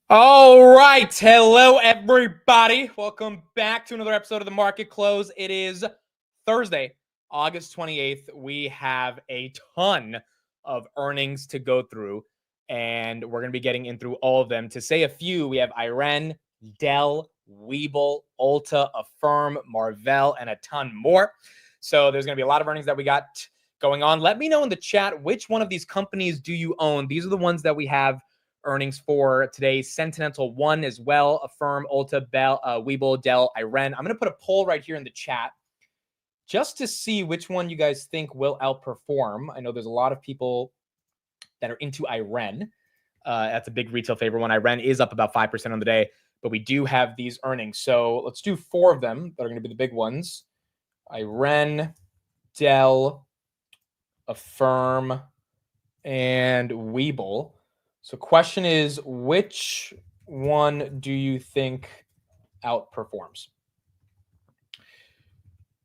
All right. Hello, everybody. Welcome back to another episode of the Market Close. It is Thursday, August 28th. We have a ton of earnings to go through, and we're going to be getting in through all of them. To say a few, we have Iren, Dell, Webull, Ulta, Affirm, Marvell, and a ton more. So there's going to be a lot of earnings that we got going on. Let me know in the chat which one of these companies do you own. These are the ones that we have earnings for today. Sentinel One as well, Affirm, Ulta, Bell, Webull, Dell, Iren. I'm going to put a poll right here in the chat just to see which one you guys think will outperform. I know there's a lot of people that are into Iren. That's a big retail favorite one. Iren is up about 5% on the day, but we do have these earnings. So let's do 4 of them that are going to be the big ones. Iren, Dell, Affirm, and Webull. So question is, which one do you think outperforms?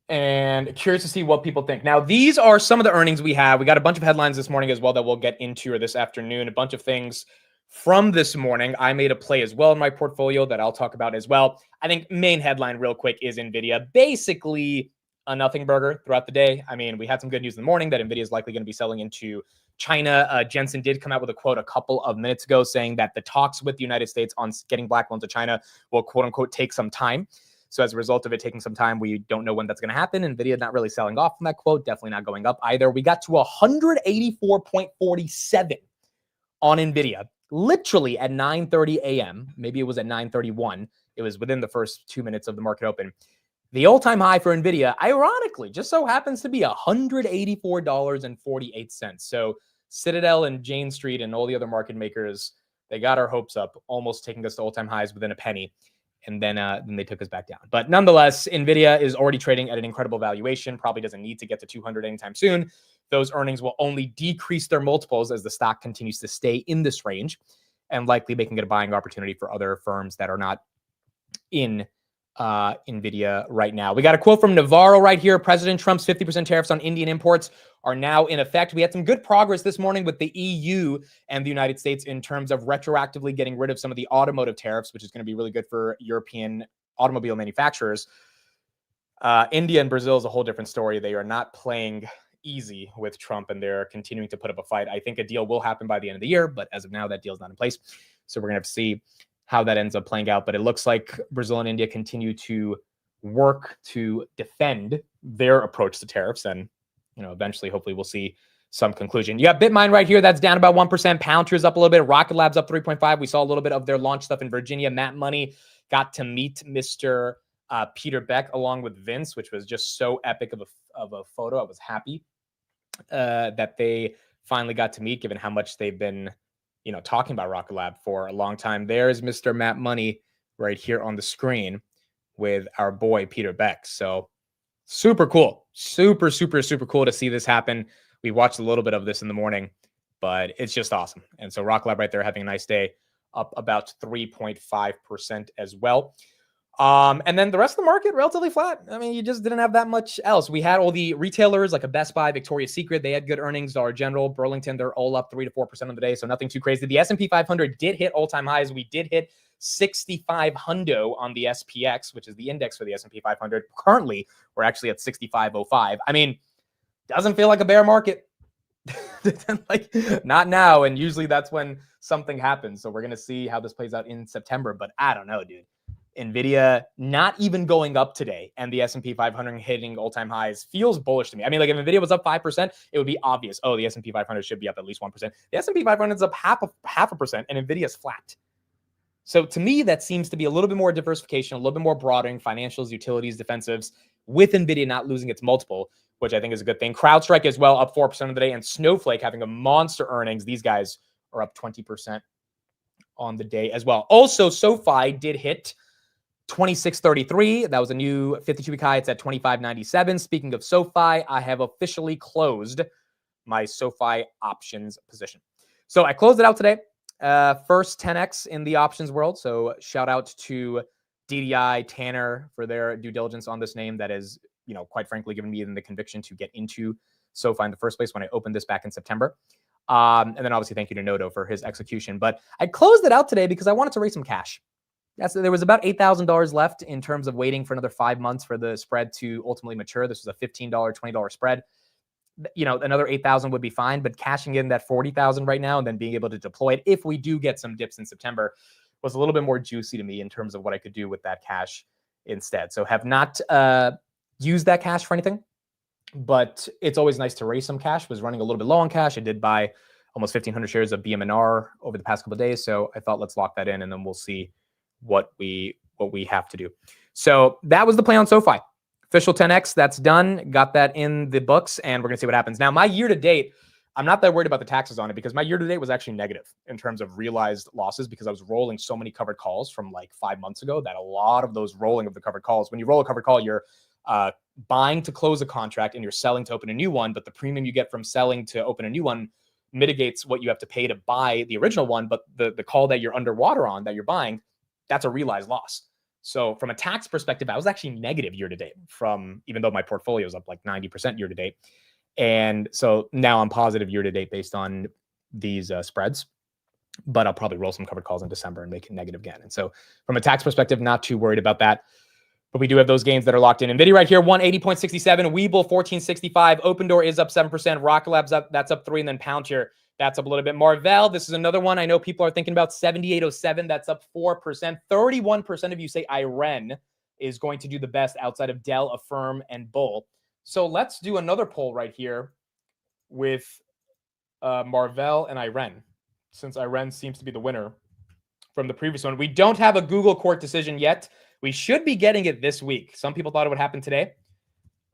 And curious to see what people think. Now, these are some of the earnings we have. We got a bunch of headlines this morning as well that we'll get into, or this afternoon, a bunch of things from this morning. I made a play as well in my portfolio that I'll talk about as well. I think main headline real quick is NVIDIA. Basically a nothing burger throughout the day. I mean, we had some good news in the morning that NVIDIA is likely going to be selling into China. Jensen did come out with a quote a couple of minutes ago saying that the talks with the United States on getting black loans to China will, quote unquote, take some time. So as a result of it taking some time, we don't know when that's going to happen. NVIDIA not really selling off from that quote, definitely not going up either. We got to 184.47 on NVIDIA, literally at 9:30 a.m. Maybe it was at 9:31. It was within the first 2 minutes of the market open. The all-time high for NVIDIA, ironically, just so happens to be $184.48. So Citadel and Jane Street and all the other market makers, they got our hopes up, almost taking us to all-time highs within a penny. And then they took us back down. But nonetheless, NVIDIA is already trading at an incredible valuation, probably doesn't need to get to 200 anytime soon. Those earnings will only decrease their multiples as the stock continues to stay in this range, and likely making it a buying opportunity for other firms that are not in NVIDIA right now. We got a quote from Navarro right here. President Trump's 50% tariffs on Indian imports are now in effect. We had some good progress this morning with the EU and the United States in terms of retroactively getting rid of some of the automotive tariffs, which is going to be really good for European automobile manufacturers. India and Brazil is a whole different story. They are not playing easy with Trump, and they're continuing to put up a fight. I think a deal will happen by the end of the year, but as of now, that deal is not in place. So we're going to have to see how that ends up playing out. But it looks like Brazil and India continue to work to defend their approach to tariffs. And, eventually, hopefully we'll see some conclusion. You got BitMine right here. That's down about 1%. Palantir's up a little bit. Rocket Lab's up 3.5. We saw a little bit of their launch stuff in Virginia. Matt Money got to meet Mr. Peter Beck along with Vince, which was just so epic of a photo. I was happy that they finally got to meet, given how much they've been talking about Rocket Lab for a long time. There's Mr. Matt Money right here on the screen with our boy Peter Beck. So super cool. Super, super, super cool to see this happen. We watched a little bit of this in the morning, but it's just awesome. And so Rocket Lab right there having a nice day, up about 3.5% as well. And then the rest of the market, relatively flat. I mean, you just didn't have that much else. We had all the retailers like a Best Buy, Victoria's Secret. They had good earnings. Dollar General, Burlington, they're all up 3 to 4% of the day. So nothing too crazy. The S&P 500 did hit all-time highs. We did hit 6500 on the SPX, which is the index for the S&P 500. Currently, we're actually at 6505. I mean, doesn't feel like a bear market. Like, not now. And usually that's when something happens. So we're going to see how this plays out in September. But I don't know, dude. NVIDIA not even going up today and the S&P 500 hitting all-time highs feels bullish to me. I mean, like if NVIDIA was up 5%, it would be obvious. Oh, the S&P 500 should be up at least 1%. The S&P 500 is up half a percent and NVIDIA is flat. So to me, that seems to be a little bit more diversification, a little bit more broadening, financials, utilities, defensives, with NVIDIA not losing its multiple, which I think is a good thing. CrowdStrike as well, up 4% of the day, and Snowflake having a monster earnings. These guys are up 20% on the day as well. Also, SOFI did hit 26.33. That was a new 52-week high. It's at 25.97. Speaking of SOFI, I have officially closed my SOFI options position. So I closed it out today. First 10x in the options world. So shout out to DDI, Tanner for their due diligence on this name. That is, quite frankly, given me the conviction to get into SOFI in the first place when I opened this back in September. And then obviously thank you to Noto for his execution. But I closed it out today because I wanted to raise some cash. There was about $8,000 left in terms of waiting for another 5 months for the spread to ultimately mature. This was a $15, $20 spread. Another 8,000 would be fine, but cashing in that 40,000 right now and then being able to deploy it if we do get some dips in September was a little bit more juicy to me in terms of what I could do with that cash instead. So have not used that cash for anything, but it's always nice to raise some cash. Was running a little bit low on cash. I did buy almost 1,500 shares of BMNR over the past couple of days. So I thought, let's lock that in and then we'll see what we have to do. So that was the play on SoFi. Official 10X, that's done. Got that in the books, and we're going to see what happens. Now, my year-to-date, I'm not that worried about the taxes on it because my year-to-date was actually negative in terms of realized losses because I was rolling so many covered calls from like 5 months ago that a lot of those rolling of the covered calls, when you roll a covered call, you're buying to close a contract and you're selling to open a new one, but the premium you get from selling to open a new one mitigates what you have to pay to buy the original one, but the call that you're underwater on that you're buying, that's a realized loss. So from a tax perspective, I was actually negative year to date even though my portfolio is up like 90% year to date. And so now I'm positive year to date based on these spreads, but I'll probably roll some covered calls in December and make it negative again. And so from a tax perspective, not too worried about that, but we do have those gains that are locked in. NVIDIA right here, 180.67, Webull 1465, Open Door is up 7%, Rocket Lab's up, that's up 3, and then Palantir, that's up a little bit. Marvell, this is another one I know people are thinking about, 7807, that's up 4%. 31% of you say Iren is going to do the best outside of Dell, Affirm, and Bull. So let's do another poll right here with Marvell and Iren, since Iren seems to be the winner from the previous one. We don't have a Google court decision yet. We should be getting it this week. Some people thought it would happen today.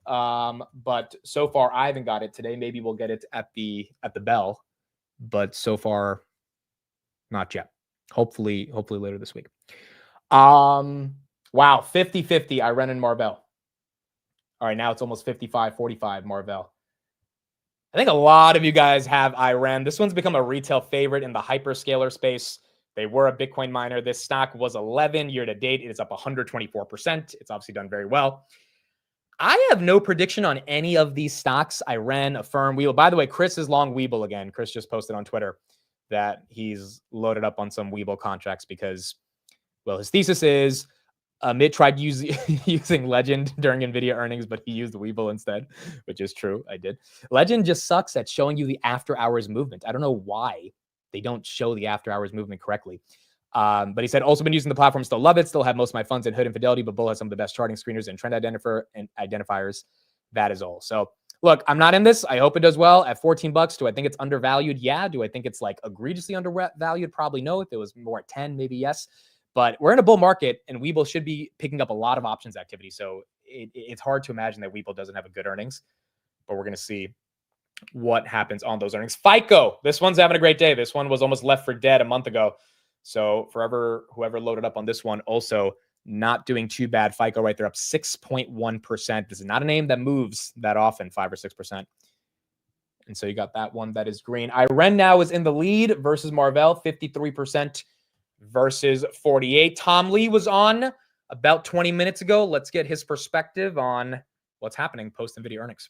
But so far I haven't got it today. Maybe we'll get it at the bell. But so far, not yet. Hopefully later this week. Wow, 50-50, Iren and Marvell. All right, now it's almost 55-45, Marvell. I think a lot of you guys have Iren. This one's become a retail favorite in the hyperscaler space. They were a Bitcoin miner. This stock was 11 year to date. It is up 124%. It's obviously done very well. I have no prediction on any of these stocks. Iren, Affirm, Webull. By the way, Chris is long Webull again. Chris just posted on Twitter that he's loaded up on some Webull contracts because, well, his thesis is Mitt tried using Legend during NVIDIA earnings, but he used Webull instead, which is true. I did. Legend just sucks at showing you the after hours movement. I don't know why they don't show the after hours movement correctly. But he said, also been using the platform, still love it, still have most of my funds in Hood and Fidelity, but Bull has some of the best charting screeners and trend identifiers. That is all. So look, I'm not in this. I hope it does well at $14. Do I think it's undervalued? Yeah. Do I think it's like egregiously undervalued? Probably no. If it was more at 10, maybe yes. But we're in a bull market and Webull should be picking up a lot of options activity. So it's hard to imagine that Webull doesn't have a good earnings, but we're going to see what happens on those earnings. FICO, this one's having a great day. This one was almost left for dead a month ago. So whoever loaded up on this one, also not doing too bad. FICO right there up 6.1%. This is not a name that moves that often, 5 or 6%. And so you got that one that is green. Iren now is in the lead versus Marvell, 53% versus 48. Tom Lee was on about 20 minutes ago. Let's get his perspective on what's happening post NVIDIA earnings.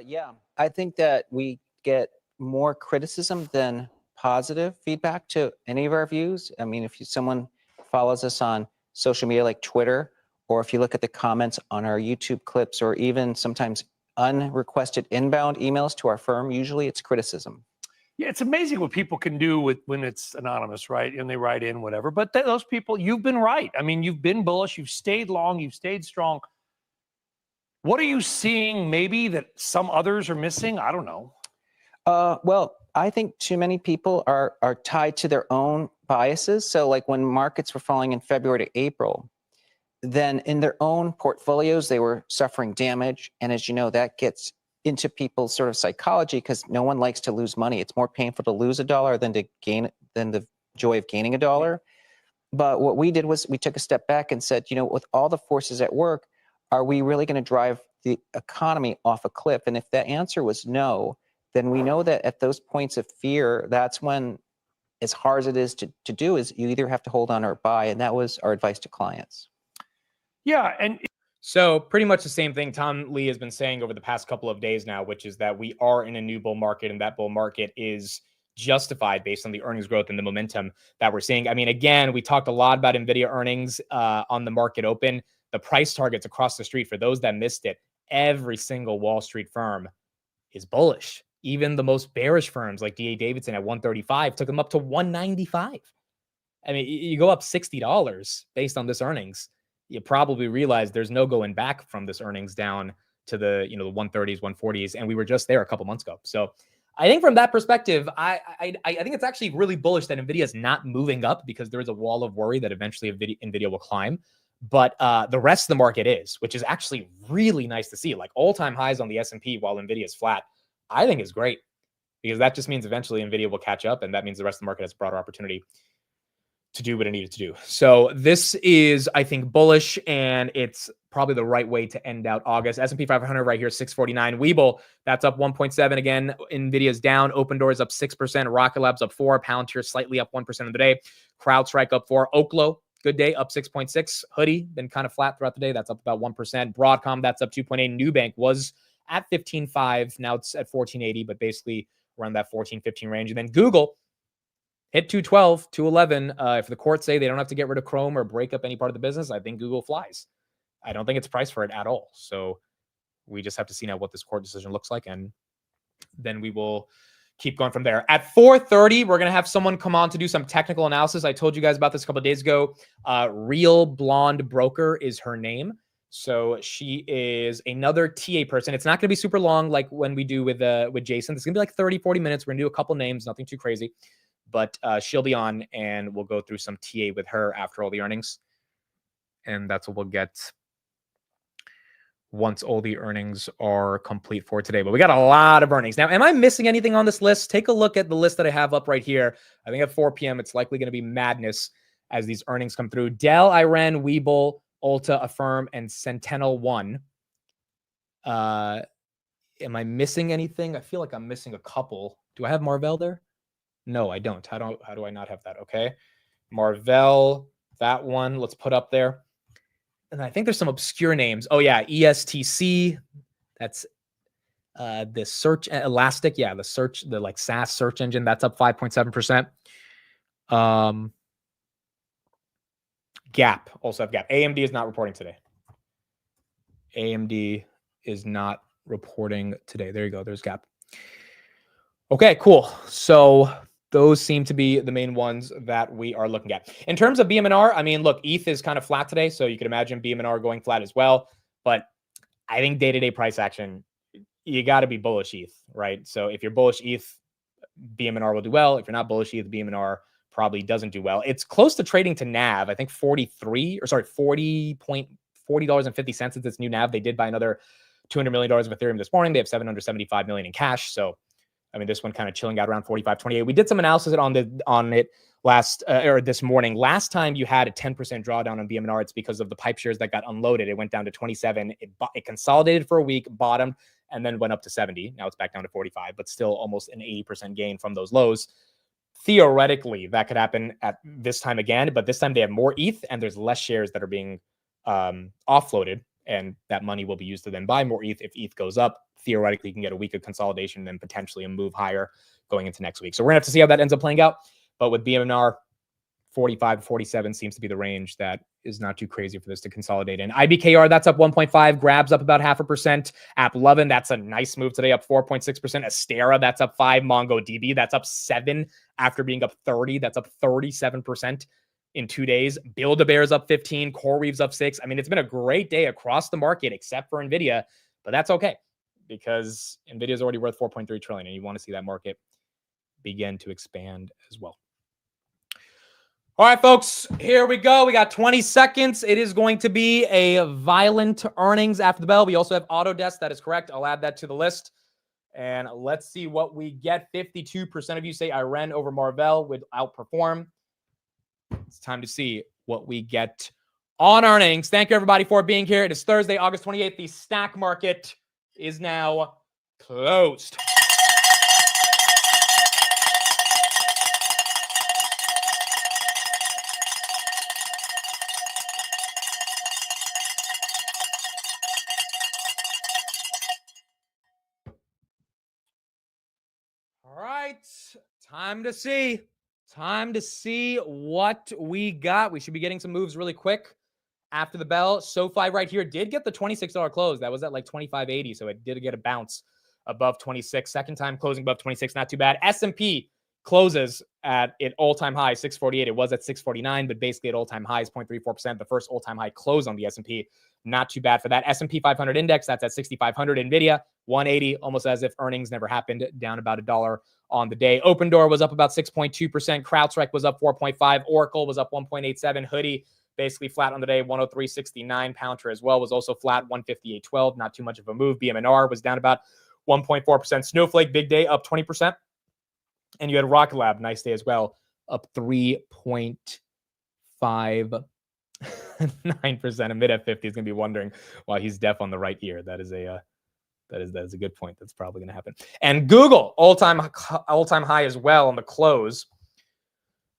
Yeah, I think that we get more criticism than positive feedback to any of our views. I mean, if someone follows us on social media like Twitter, or if you look at the comments on our YouTube clips, or even sometimes unrequested inbound emails to our firm, usually it's criticism. Yeah, it's amazing what people can do when it's anonymous, right? And they write in whatever. But those people, you've been right. I mean, you've been bullish, you've stayed long, you've stayed strong. What are you seeing maybe that some others are missing? I don't know. Well, I think too many people are tied to their own biases. So like when markets were falling in February to April, then in their own portfolios, they were suffering damage. And as you know, that gets into people's sort of psychology because no one likes to lose money. It's more painful to lose $1 than to gain, than the joy of gaining $1. But what we did was we took a step back and said, you know, with all the forces at work, are we really going to drive the economy off a cliff? And if the answer was no, then we know that at those points of fear, that's when, as hard as it is to do, is you either have to hold on or buy. And that was our advice to clients. Yeah. And So pretty much the same thing Tom Lee has been saying over the past couple of days now, which is that we are in a new bull market, and that bull market is justified based on the earnings growth and the momentum that we're seeing. I mean, again, we talked a lot about NVIDIA earnings on the market open. The price targets across the street, for those that missed it, every single Wall Street firm is bullish. Even the most bearish firms like D.A. Davidson at 135 took them up to 195. I mean, you go up $60 based on this earnings. You probably realize there's no going back from this earnings down to the, the 130s, 140s, and we were just there a couple months ago. So I think from that perspective, I think it's actually really bullish that NVIDIA is not moving up, because there is a wall of worry that eventually NVIDIA will climb. But the rest of the market is, which is actually really nice to see. Like all-time highs on the S&P while NVIDIA is flat, I think is great, because that just means eventually NVIDIA will catch up, and that means the rest of the market has a broader opportunity to do what it needed to do. So this is, I think, bullish, and it's probably the right way to end out August. S&P 500 right here, 649. Webull, that's up 1.7 again. NVIDIA's down. Open Doors up 6%. Rocket Lab's up 4. Palantir slightly up 1% of the day. CrowdStrike up 4. Oklo, good day, up 6.6. Hoodie, been kind of flat throughout the day. That's up about 1%. Broadcom, that's up 2.8. Nubank was at 15.5. Now it's at 14.80, but basically around that 14.15 range. And then Google hit 212, 211. If the courts say they don't have to get rid of Chrome or break up any part of the business, I think Google flies. I don't think it's priced for it at all. So we just have to see now what this court decision looks like, and then we will keep going from there. At 4:30, we're going to have someone come on to do some technical analysis. I told you guys about this a couple of days ago. Real Blonde Broker is her name. So she is another TA person. It's not going to be super long like when we do with Jason. It's going to be like 30, 40 minutes. We're going to do a couple names, nothing too crazy. But she'll be on, and we'll go through some TA with her after all the earnings. And that's what we'll get once all the earnings are complete for today. But we got a lot of earnings. Now, am I missing anything on this list? Take a look at the list that I have up right here. I think at 4 p.m., it's likely going to be madness as these earnings come through. Dell, Iren, Webull, Ulta, Affirm, and Sentinel-1. Am I missing anything? I feel like I'm missing a couple. Do I have Marvell there? No, I don't. How do I not have that? Okay. Marvell, that one, let's put up there. And I think there's some obscure names. Oh yeah, ESTC. That's the search Elastic. Yeah, the like SaaS search engine. That's up 5.7%. Gap, also have Gap. AMD is not reporting today. AMD is not reporting today. There you go. There's Gap. Okay, cool. So those seem to be the main ones that we are looking at. In terms of BMNR, I mean, look, ETH is kind of flat today, so you could imagine BMNR going flat as well. But I think day-to-day price action, you got to be bullish ETH, right? So if you're bullish ETH, BMNR will do well. If you're not bullish ETH, BMNR probably doesn't do well. It's close to trading to NAV. I think $40.50 is its new NAV. They did buy another $200 million of Ethereum this morning. They have $775 million in cash. So I mean, this one kind of chilling out around 45.28. We did some analysis on it last or this morning. Last time you had a 10% drawdown on BMNR, it's because of the pipe shares that got unloaded. It went down to 27. It consolidated for a week, bottomed, and then went up to 70. Now it's back down to 45, but still almost an 80% gain from those lows. Theoretically, that could happen at this time again, but this time they have more ETH and there's less shares that are being offloaded, and that money will be used to then buy more ETH. If ETH goes up, theoretically, you can get a week of consolidation and then potentially a move higher going into next week. So we're going to have to see how that ends up playing out. But with BMNR, 45 to 47 seems to be the range that is not too crazy for this to consolidate in. IBKR, that's up 1.5. Grabs up about 0.5%. AppLovin, that's a nice move today, up 4.6%. Astera, that's up 5. MongoDB, that's up 7 after being up 30. That's up 37% in 2 days. Build-A-Bear's up 15. CoreWeave's up 6. I mean, it's been a great day across the market except for NVIDIA, but that's okay, because NVIDIA is already worth 4.3 trillion, and you want to see that market begin to expand as well. All right, folks, here we go. We got 20 seconds. It is going to be a violent earnings after the bell. We also have Autodesk. That is correct. I'll add that to the list. And let's see what we get. 52% of you say Iren over Marvell would outperform. It's time to see what we get on earnings. Thank you, everybody, for being here. It is Thursday, August 28th. The stock market is now closed. Time to see. Time to see what we got. We should be getting some moves really quick after the bell. SoFi right here did get the $26 close. That was at like 25.80, so it did get a bounce above 26. Second time closing above 26, not too bad. S&P closes at an all-time high, 648. It was at 649, but basically at all-time high is 0.34%. The first all-time high close on the S&P. Not too bad for that. S&P 500 index, that's at 6,500. NVIDIA, 180, almost as if earnings never happened, down about $1 on the day. Open Door was up about 6.2%. CrowdStrike was up 4.5. Oracle was up 1.87. Hoodie basically flat on the day, 103.69. Palantir as well was also flat, 158.12. Not too much of a move. BMNR was down about 1.4%. Snowflake, big day, up 20%. And you had Rocket Lab, nice day as well, up 3.59%. A mid at 50 is going to be wondering why he's deaf on the right ear. That is a good point. That's probably going to happen. And Google, all-time high as well on the close.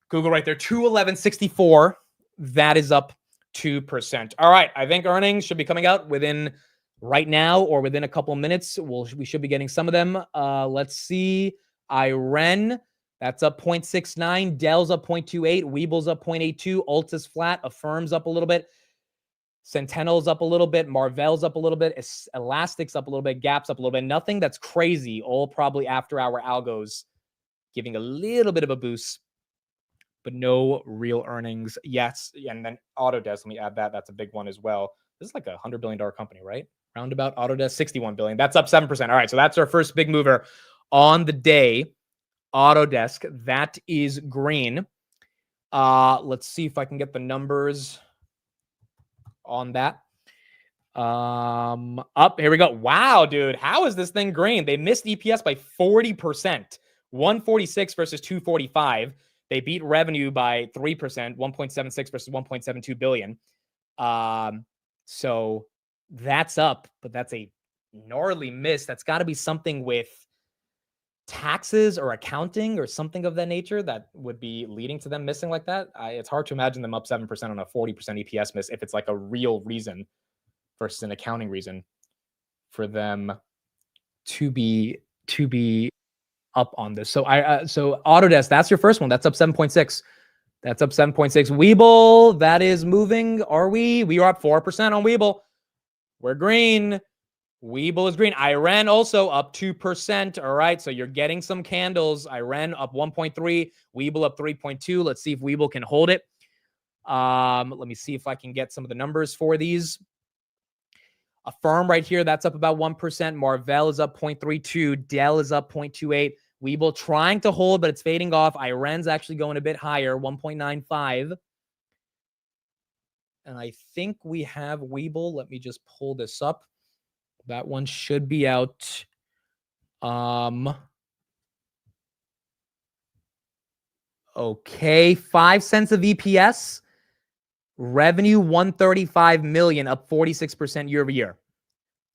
Google right there, 211.64. That is up 2%. All right, I think earnings should be coming out within right now or within a couple of minutes. We should be getting some of them. Let's see. Iren, that's up 0.69. Dell's up 0.28. Webull's up 0.82. Ulta's flat. Affirm's up a little bit. Sentinel's up a little bit. Marvell's up a little bit. Elastic's up a little bit. Gap's up a little bit. Nothing that's crazy. All probably after our algos giving a little bit of a boost, but no real earnings. Yes. And then Autodesk, let me add that. That's a big one as well. This is like a $100 billion company, right? Roundabout. Autodesk, $61 billion. That's up 7%. All right. So that's our first big mover on the day. Autodesk, that is green. Let's see if I can get the numbers on that. Up, here we go. Wow, dude, how is this thing green? They missed EPS by 40%. 146 versus 245. They beat revenue by 3%, 1.76 versus 1.72 billion. So that's up, but that's a gnarly miss. That's got to be something with taxes or accounting or something of that nature that would be leading to them missing like that. It's hard to imagine them up 7% on a 40% EPS miss if it's like a real reason versus an accounting reason for them to be up on this. So so Autodesk, that's your first one. That's up 7.6. That's up 7.6. Webull, that is moving. Are we? We are up 4% on Webull. We're green. Webull is green. Iren also up 2%. All right, so you're getting some candles. Iren up 1.3. Webull up 3.2. Let's see if Webull can hold it. Let me see if I can get some of the numbers for these. Affirm right here, that's up about 1%. Marvell is up 0.32. Dell is up 0.28. Webull trying to hold, but it's fading off. Iren's actually going a bit higher, 1.95. And I think we have Webull. Let me just pull this up. That one should be out. Okay, 5 cents of EPS. Revenue 135 million, up 46% year over year.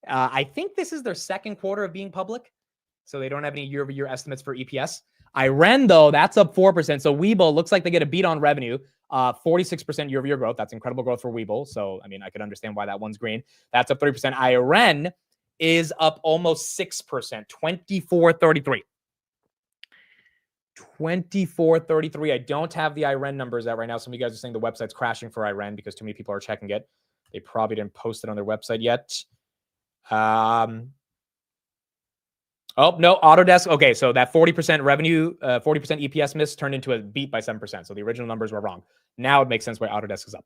I think this is their second quarter of being public, so they don't have any year over year estimates for EPS. Iren though, that's up 4%. So Webull looks like they get a beat on revenue. 46% year over year growth. That's incredible growth for Webull. So I mean, I could understand why that one's green. That's up 30%. Iren is up almost 6%, 24.33. 24.33. I don't have the Iren numbers out right now. Some of you guys are saying the website's crashing for Iren because too many people are checking it. They probably didn't post it on their website yet. Oh, no, Autodesk. Okay, so that 40% revenue, 40% EPS miss turned into a beat by 7%. So the original numbers were wrong. Now it makes sense why Autodesk is up.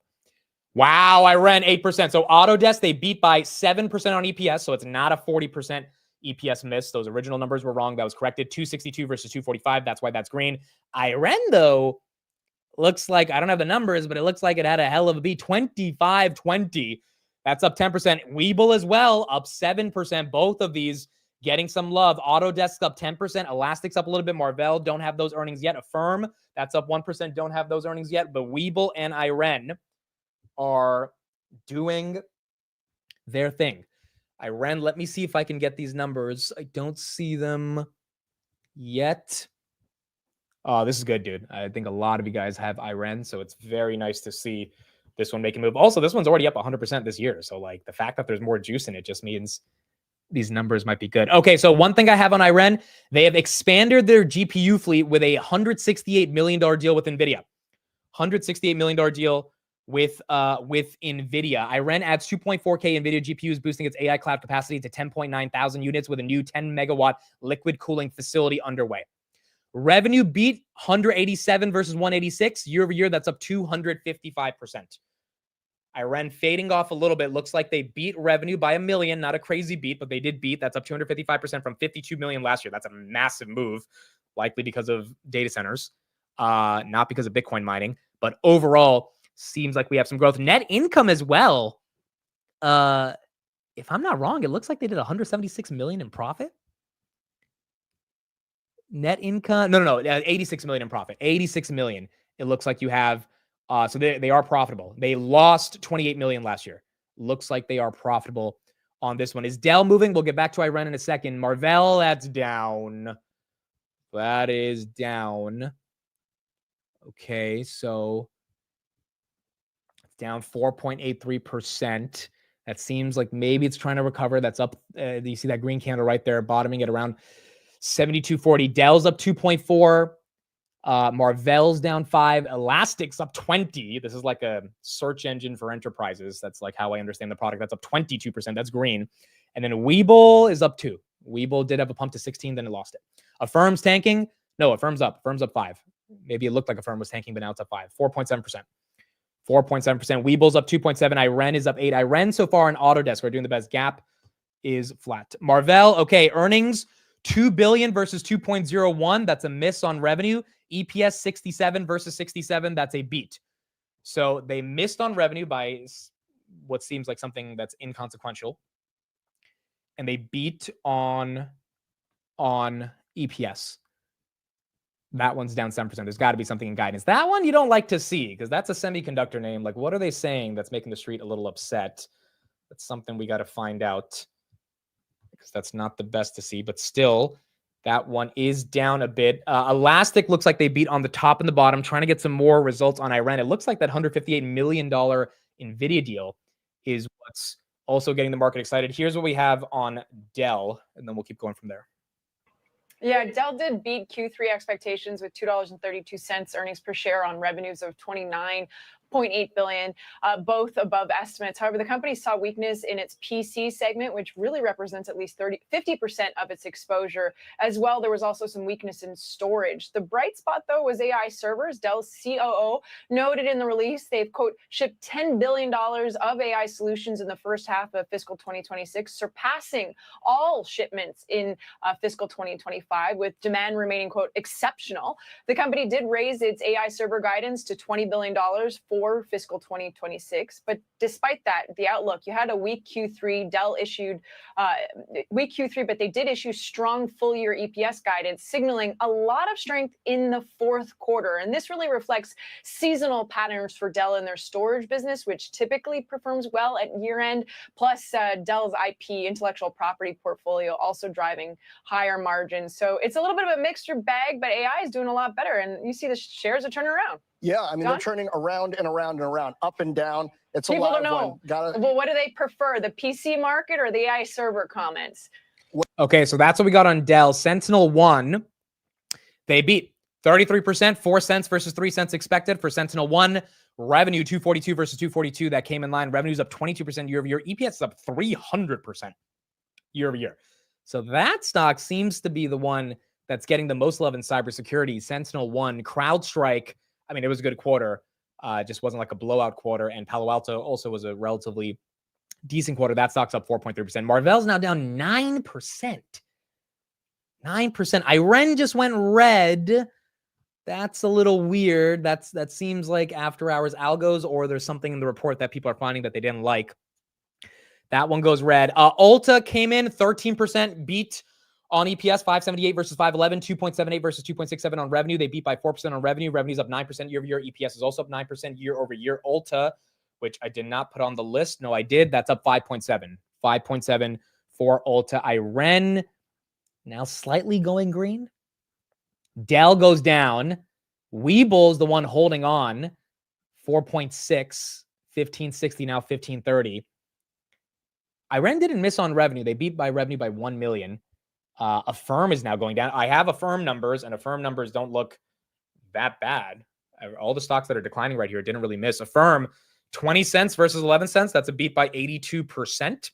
Wow, Iren 8%. So Autodesk, they beat by 7% on EPS. So it's not a 40% EPS miss. Those original numbers were wrong. That was corrected. 262 versus 245. That's why that's green. Iren, though, looks like, I don't have the numbers, but it looks like it had a hell of a beat. 25.20. That's up 10%. Webull as well, up 7%. Both of these getting some love. Autodesk up 10%. Elastic's up a little bit. Marvell don't have those earnings yet. Affirm, that's up 1%. Don't have those earnings yet. But Webull and Iren are doing their thing. Iren, let me see if I can get these numbers. I don't see them yet. Oh, this is good, dude. I think a lot of you guys have Iren, so it's very nice to see this one make a move. Also, this one's already up 100% this year. So, like, the fact that there's more juice in it just means these numbers might be good. Okay, so one thing I have on Iren, they have expanded their GPU fleet with a $168 million deal with NVIDIA. $168 million deal with NVIDIA. Iren adds 2.4K NVIDIA GPUs, boosting its AI cloud capacity to 10.9 thousand units with a new 10 megawatt liquid cooling facility underway. Revenue beat 187 versus 186 year over year. That's up 255%. Iren fading off a little bit. Looks like they beat revenue by $1 million. Not a crazy beat, but they did beat. That's up 255% from 52 million last year. That's a massive move, likely because of data centers, not because of Bitcoin mining. But overall, seems like we have some growth. Net income as well. If I'm not wrong, it looks like they did 176 million in profit. Net income, no, 86 million in profit. 86 million. It looks like you have. So they are profitable. They lost 28 million last year. Looks like they are profitable on this one. Is Dell moving? We'll get back to Iren in a second. Marvell, that's down. That is down. Okay, so it's down 4.83%. That seems like maybe it's trying to recover. That's up. You see that green candle right there, bottoming at around 72.40. Dell's up 2.4. Marvell's down 5. Elastic's up 20. This is like a search engine for enterprises. That's like how I understand the product. That's up 22%. That's green. And then Webull is up 2. Webull did have a pump to 16, then it lost it. Affirm's tanking. No, Affirm's up. Affirm's up 5. Maybe it looked like Affirm was tanking, but now it's up 5. 4.7%. 4.7%. Webull's up 2.7. Iren is up 8. Iren so far in Autodesk are doing the best. Gap is flat. Marvell, okay, earnings 2 billion versus 2.01. That's a miss on revenue. EPS 67 versus 67. That's a beat. So they missed on revenue by what seems like something that's inconsequential. And they beat on EPS. That one's down 7%. There's got to be something in guidance. That one you don't like to see because that's a semiconductor name. Like, what are they saying that's making the street a little upset? That's something we got to find out because that's not the best to see. But still, that one is down a bit. Elastic looks like they beat on the top and the bottom, trying to get some more results on Iren. It looks like that $158 million NVIDIA deal is what's also getting the market excited. Here's what we have on Dell, and then we'll keep going from there. Yeah, Dell did beat Q3 expectations with $2.32 earnings per share on revenues of $29.8 billion, both above estimates. However, the company saw weakness in its PC segment, which really represents at least 50% of its exposure. As well, there was also some weakness in storage. The bright spot, though, was AI servers. Dell's COO noted in the release they've, quote, shipped $10 billion of AI solutions in the first half of fiscal 2026, surpassing all shipments in fiscal 2025, with demand remaining, quote, exceptional. The company did raise its AI server guidance to $20 billion for fiscal 2026. But despite that, the outlook, you had a weak Q3. Dell issued weak Q3, but they did issue strong full-year EPS guidance, signaling a lot of strength in the fourth quarter. And this really reflects seasonal patterns for Dell and their storage business, which typically performs well at year-end, plus Dell's IP, intellectual property portfolio, also driving higher margins. So it's a little bit of a mixed bag, but AI is doing a lot better. And you see the shares are turning around. Yeah, I mean, John? they're turning around and around and around, up and down. It's a People live don't know. one. Well, what do they prefer, the PC market or the AI server comments? Okay, so that's what we got on Dell. Sentinel-1, they beat 33%, 4 cents versus 3 cents expected for Sentinel-1. Revenue 242 versus 242. That came in line. Revenue's up 22% year over year. EPS is up 300% year over year. So that stock seems to be the one that's getting the most love in cybersecurity. Sentinel-1, CrowdStrike. I mean, it was a good quarter. Just wasn't like a blowout quarter. And Palo Alto also was a relatively decent quarter. That stock's up 4.3%. Marvell's now down 9%. 9%. Iren just went red. That's a little weird. That seems like after hours algos, or there's something in the report that people are finding that they didn't like. That one goes red. Ulta came in 13% beat on EPS, 578 versus 511, 2.78 versus 2.67 on revenue. They beat by 4% on revenue. Revenue's up 9% year over year. EPS is also up 9% year over year. Ulta, which I did not put on the list. No, I did. That's up 5.7. 5.7 for Ulta. Iren now slightly going green. Dell goes down. Webull is the one holding on. 4.6, 1560, now 1530. Iren didn't miss on revenue. They beat by revenue by 1 million. Affirm is now going down. I have Affirm numbers, and Affirm numbers don't look that bad. All the stocks that are declining right here didn't really miss. Affirm, 20 cents versus 11 cents. That's a beat by 82%.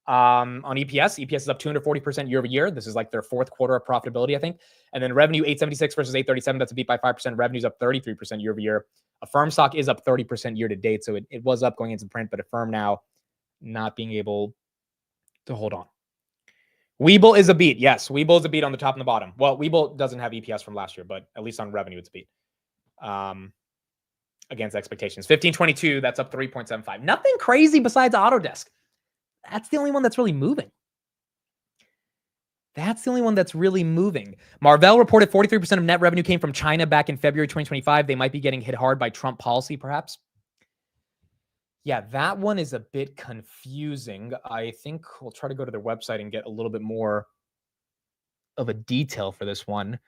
On EPS, EPS is up 240% year over year. This is like their fourth quarter of profitability, I think. And then revenue, 876 versus 837. That's a beat by 5%. Revenue's up 33% year over year. Affirm stock is up 30% year to date. So it was up going into print, but Affirm now not being able to hold on. Webull is a beat. Yes, Webull is a beat on the top and the bottom. Well, Webull doesn't have EPS from last year, but at least on revenue, it's a beat. Against expectations. 1522, that's up 3.75. Nothing crazy besides Autodesk. That's the only one that's really moving. That's the only one that's really moving. Marvell reported 43% of net revenue came from China back in February 2025. They might be getting hit hard by Trump policy, perhaps. Yeah, that one is a bit confusing. I think we'll try to go to their website and get a little bit more of a detail for this one.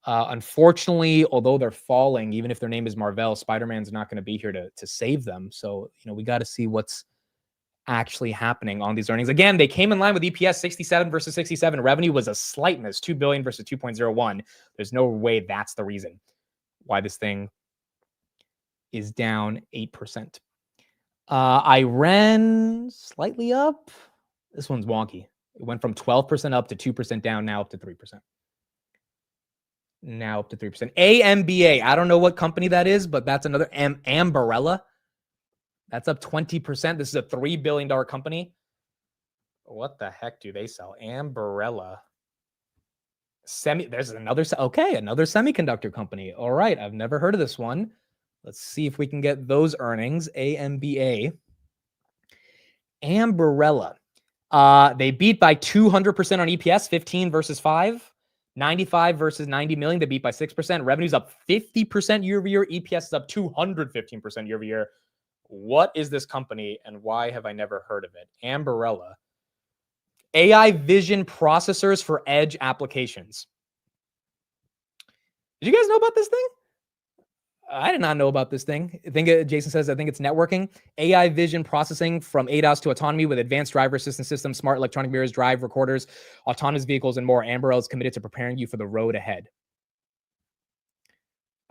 Unfortunately, although they're falling, even if their name is Marvell, Spider-Man's not going to be here to save them. So, we got to see what's actually happening on these earnings. Again, they came in line with EPS 67 versus 67. Revenue was a slight miss, 2 billion versus 2.01. There's no way that's the reason why this thing is down 8%. Iren slightly up. This one's wonky. It went from 12% up to 2% down, now up to 3%. Now up to 3%. AMBA. I don't know what company that is, but that's another Ambarella. That's up 20%. This is a $3 billion company. What the heck do they sell? Ambarella. There's another semiconductor company. All right. I've never heard of this one. Let's see if we can get those earnings. AMBA. Ambarella. They beat by 200% on EPS, 15 versus 5. 95 versus 90 million. They beat by 6%. Revenue's up 50% year over year. EPS is up 215% year over year. What is this company and why have I never heard of it? Ambarella. AI vision processors for edge applications. Did you guys know about this thing? I did not know about this thing. I think Jason says, I think it's networking. AI vision processing from ADAS to autonomy with advanced driver assistance systems, smart electronic mirrors, drive recorders, autonomous vehicles, and more. Ambarella is committed to preparing you for the road ahead.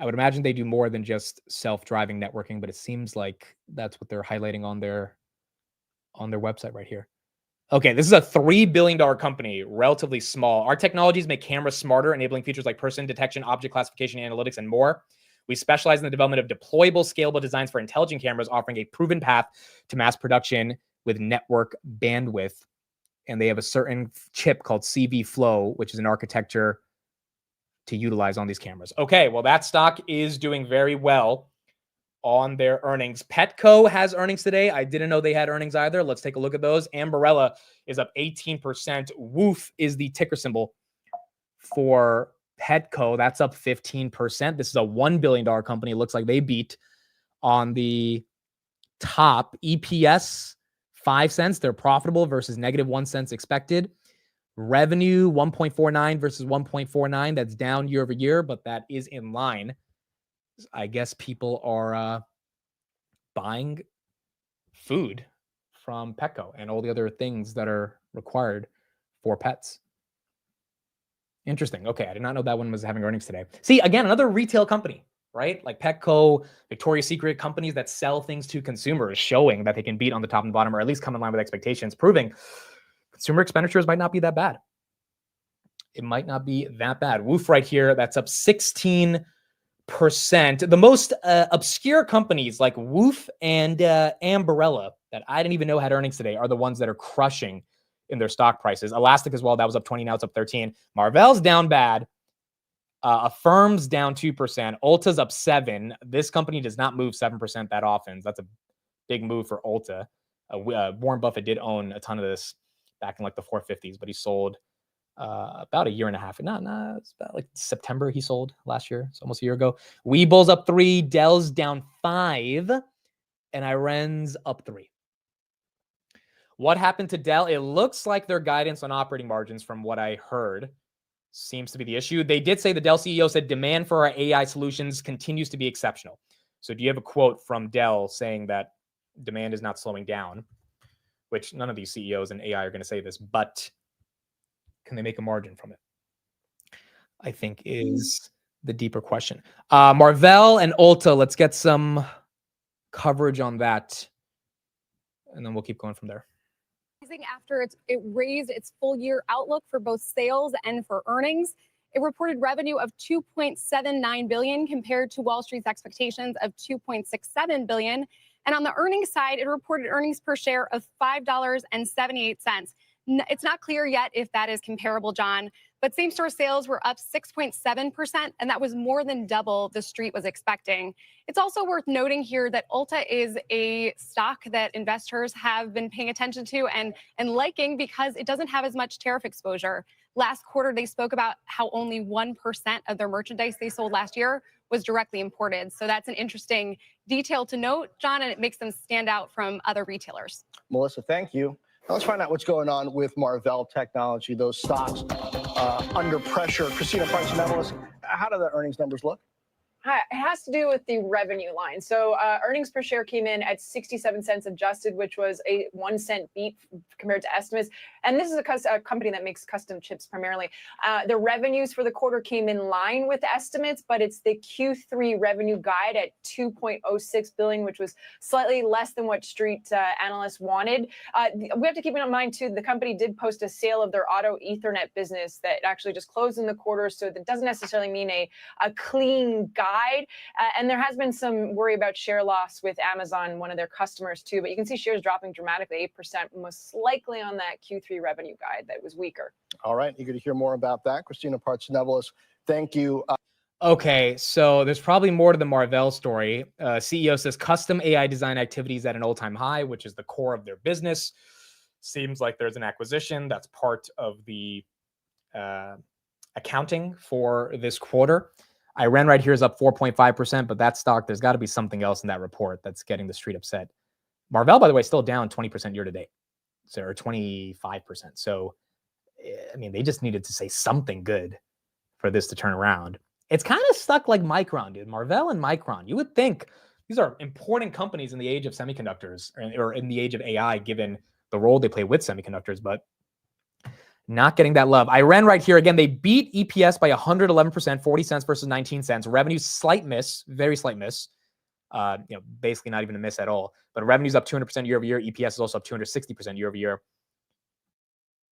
I would imagine they do more than just self-driving networking, but it seems like that's what they're highlighting on their website right here. Okay, this is a $3 billion company, relatively small. Our technologies make cameras smarter, enabling features like person detection, object classification, analytics, and more. We specialize in the development of deployable, scalable designs for intelligent cameras, offering a proven path to mass production with network bandwidth. And they have a certain chip called CV Flow, which is an architecture to utilize on these cameras. Okay, well, that stock is doing very well on their earnings. Petco has earnings today. I didn't know they had earnings either. Let's take a look at those. Ambarella is up 18%. WOOF is the ticker symbol for Petco. That's up 15%. This is a $1 billion company. It looks like they beat on the top. EPS, 5 cents. They're profitable versus negative 1 cent expected. Revenue 1.49 versus 1.49. That's down year over year, but that is in line. I guess people are buying food from Petco and all the other things that are required for pets. Interesting. Okay, I did not know that one was having earnings today. See, again, another retail company, right? Like Petco, Victoria's Secret, companies that sell things to consumers, showing that they can beat on the top and bottom, or at least come in line with expectations, proving consumer expenditures might not be that bad. It might not be that bad. Woof right here, that's up 16%. The most obscure companies like Woof and Ambarella that I didn't even know had earnings today are the ones that are crushing in their stock prices. Elastic as well, that was up 20, now it's up 13. Marvell's down bad. Affirm's down 2%. Ulta's up 7. This company does not move 7% that often. That's a big move for Ulta. Warren Buffett did own a ton of this back in like the 450s, but he sold about a year and a half. It's about like September he sold last year. It's almost a year ago. Webull's up 3. Dell's down 5. And Iren's up 3. What happened to Dell? It looks like their guidance on operating margins, from what I heard, seems to be the issue. They did say, the Dell CEO said, demand for our AI solutions continues to be exceptional. So do you have a quote from Dell saying that demand is not slowing down? which none of these CEOs in AI are going to say this, but can they make a margin from it? I think is the deeper question. Marvell and Ulta, let's get some coverage on that, and then we'll keep going from there. After it raised its full year outlook for both sales and for earnings. It reported revenue of $2.79 billion compared to Wall Street's expectations of $2.67 billion. And on the earnings side, it reported earnings per share of $5.78. It's not clear yet if that is comparable, John, but same-store sales were up 6.7%, and that was more than double the street was expecting. It's also worth noting here that Ulta is a stock that investors have been paying attention to and liking because it doesn't have as much tariff exposure. Last quarter, they spoke about how only 1% of their merchandise they sold last year was directly imported. So that's an interesting detail to note, John, and it makes them stand out from other retailers. Melissa, thank you. Now let's find out what's going on with Marvell Technology, those stocks under pressure. Christina Partsinevelos, how do the earnings numbers look? Hi, it has to do with the revenue line. So earnings per share came in at 67 cents adjusted, which was a 1 cent beat compared to estimates. And this is a company that makes custom chips primarily. The revenues for the quarter came in line with estimates, but it's the Q3 revenue guide at $2.06 billion, which was slightly less than what street analysts wanted. We have to keep in mind, too, the company did post a sale of their auto Ethernet business that actually just closed in the quarter. So that doesn't necessarily mean a clean guide. And there has been some worry about share loss with Amazon, one of their customers too, but you can see shares dropping dramatically, 8%, most likely on that Q3 revenue guide that was weaker. All right, eager to hear more about that. Christina Partsinevelos, thank you. Okay, so there's probably more to the Marvell story. CEO says custom AI design activities at an all-time high, which is the core of their business. Seems like there's an acquisition that's part of the accounting for this quarter. Iren right here is up 4.5%, but that stock, there's got to be something else in that report that's getting the street upset. Marvell, by the way, still down 20% year to date, so or 25%. So, I mean, they just needed to say something good for this to turn around. It's kind of stuck like Micron, dude. Marvell and Micron. You would think these are important companies in the age of semiconductors or in the age of AI, given the role they play with semiconductors, but not getting that love. Iren right here, again, they beat EPS by 111%, 40 cents versus 19 cents. Revenue, slight miss, very slight miss. Basically not even a miss at all. But revenue's up 200% year over year. EPS is also up 260% year over year.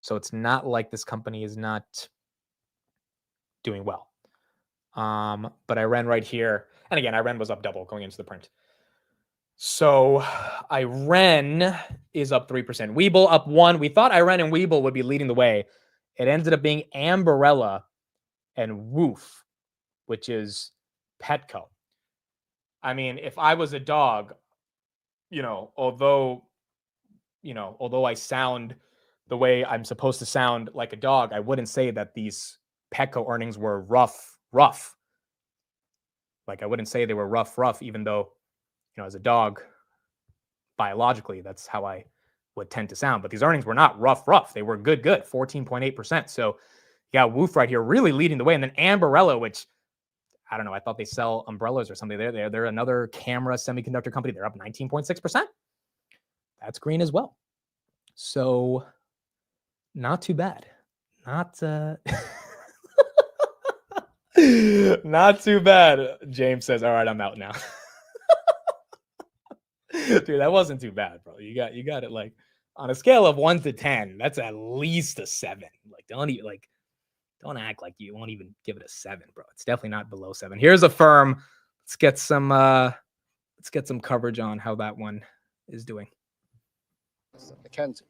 So it's not like this company is not doing well. But Iren right here, and again, Iren was up double going into the print. So Iren is up 3%. Webull up 1%. We thought Iren and Webull would be leading the way. It ended up being Ambarella and Woof, which is Petco. I mean, if I was a dog, although I sound the way I'm supposed to sound like a dog, I wouldn't say that these Petco earnings were rough. Like I wouldn't say they were rough, even though, as a dog, biologically, that's how I would tend to sound. But these earnings were not rough. They were good, 14.8%. So yeah, Woof right here really leading the way. And then Ambarella, which, I don't know, I thought they sell umbrellas or something. They're another camera semiconductor company. They're up 19.6%. That's green as well. So not too bad. Not not too bad. James says, all right, I'm out now. Dude, that wasn't too bad, bro. You got it like on a scale of 1 to 10. That's at least a 7. Like don't act like you won't even give it a 7, bro. It's definitely not below 7. Here's Affirm. Let's get some coverage on how that one is doing. Mackenzie.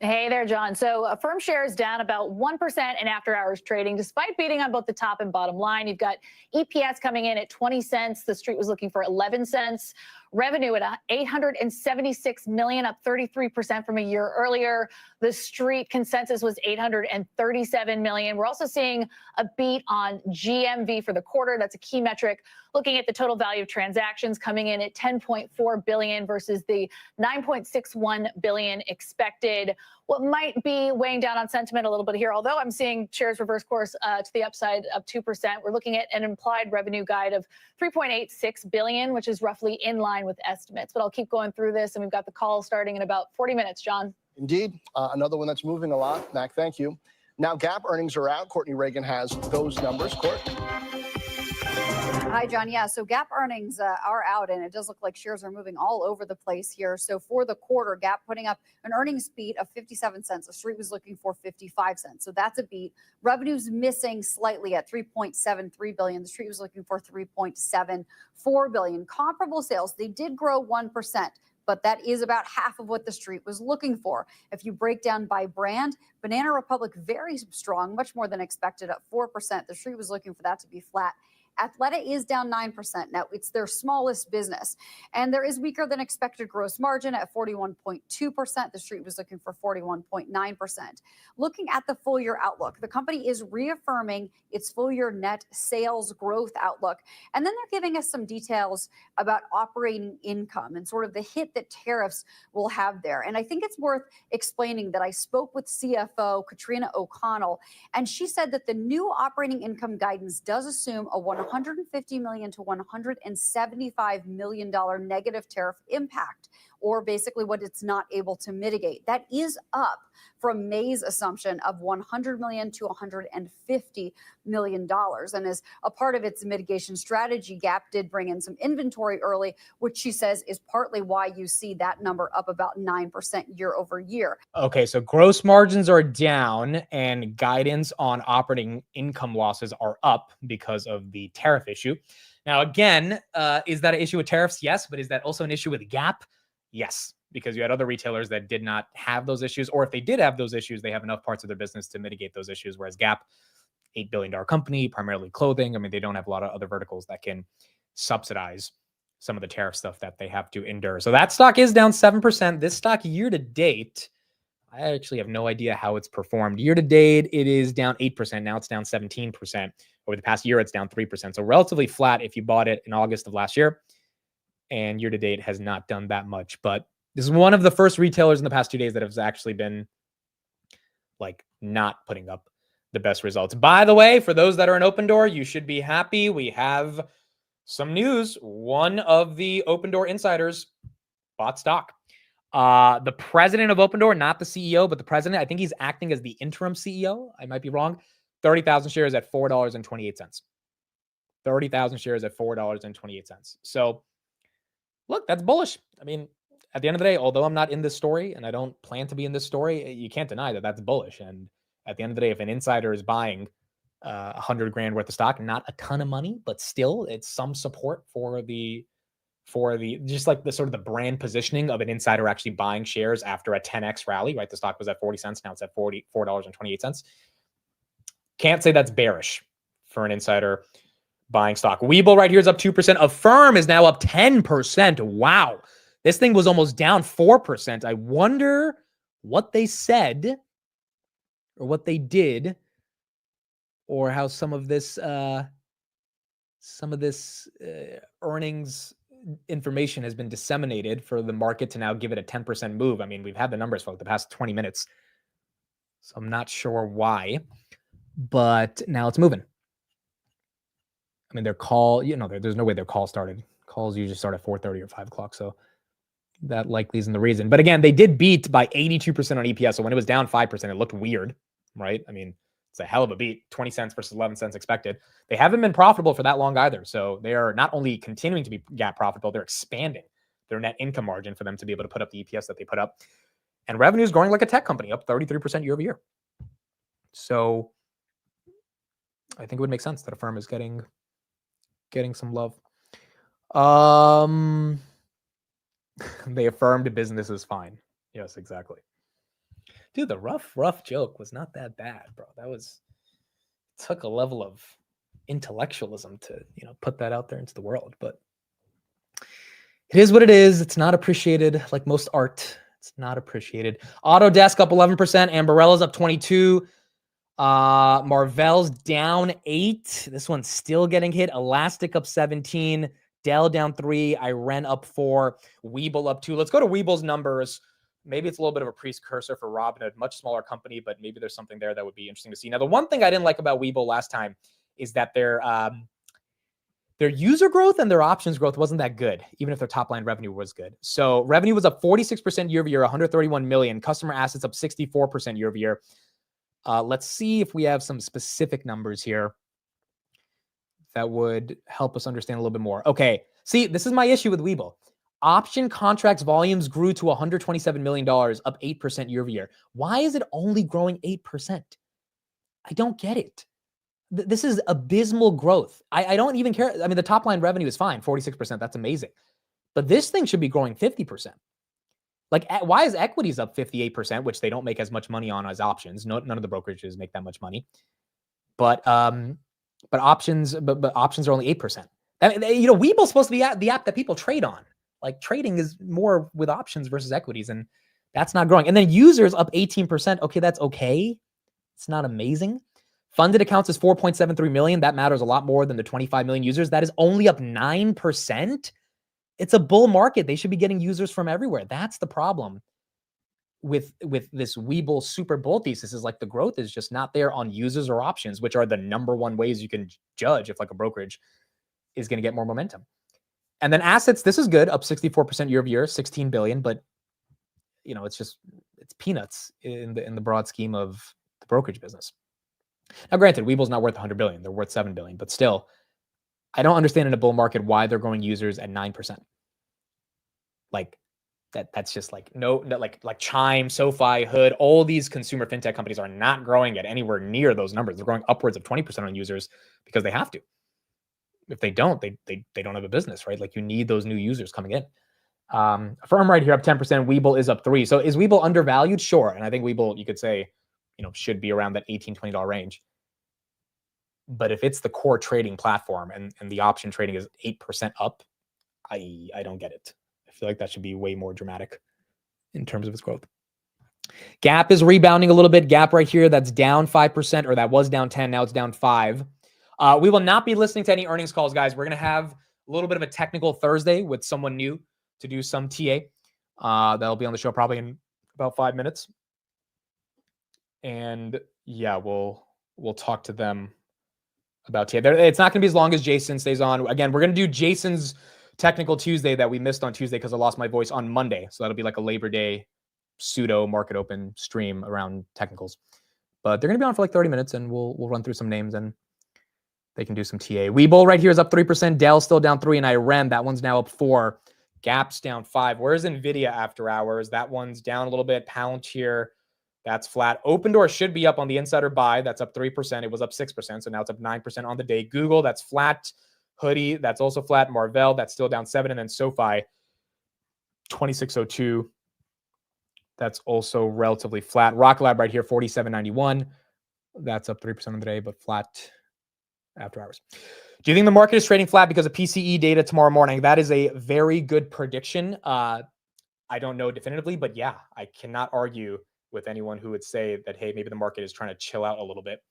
Hey there, John. So Affirm shares down about 1% in after-hours trading, despite beating on both the top and bottom line. You've got EPS coming in at 20 cents. The street was looking for 11 cents. Revenue at $876 million, up 33% from a year earlier. The street consensus was $837 million. We're also seeing a beat on GMV for the quarter. That's a key metric. Looking at the total value of transactions coming in at $10.4 billion versus the $9.61 billion expected. What might be weighing down on sentiment a little bit here, although I'm seeing shares reverse course to the upside of 2%, we're looking at an implied revenue guide of $3.86 billion, which is roughly in line line with estimates. But I'll keep going through this, and we've got the call starting in about 40 minutes, John. Indeed. Another one that's moving a lot. Mac, thank you. Now, Gap earnings are out. Courtney Reagan has those numbers. Court. Hi, John. Yeah, so Gap earnings are out, and it does look like shares are moving all over the place here. So for the quarter, Gap putting up an earnings beat of 57 cents. The street was looking for 55 cents. So that's a beat. Revenues missing slightly at 3.73 billion. The street was looking for 3.74 billion. Comparable sales, they did grow 1%. But that is about half of what the street was looking for. If you break down by brand, Banana Republic very strong, much more than expected at 4%. The street was looking for that to be flat. Athleta is down 9%. Now, it's their smallest business. And there is weaker than expected gross margin at 41.2%. The street was looking for 41.9%. Looking at the full year outlook, the company is reaffirming its full year net sales growth outlook. And then they're giving us some details about operating income and sort of the hit that tariffs will have there. And I think it's worth explaining that I spoke with CFO Katrina O'Connell, and she said that the new operating income guidance does assume a $150 million to $175 million negative tariff impact, or basically what it's not able to mitigate. That is up from May's assumption of $100 million to $150 million. And as a part of its mitigation strategy, Gap did bring in some inventory early, which she says is partly why you see that number up about 9% year over year. Okay, so gross margins are down and guidance on operating income losses are up because of the tariff issue. Now, again, is that an issue with tariffs? Yes, but is that also an issue with Gap? Yes, because you had other retailers that did not have those issues, or if they did have those issues, they have enough parts of their business to mitigate those issues, whereas Gap, $8 billion company, primarily clothing. I mean, they don't have a lot of other verticals that can subsidize some of the tariff stuff that they have to endure. So that stock is down 7%. This stock year to date, I actually have no idea how it's performed. Year to date, it is down 8%. Now it's down 17%. Over the past year, it's down 3%. So relatively flat if you bought it in August of last year. And year to date has not done that much. But this is one of the first retailers in the past 2 days that has actually been like not putting up the best results. By the way, for those that are in Open Door, you should be happy. We have some news. One of the Open Door insiders bought stock. The president of Open Door, not the CEO, but the president, I think he's acting as the interim CEO. I might be wrong. 30,000 shares at $4.28. 30,000 shares at $4.28. So look, that's bullish. I mean, at the end of the day, although I'm not in this story and I don't plan to be in this story, you can't deny that that's bullish. And at the end of the day, if an insider is buying $100 grand worth of stock, not a ton of money, but still it's some support for the just like the sort of the brand positioning of an insider actually buying shares after a 10x rally, right? The stock was at 40 cents. Now it's at $4.28. Can't say that's bearish for an insider buying stock. Webull right here is up 2%. Affirm is now up 10%. Wow. This thing was almost down 4%. I wonder what they said or what they did or how some of this earnings information has been disseminated for the market to now give it a 10% move. I mean, we've had the numbers for like the past 20 minutes. So I'm not sure why, but now it's moving. I mean, their call, there's no way their call started. Calls usually start at 4:30 or 5 o'clock. So that likely isn't the reason. But again, they did beat by 82% on EPS. So when it was down 5%, it looked weird, right? I mean, it's a hell of a beat, 20 cents versus 11 cents expected. They haven't been profitable for that long either. So they are not only continuing to be gap profitable, they're expanding their net income margin for them to be able to put up the EPS that they put up. And revenue is growing like a tech company, up 33% year over year. So I think it would make sense that Affirm is getting some love. They affirmed business is fine. Yes, exactly. Dude, the rough joke was not that bad, bro. Took a level of intellectualism to, put that out there into the world, but it is what it is. It's not appreciated like most art. It's not appreciated. Autodesk up 11%. Ambarella's up 22%. Marvell's down 8%. This one's still getting hit. Elastic up 17%. Dell down 3%. Iren up 4%. Webull up 2%. Let's go to Webull's numbers. Maybe it's a little bit of a precursor for Robinhood, much smaller company, but maybe there's something there that would be interesting to see. Now, the one thing I didn't like about Webull last time is that Their user growth and their options growth wasn't that good, even if their top line revenue was good. So revenue was up 46% year over year, 131 million. Customer assets up 64% year over year. Let's see if we have some specific numbers here that would help us understand a little bit more. Okay, see, this is my issue with Webull. Option contracts volumes grew to $127 million, up 8% year over year. Why is it only growing 8%? I don't get it. This is abysmal growth. I don't even care. I mean, the top line revenue is fine, 46%. That's amazing. But this thing should be growing 50%. Like, why is equities up 58%, which they don't make as much money on as options? None of the brokerages make that much money. But options are only 8%. Webull's supposed to be the app that people trade on. Like, trading is more with options versus equities, and that's not growing. And then users up 18%. Okay, that's okay. It's not amazing. Funded accounts is 4.73 million. That matters a lot more than the 25 million users. That is only up 9%. It's a bull market. They should be getting users from everywhere. That's the problem with this Webull super bull thesis, is like the growth is just not there on users or options, which are the number one ways you can judge if like a brokerage is going to get more momentum. And then assets, this is good, up 64% year over year, 16 billion, but it's peanuts in the broad scheme of the brokerage business. Now, granted, Webull's not worth 100 billion. They're worth 7 billion, but still, I don't understand in a bull market why they're growing users at 9%. Like that's just like like Chime, SOFI, Hood, all these consumer fintech companies are not growing at anywhere near those numbers. They're growing upwards of 20% on users because they have to. If they don't, they don't have a business, right? Like, you need those new users coming in. Affirm right here up 10%. Webull is up 3%. So is Webull undervalued? Sure. And I think Webull, you could say, should be around that $18, $20 range. But if it's the core trading platform and the option trading is 8% up, I don't get it. I feel like that should be way more dramatic in terms of its growth. Gap is rebounding a little bit. Gap right here, that's down 5%, or that was down 10. Now it's down 5. We will not be listening to any earnings calls, guys. We're going to have a little bit of a technical Thursday with someone new to do some TA. That'll be on the show probably in about 5 minutes. And yeah, we'll talk to them about TA. It's not going to be as long as Jason stays on. Again, we're going to do Jason's technical Tuesday that we missed on Tuesday because I lost my voice on Monday. So that'll be like a Labor Day pseudo market open stream around technicals. But they're going to be on for like 30 minutes, and we'll run through some names and they can do some TA. Webull right here is up 3%. Dell still down 3%. And Iren, that one's now up 4%. Gap's down 5%. Where's NVDA after hours? That one's down a little bit. Palantir, that's flat. Open Door should be up on the insider buy. That's up 3%. It was up 6%. So now it's up 9% on the day. Google, that's flat. Hoodie, that's also flat. Marvell, that's still down 7%. And then SOFI, 2602. That's also relatively flat. Rocket Lab right here, 4791. That's up 3% on the day, but flat after hours. Do you think the market is trading flat because of PCE data tomorrow morning? That is a very good prediction. I don't know definitively, but yeah, I cannot argue with anyone who would say that, hey, maybe the market is trying to chill out a little bit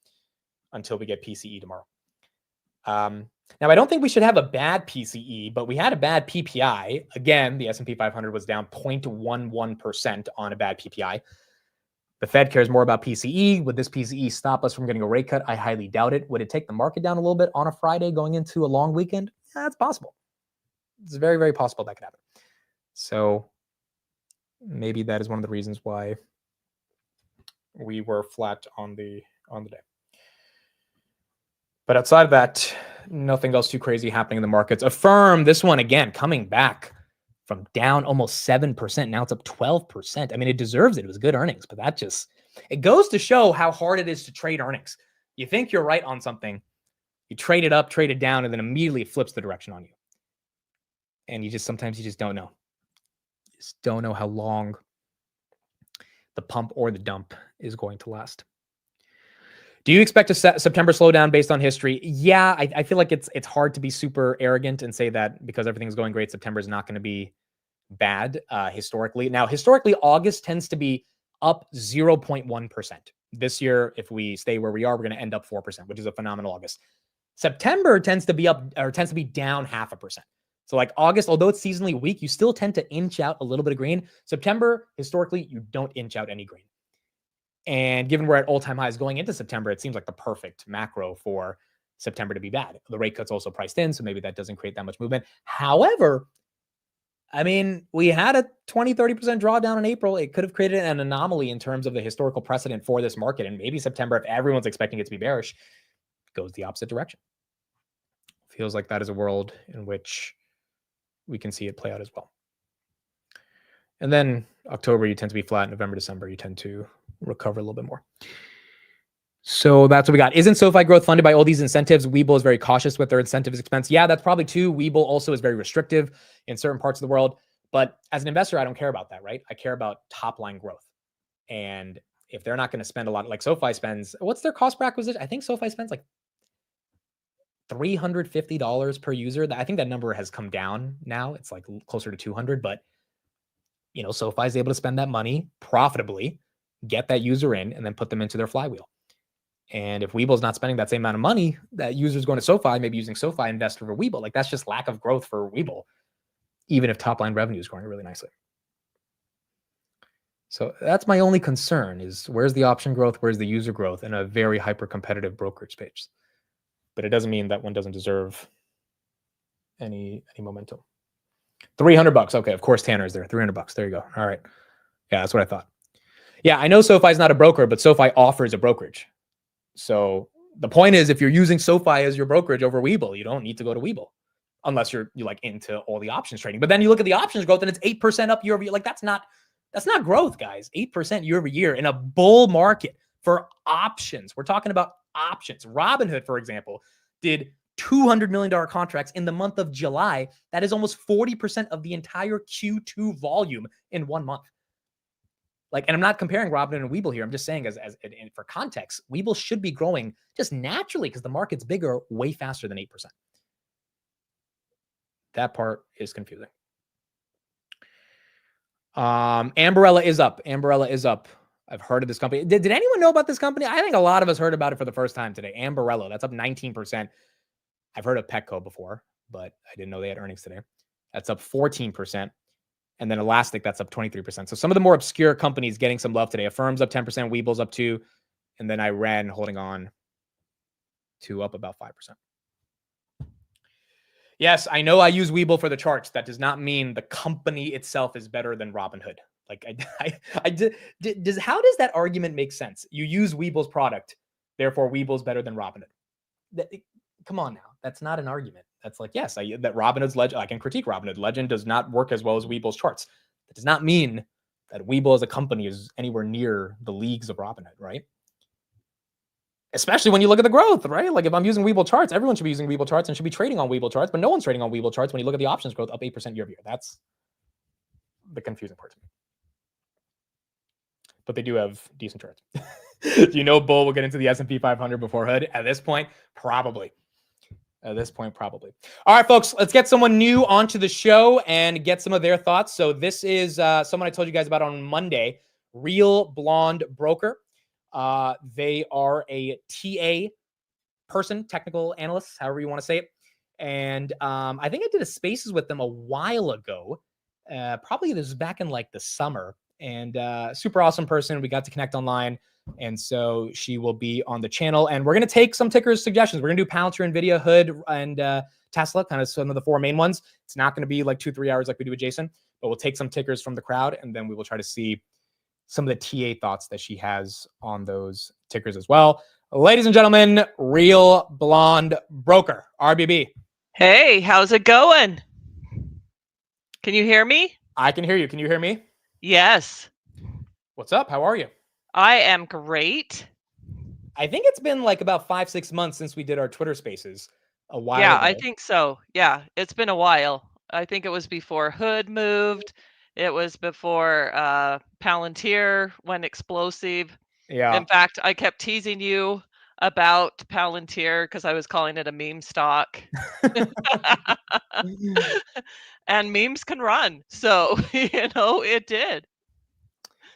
until we get PCE tomorrow. Now, I don't think we should have a bad PCE, but we had a bad PPI. Again, the S&P 500 was down 0.11% on a bad PPI. The Fed cares more about PCE. Would this PCE stop us from getting a rate cut? I highly doubt it. Would it take the market down a little bit on a Friday going into a long weekend? Yeah, that's possible. It's very, very possible that could happen. So maybe that is one of the reasons why we were flat on the day. But outside of that, nothing else too crazy happening in the markets. Affirm, this one again, coming back from down almost 7%. Now it's up 12%. I mean, it deserves it. It was good earnings, but it goes to show how hard it is to trade earnings. You think you're right on something, you trade it up, trade it down, and then immediately it flips the direction on you. And sometimes you just don't know. You just don't know how long the pump or the dump is going to last. Do you expect a September slowdown based on history? Yeah, I feel like it's hard to be super arrogant and say that because everything's going great, September is not going to be bad historically. Now, historically, August tends to be up 0.1%. This year, if we stay where we are, we're going to end up 4%, which is a phenomenal August. September tends to be down 0.5%. So like August, although it's seasonally weak, you still tend to inch out a little bit of green. September, historically, you don't inch out any green. And given we're at all-time highs going into September, it seems like the perfect macro for September to be bad. The rate cut's also priced in, so maybe that doesn't create that much movement. However, I mean, we had a 20-30% drawdown in April. It could have created an anomaly in terms of the historical precedent for this market. And maybe September, if everyone's expecting it to be bearish, goes the opposite direction. Feels like that is a world in which we can see it play out as well. And then October, you tend to be flat. November, December, you tend to recover a little bit more. So that's what we got. Isn't SoFi growth funded by all these incentives? Webull is very cautious with their incentives expense. Yeah, that's probably true. Webull also is very restrictive in certain parts of the world. But as an investor, I don't care about that, right? I care about top line growth. And if they're not going to spend a lot, like SoFi spends, what's their cost per acquisition? I think SoFi spends like $350 per user. I think that number has come down now. It's like closer to 200, but you know, SoFi is able to spend that money profitably, get that user in, and then put them into their flywheel. And if Webull's not spending that same amount of money, that user's going to SoFi, maybe using SoFi invest over Webull. Like that's just lack of growth for Webull, even if top line revenue is growing really nicely. So that's my only concern is where's the option growth? Where's the user growth in a very hyper competitive brokerage space? But it doesn't mean that one doesn't deserve any momentum. $300. Okay, of course Tanner's there. $300. There you go. All right. Yeah, that's what I thought. Yeah, I know SoFi is not a broker, but SoFi offers a brokerage. So the point is, if you're using SoFi as your brokerage over Webull, you don't need to go to Webull unless you're like into all the options trading. But then you look at the options growth and it's 8% up year over year. Like that's not growth, guys. 8% year over year in a bull market for options. We're talking about options. Robinhood, for example, did $200 million contracts in the month of July. That is almost 40% of the entire Q2 volume in 1 month. Like, and I'm not comparing Robinhood and Webull here. I'm just saying as for context, Webull should be growing just naturally because the market's bigger way faster than 8%. That part is confusing. Amberella is up. Amberella is up. I've heard of this company. Did anyone know about this company? I think a lot of us heard about it for the first time today. Amberella, that's up 19%. I've heard of Petco before, but I didn't know they had earnings today. That's up 14%. And then Elastic, that's up 23%. So some of the more obscure companies getting some love today. Affirm's up 10%, Webull's up 2%, and then Iren holding on to up about 5%. Yes, I know I use Webull for the charts. That does not mean the company itself is better than Robinhood. Like, how does that argument make sense? You use Webull's product, therefore Webull's better than Robinhood. Come on now, that's not an argument. That's like, yes, that Robinhood's legend, I can critique Robinhood. Legend does not work as well as Webull's charts. That does not mean that Webull as a company is anywhere near the leagues of Robinhood, right? Especially when you look at the growth, right? Like if I'm using Webull charts, everyone should be using Webull charts and should be trading on Webull charts, but no one's trading on Webull charts when you look at the options growth up 8% year over year. That's the confusing part to me. But they do have decent charts. Do you know Bull will get into the S&P 500 before Hood? At this point, probably. At this point, probably. All right, folks, let's get someone new onto the show and get some of their thoughts. So this is someone I told you guys about on Monday, Real Blonde Broker. They are a TA person, technical analyst, however you want to say it. And I think I did a spaces with them a while ago. Probably this was back in like the summer. And super awesome person. We got to connect online. And so she will be on the channel. And we're going to take some tickers suggestions. We're going to do PLTR, NVIDIA, Hood, and Tesla, kind of some of the four main ones. It's not going to be like 2-3 hours like we do with Jason, but we'll take some tickers from the crowd. And then we will try to see some of the TA thoughts that she has on those tickers as well. Ladies and gentlemen, Real Blonde Broker, RBB. Hey, how's it going? Can you hear me? I can hear you. Can you hear me? Yes. What's up? How are you? I am great. I think it's been like about 5-6 months since we did our Twitter spaces a while Yeah, ago. I think so. Yeah, it's been a while. I think it was before Hood moved. It was before PLTR went explosive. Yeah. In fact, I kept teasing you about PLTR because I was calling it a meme stock. And memes can run. So, it did.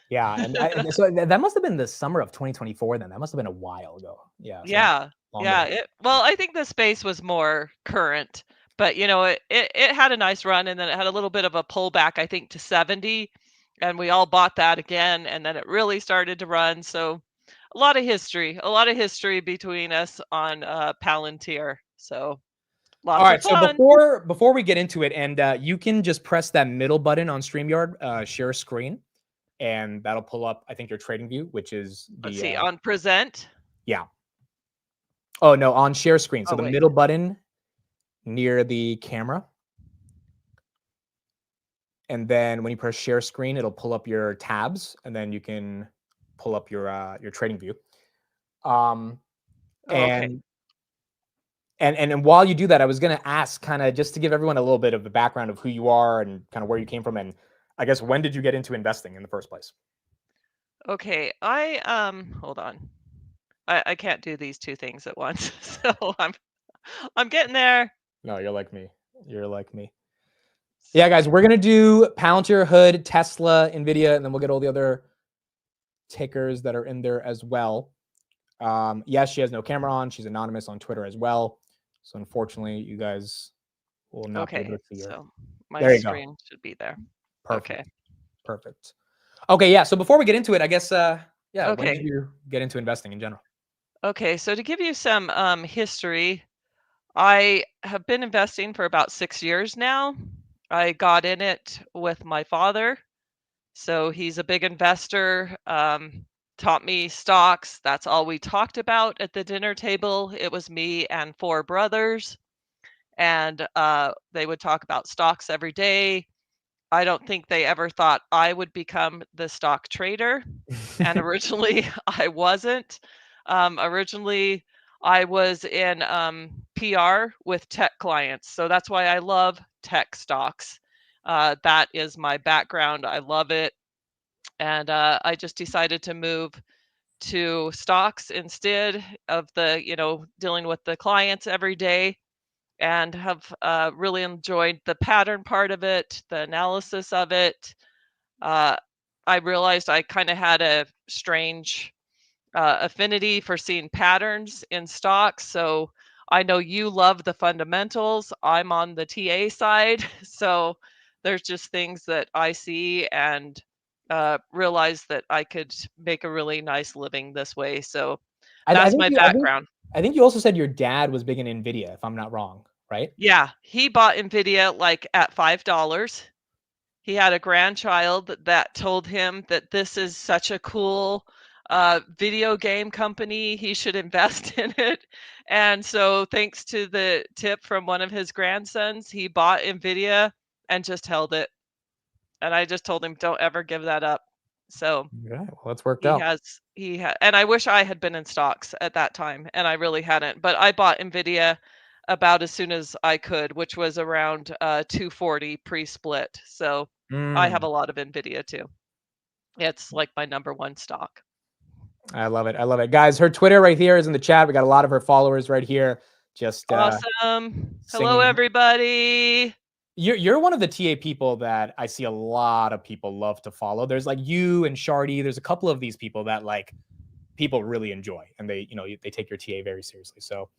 Yeah, and so that must have been the summer of 2024 then. That must have been a while ago. Yeah. Yeah. Yeah. Well, I think the space was more current, but it had a nice run and then it had a little bit of a pullback, I think, to 70, and we all bought that again, and then it really started to run. So a lot of history between us on Palantir. So All lots of right. So fun. before we get into it, and you can just press that middle button on StreamYard, share screen, and that'll pull up, I think, your trading view, which is the Let's see, on present. yeah. Oh no, on share screen. So Oh, the wait. middle button near the camera. And then when you press share screen, it'll pull up your tabs, and then you can pull up your trading view. Oh, okay. And while you do that, I was going to ask, kind of just to give everyone a little bit of the background of who you are and kind of where you came from, and I guess when did you get into investing in the first place? Okay, I hold on. I can't do these two things at once. So I'm getting there. No, you're like me. You're like me. Yeah, guys, we're gonna do Palantir, Hood, Tesla, NVIDIA, and then we'll get all the other tickers that are in there as well. Yes, she has no camera on. She's anonymous on Twitter as well. So unfortunately, you guys will not be Okay, able to see her. so my There you go. screen should be there. Perfect. Okay. Perfect. Okay, yeah. So before we get into it, I guess, yeah, when Okay. did you get into investing in general? Okay, so to give you some history, I have been investing for about 6 years now. I got in it with my father. So he's a big investor, taught me stocks. That's all we talked about at the dinner table. It was me and 4 brothers, and they would talk about stocks every day. I don't think they ever thought I would become the stock trader. And originally, I wasn't. Originally, I was in PR with tech clients. So that's why I love tech stocks. That is my background. I love it. And I just decided to move to stocks instead of the, dealing with the clients every day, and have really enjoyed the pattern part of it, the analysis of it. Uh, I realized I kind of had a strange affinity for seeing patterns in stocks. So I know you love the fundamentals. I'm on the TA side. So there's just things that I see and realize that I could make a really nice living this way. So that's my background. I think you also said your dad was big in NVIDIA, if I'm not wrong, right? Yeah, he bought NVIDIA like at $5. He had a grandchild that told him that this is such a cool video game company. He should invest in it. And so, thanks to the tip from one of his grandsons, he bought NVIDIA and just held it. And I just told him, don't ever give that up. So Yeah, well, it's worked out. and I wish I had been in stocks at that time, and I really hadn't. But I bought NVIDIA about as soon as I could, which was around 240 pre-split. So I have a lot of NVIDIA too. It's like my number one stock. I love it. I love it. Guys, her Twitter right here is in the chat. We got a lot of her followers right here. Just Awesome. Hello, singing. everybody. You're one of the TA people that I see a lot of people love to follow. There's like you and Shardy. There's a couple of these people that like people really enjoy, and they take your TA very seriously. So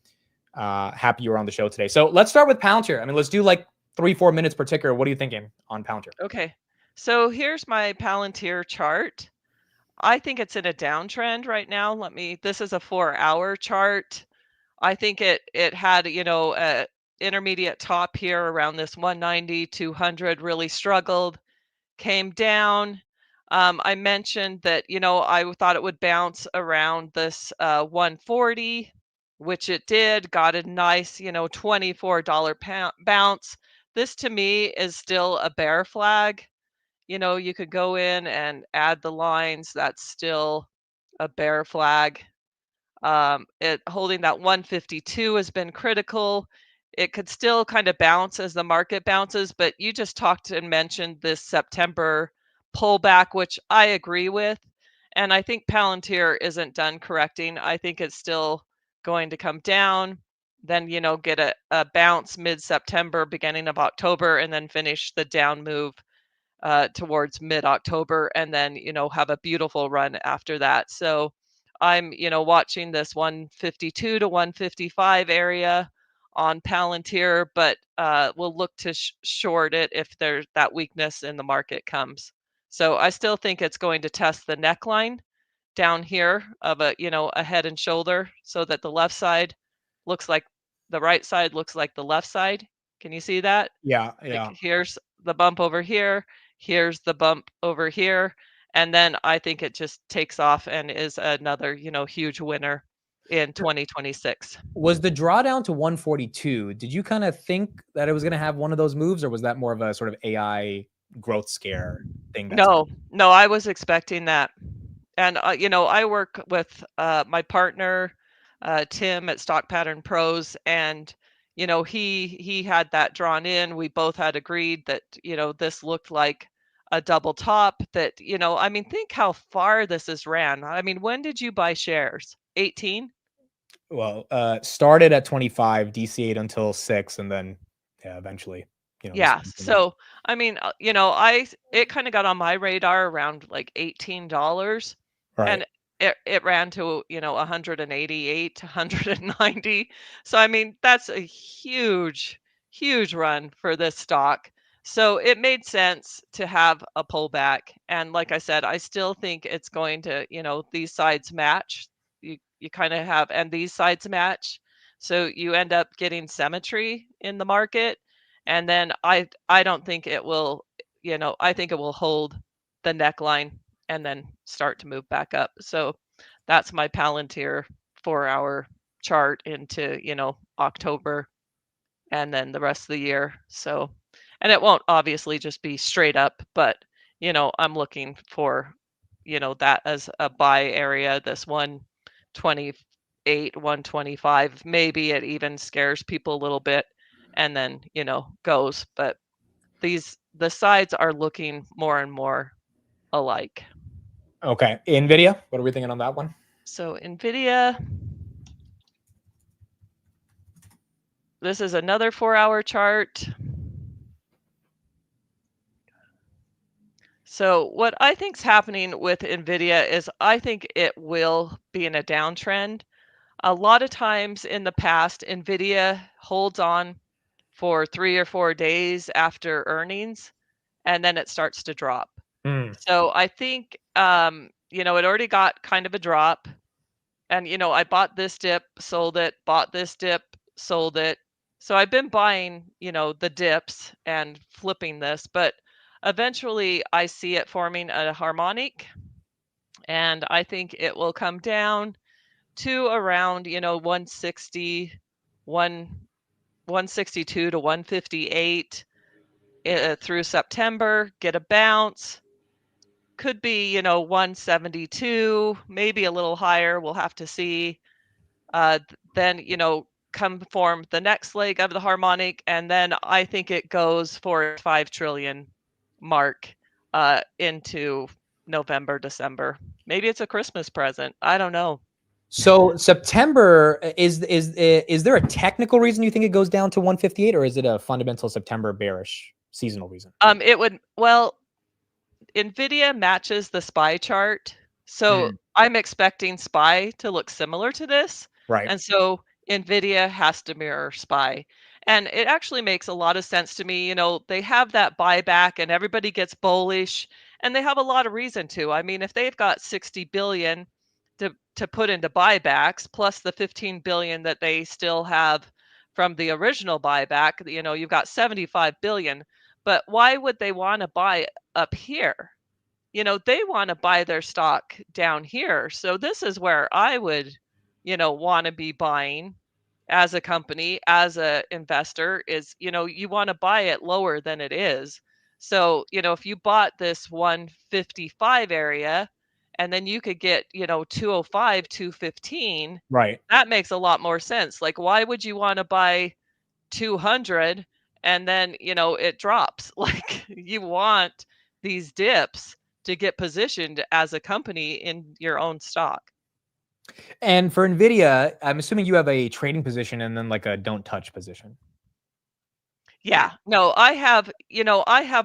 happy you were on the show today. So let's start with Palantir. I mean, let's do like 3-4 minutes per ticker. What are you thinking on Palantir? Okay. So here's my Palantir chart. I think it's in a downtrend right now. This is a 4-hour chart. I think it had, a intermediate top here around this 190, 200, really struggled, came down. I mentioned that, I thought it would bounce around this 140, which it did, got a nice, $24 bounce. This to me is still a bear flag. You could go in and add the lines. That's still a bear flag. It holding that 152 has been critical. It could still kind of bounce as the market bounces, but you just talked and mentioned this September pullback, which I agree with. And I think Palantir isn't done correcting. I think it's still going to come down, then, get a bounce mid-September, beginning of October, and then finish the down move towards mid-October, and then, have a beautiful run after that. So I'm, watching this 152 to 155 area on Palantir, but we'll look to short it if there's that weakness in the market comes. So I still think it's going to test the neckline down here of a, a head and shoulder, so that the left side looks like the right side looks like the left side. Can you see that? Yeah, Like yeah. here's the bump over here, here's the bump over here, and then I think it just takes off and is another, huge winner in 2026. Was the drawdown to 142? Did you kind of think that it was going to have one of those moves, or was that more of a sort of AI growth scare thing? No, I was expecting that. And, I work with my partner, Tim at Stock Pattern Pros, and, he had that drawn in. We both had agreed that, this looked like a double top that, I mean, think how far this has ran. I mean, when did you buy shares? 18? Well, started at 25, DCA'd until 6, and then eventually, Yeah. So, I mean, it kind of got on my radar around like $18. right. And it ran to, 188, 190. So, I mean, that's a huge, huge run for this stock. So it made sense to have a pullback. And like I said, I still think it's going to, these sides match. You kind of have, and these sides match. So you end up getting symmetry in the market. And then I don't think it will, I think it will hold the neckline and then start to move back up. So that's my Palantir 4-hour chart into, October and then the rest of the year. So, and it won't obviously just be straight up, but, I'm looking for, that as a buy area, this 128, 125, maybe it even scares people a little bit and then, goes. But the sides are looking more and more alike. Okay. NVIDIA, what are we thinking on that one? So NVIDIA, this is another 4-hour chart. So what I think is happening with NVIDIA is I think it will be in a downtrend. A lot of times in the past, NVIDIA holds on for 3 or 4 days after earnings, and then it starts to drop. So I think, it already got kind of a drop. And, I bought this dip, sold it, bought this dip, sold it. So I've been buying, the dips and flipping this, but eventually I see it forming a harmonic. And I think it will come down to around, 160, 162 to 158 through September, get a bounce. Could be, 172, maybe a little higher. We'll have to see. Then, come form the next leg of the harmonic. And then I think it goes for 5 trillion mark into November, December. Maybe it's a Christmas present. I don't know. So September, is there a technical reason you think it goes down to 158, or is it a fundamental September bearish seasonal reason? It would, well, NVIDIA matches the SPY chart. So I'm expecting SPY to look similar to this. Right. And so NVIDIA has to mirror SPY. And it actually makes a lot of sense to me. They have that buyback and everybody gets bullish, and they have a lot of reason to. I mean, if they've got 60 billion to put into buybacks, plus the 15 billion that they still have from the original buyback, you've got 75 billion. But why would they want to buy up here? They want to buy their stock down here. So this is where I would, want to be buying as a company, as a investor, is, you want to buy it lower than it is. So, if you bought this 155 area and then you could get, 205, 215, right, that makes a lot more sense. Like, why would you want to buy 200 and then, it drops? Like, you want these dips to get positioned as a company in your own stock. And for NVIDIA, I'm assuming you have a trading position and then like a don't touch position. Yeah, no, I have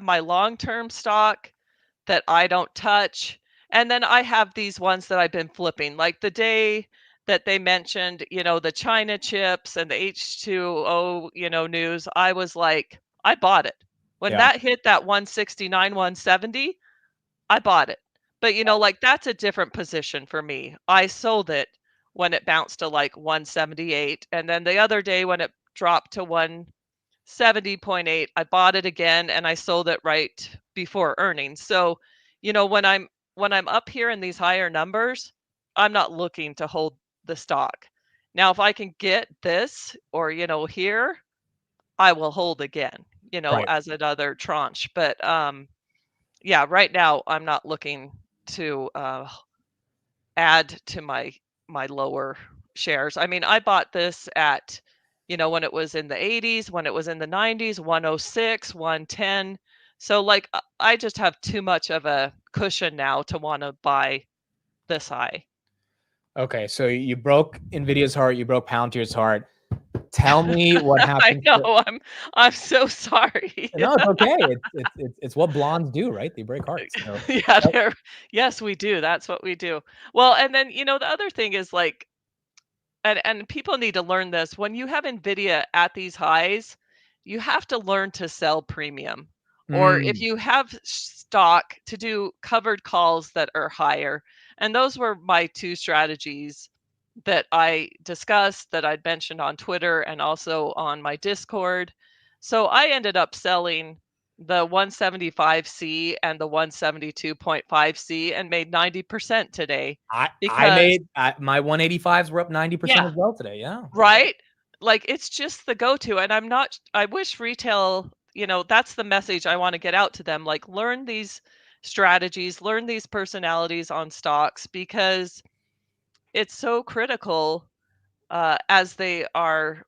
my long-term stock that I don't touch. And then I have these ones that I've been flipping. Like the day that they mentioned, the China chips and the H2O, news, I was like, I bought it. When that hit that 169, 170, I bought it. But like that's a different position for me. I sold it when it bounced to like 178, and then the other day when it dropped to 170.8, I bought it again and I sold it right before earnings. So, when I'm up here in these higher numbers, I'm not looking to hold the stock. Now, if I can get this or here, I will hold again, Right. as another tranche. But yeah, right now I'm not looking to add to my lower shares. I mean, I bought this at when it was in the 80s, when it was in the 90s, 106, 110. So like I just have too much of a cushion now to want to buy this high. Okay, so you broke Nvidia's heart, you broke Palantir's heart. Tell me what I happened. know. I'm so sorry. No, it's okay. It's what blondes do, right? They break hearts. So Yeah, yes, we do. That's what we do. Well, and then the other thing is like, and people need to learn this. When you have Nvidia at these highs, you have to learn to sell premium. Or if Mm, you have stock, to do covered calls that are higher. And those were my two strategies that I discussed, that I'd mentioned on Twitter and also on my Discord. So I ended up selling the 175C and the 172.5C and made 90% today I because made my 185s were up 90% yeah, as well today. Yeah. right? Like it's just the go-to. And I wish retail, that's the message I want to get out to them. Like learn these strategies, learn these personalities on stocks, because it's so critical as they are,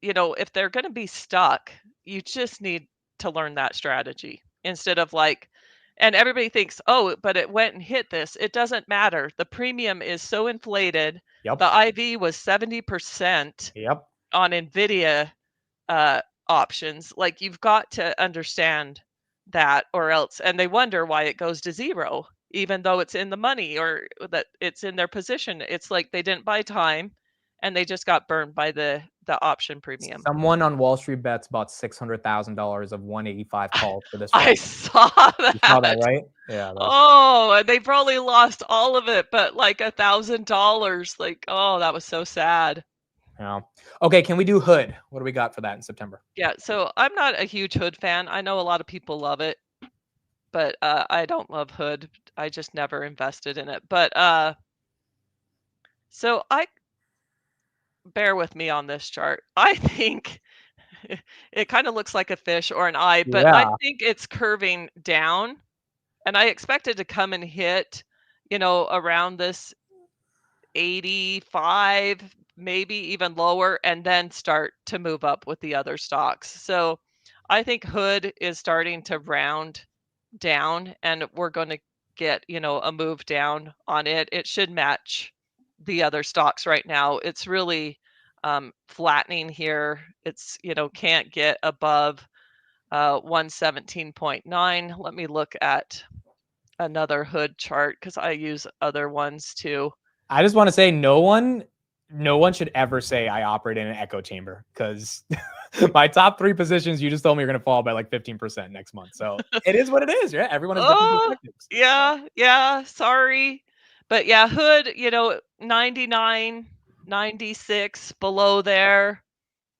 if they're going to be stuck, you just need to learn that strategy instead of like, and everybody thinks, oh, but it went and hit this. It doesn't matter. The premium is so inflated. Yep. The IV was 70% Yep. on NVIDIA options. Like you've got to understand that, or else, and they wonder why it goes to zero, even though it's in the money or that it's in their position. It's like they didn't buy time and they just got burned by the option premium. Someone on Wall Street Bets bought $600,000 of 185 calls for this I Friday. saw that. You saw that, right? Yeah. Oh, and they probably lost all of it, but like $1,000. Like, oh, that was so sad. Yeah. Okay, can we do Hood? What do we got for that in September? Yeah, so I'm not a huge Hood fan. I know a lot of people love it, but I don't love Hood. I just never invested in it. But so bear with me on this chart. I think it kind of looks like a fish or an eye, but I Yeah. think it's curving down, and I expect it to come and hit, around this 85, maybe even lower, and then start to move up with the other stocks. So I think Hood is starting to round down, and we're going to get, a move down on it. It should match the other stocks right now. It's really flattening here. It's, can't get above 117.9. Let me look at another Hood chart because I use other ones too. I just want to say no one should ever say I operate in an echo chamber, because my top 3 positions, you just told me you're going to fall by like 15% next month. So it is what it is, right? Everyone has different perspectives. Yeah, sorry. But yeah, Hood, 99, 96 below there.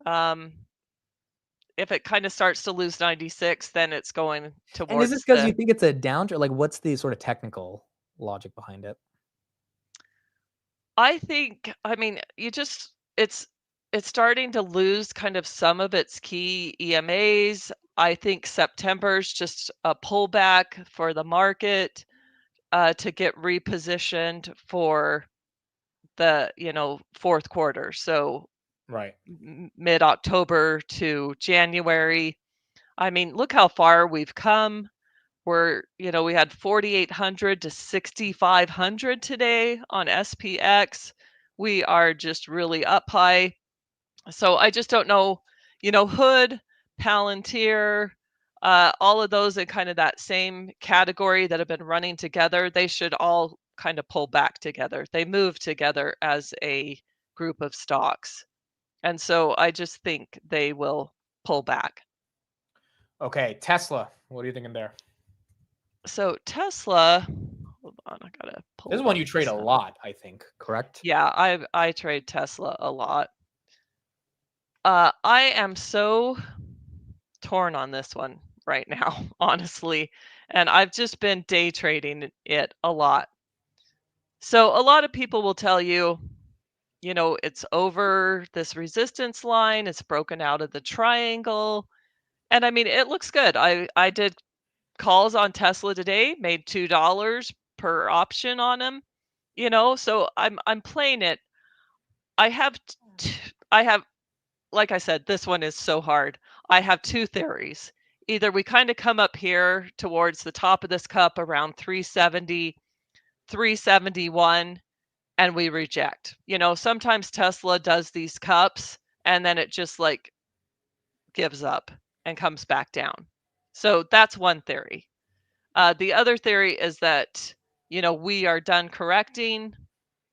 If it kind of starts to lose 96, then it's going towards And is this because you think it's a downturn? Like, what's the sort of technical logic behind it? I think, I mean, it's starting to lose kind of some of its key EMAs. I think September's just a pullback for the market to get repositioned for the, fourth quarter. So Right. mid-October to January. I mean, look how far we've come. We had 4,800 to 6,500 today on SPX. We are just really up high. So I just don't know, Hood, Palantir, all of those in kind of that same category that have been running together, they should all kind of pull back together. They move together as a group of stocks. And so I just think they will pull back. Okay, Tesla. What are you thinking there? So Tesla, hold pull This is it one up you trade this a time. lot, I think, correct? Yeah, I trade Tesla a lot. I am so torn on this one right now, honestly, and I've just been day trading it a lot. So a lot of people will tell you, it's over this resistance line, it's broken out of the triangle, and I mean, it looks good. I did calls on Tesla today, made $2 per option on them, so I'm playing it. I have I have like I said, this one is so hard. I have two theories. Either we kind of come up here towards the top of this cup around 370, 371, and we reject. Sometimes Tesla does these cups and then it just like gives up and comes back down. So that's one theory. The other theory is that, we are done correcting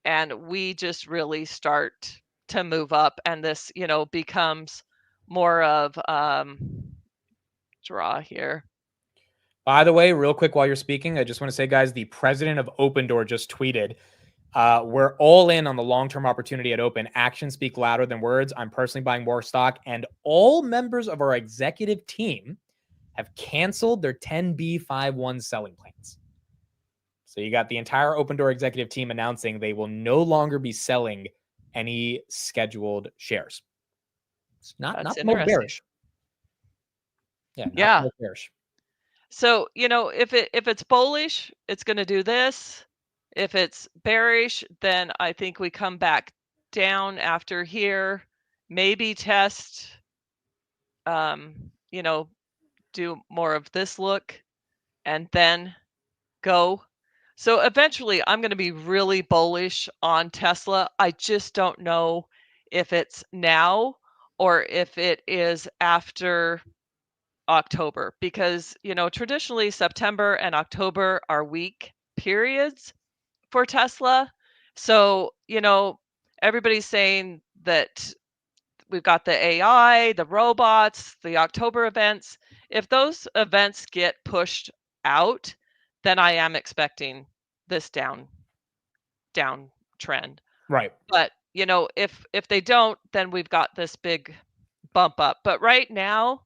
and we just really start to move up and this, becomes more of draw here. By the way, real quick while you're speaking, I just want to say, guys, the president of Open Door just tweeted, we're all in on the long-term opportunity at Open. Actions speak louder than words. I'm personally buying more stock, and all members of our executive team have canceled their 10B51 selling plans. So you got the entire Open Door executive team announcing they will no longer be selling any scheduled shares. It's not That's more interesting. bearish. Yeah, not Yeah. more bearish. So, if it's bullish, it's going to do this. If it's bearish, then I think we come back down after here, maybe test, do more of this look and then go. So eventually I'm going to be really bullish on Tesla. I just don't know if it's now or if it is after October because, traditionally September and October are weak periods for Tesla. So, everybody's saying that we've got the AI, the robots, the October events. If those events get pushed out, then I am expecting this downtrend. Right. But, if they don't, then we've got this big bump up. But right now,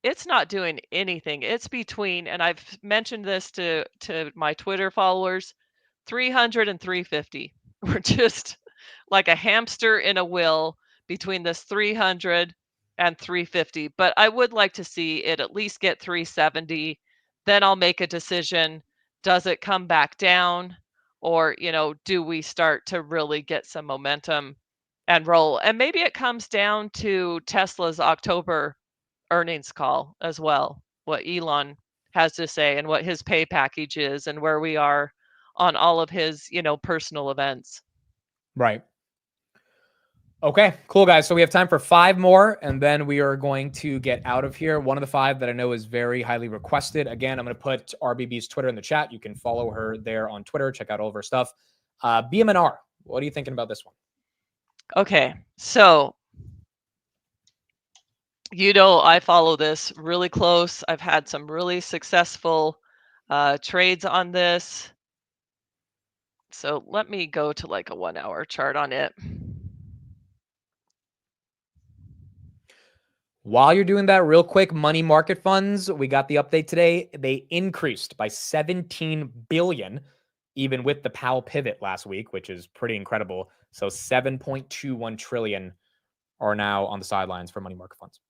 it's not doing anything. It's between, and I've mentioned this to my Twitter followers, 300 and 350. We're just like a hamster in a wheel between this 300 and 350. But I would like to see it at least get 370. Then I'll make a decision. Does it come back down? Or, do we start to really get some momentum and roll? And maybe it comes down to Tesla's October earnings call as well, what Elon has to say and what his pay package is and where we are on all of his, personal events. Right. Okay, cool, guys. So we have time for 5 more, and then we are going to get out of here. One of the 5 that I know is very highly requested. Again, I'm going to put RBB's Twitter in the chat. You can follow her there on Twitter. Check out all of her stuff. BMNR, what are you thinking about this one? Okay, so I follow this really close. I've had some really successful trades on this. So let me go to like a 1-hour chart on it. While you're doing that, real quick, money market funds, we got the update today. They increased by 17 billion, even with the Powell pivot last week, which is pretty incredible. So 7.21 trillion are now on the sidelines for money market funds.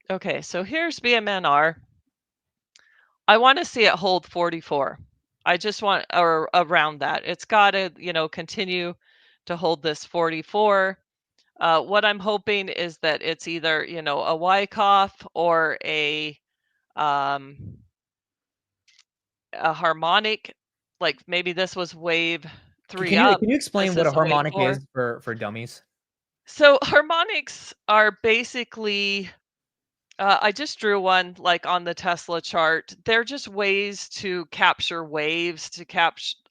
Okay, so here's BMNR. I want to see it hold 44. I just want, or around that. It's got to, continue to hold this 44. What I'm hoping is that it's either, a Wyckoff or a harmonic. Like maybe this was wave 3 up. Can you explain This what a is wave harmonic 4. is for dummies? So harmonics are basically, I just drew one like on the Tesla chart. They're just ways to capture waves